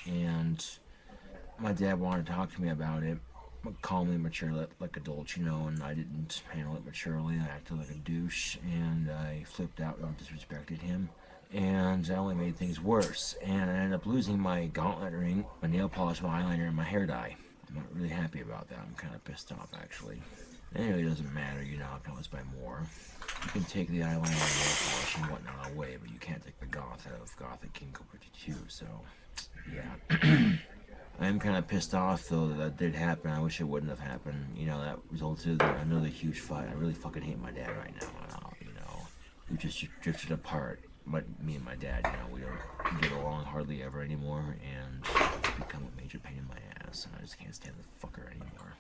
And my dad wanted to talk to me about it.
calmly mature like adults, you know, and I didn't handle it maturely. I acted like a douche, and I flipped out and disrespected him, and I only made things worse, and I ended up losing my gauntlet ring, my nail polish, my eyeliner, and my hair dye. I'm not really happy about that. I'm kind of pissed off, actually. Anyway, it doesn't matter, you know, I can always buy more. You can take the eyeliner and nail polish and whatnot away, but you can't take the goth out of Gothic King Cobra 2, so, yeah. I'm kind of pissed off, though, that did happen. I wish it wouldn't have happened. You know, that resulted in another huge fight. I really fucking hate my dad right now, you know. We just drifted apart. But me and my dad, you know, we don't get along hardly ever anymore, and it's become a major pain in my ass, and I just can't stand the fucker anymore.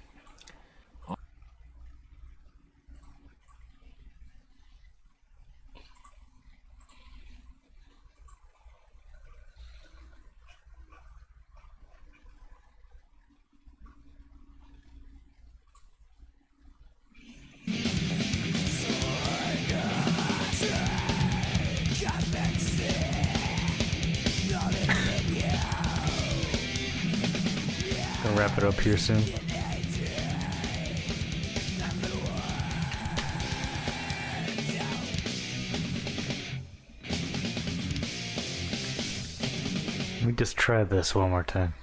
Gonna wrap it up here soon. Let me just try this one more time.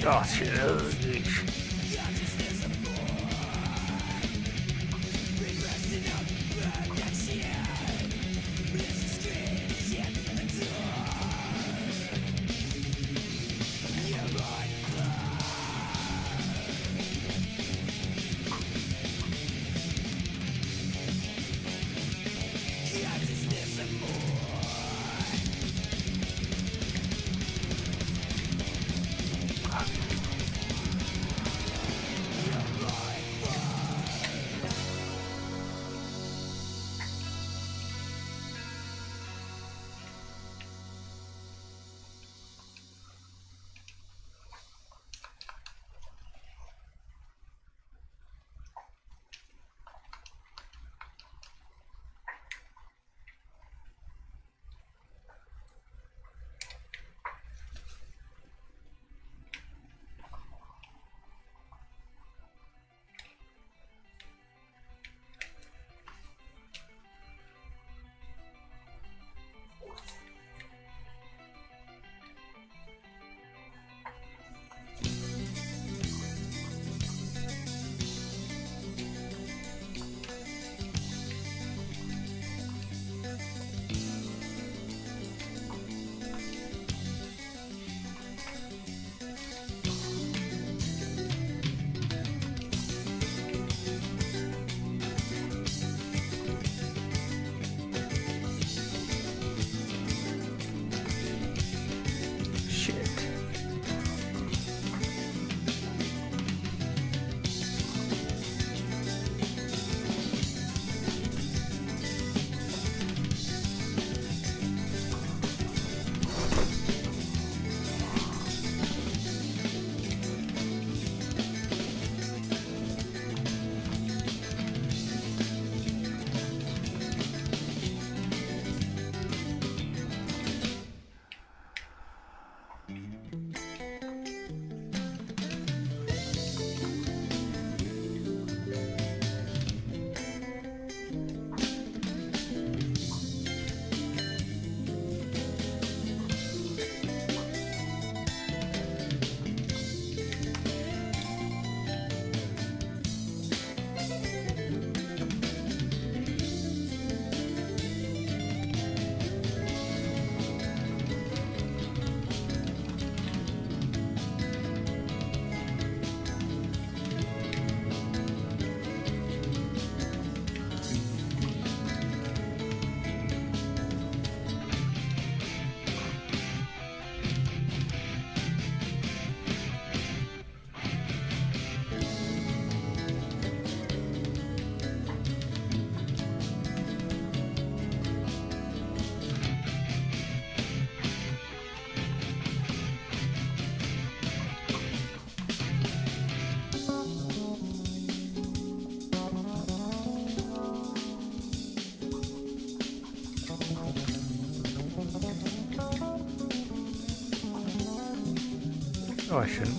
Oh shit. Oh, I shouldn't.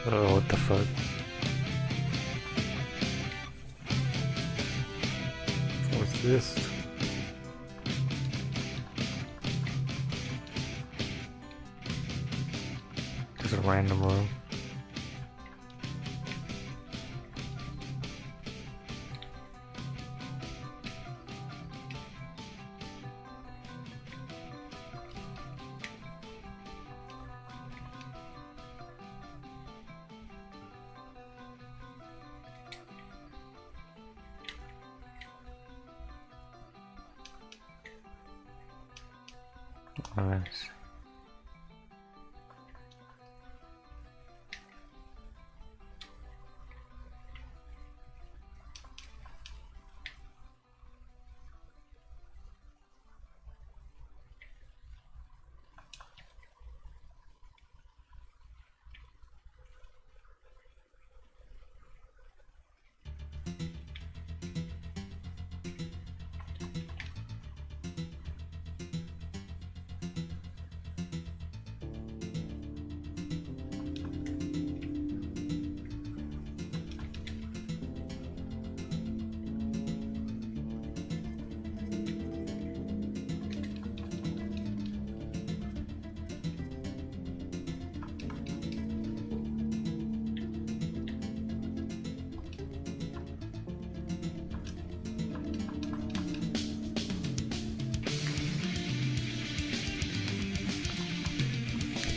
Oh, what the fuck? What's this? Just a random room. Nice.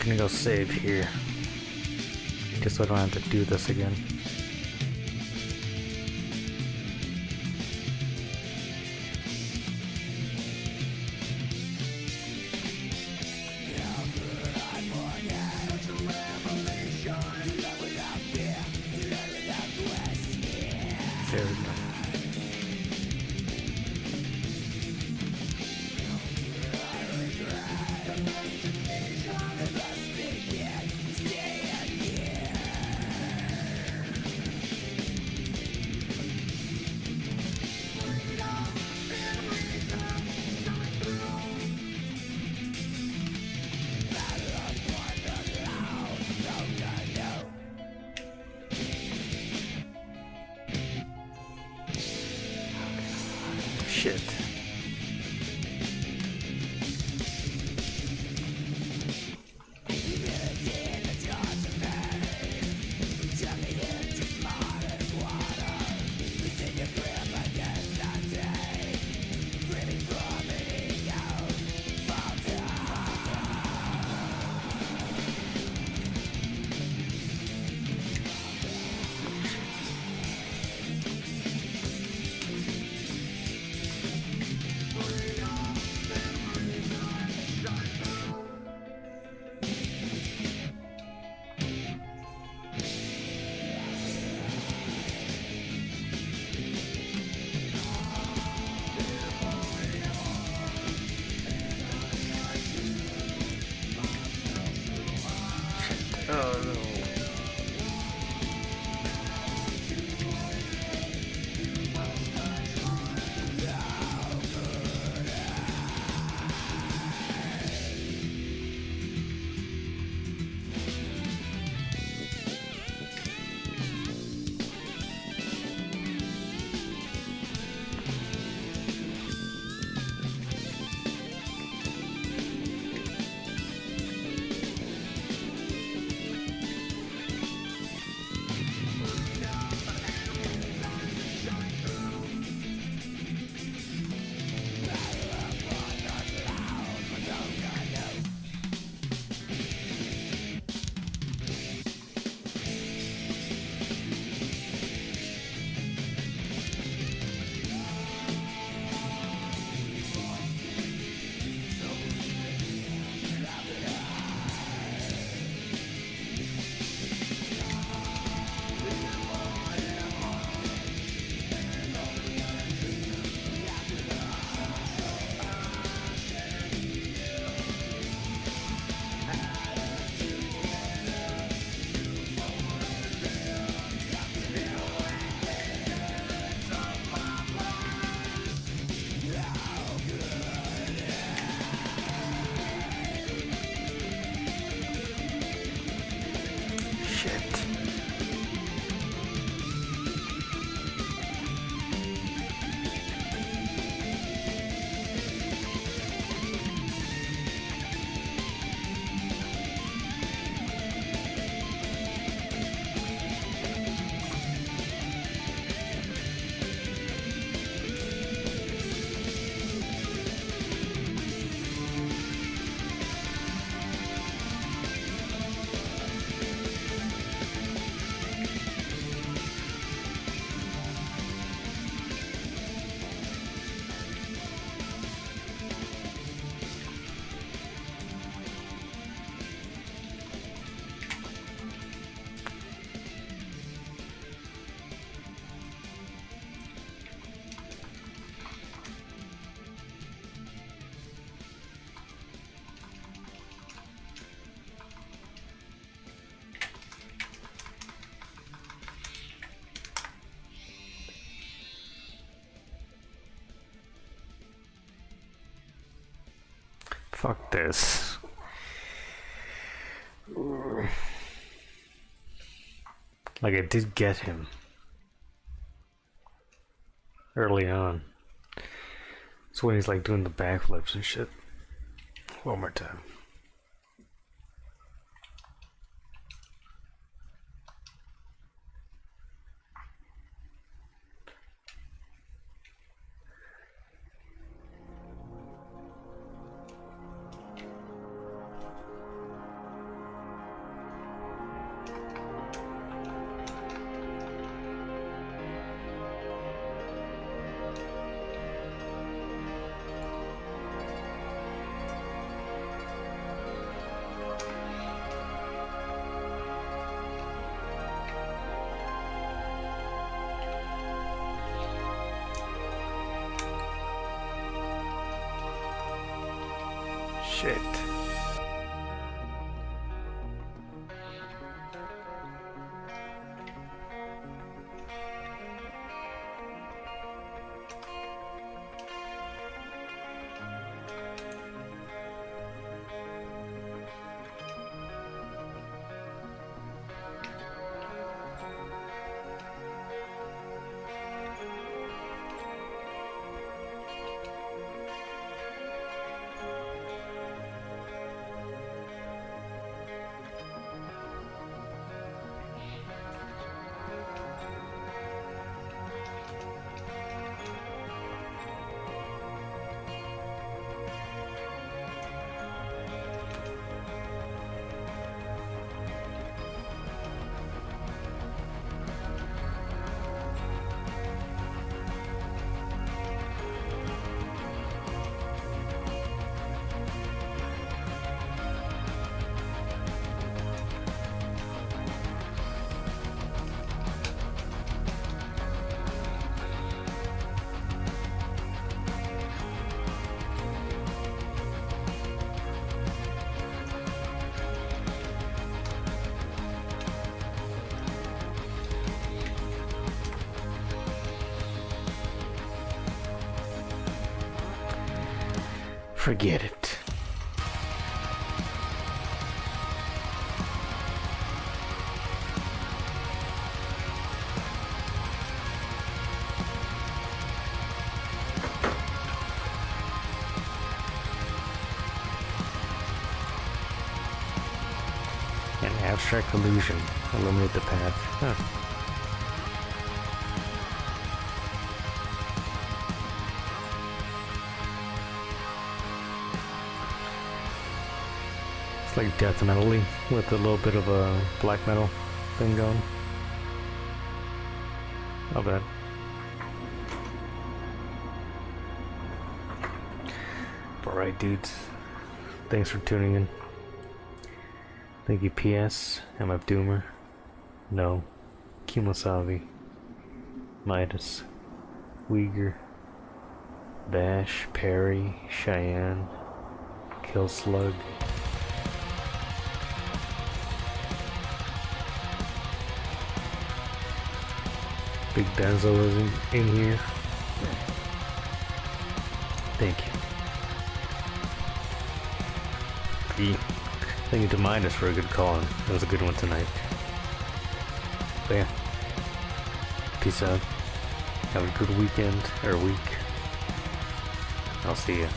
I'm gonna go save here, just so I don't have to do this again. There we go. Shit. Fuck this. Like, I did get him early on. It's when he's like doing the backflips and shit. One more time. Shit. Forget it. An abstract illusion. Illuminate the path. Huh. It's like death metal-y with a little bit of a black metal thing going. Not bad. Alright, dudes. Thanks for tuning in. Thank you, PS, MF Doomer, No, Kimosabi, Midas, Uyghur, Bash, Perry, Cheyenne, Killslug, Big Benzo is in here. Thank you. Thank you to Midas for a good call. It was a good one tonight. But yeah. Peace out. Have a good weekend, or week. I'll see you.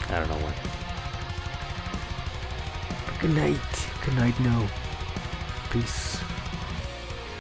I don't know when. But good night. Good night, no. Peace.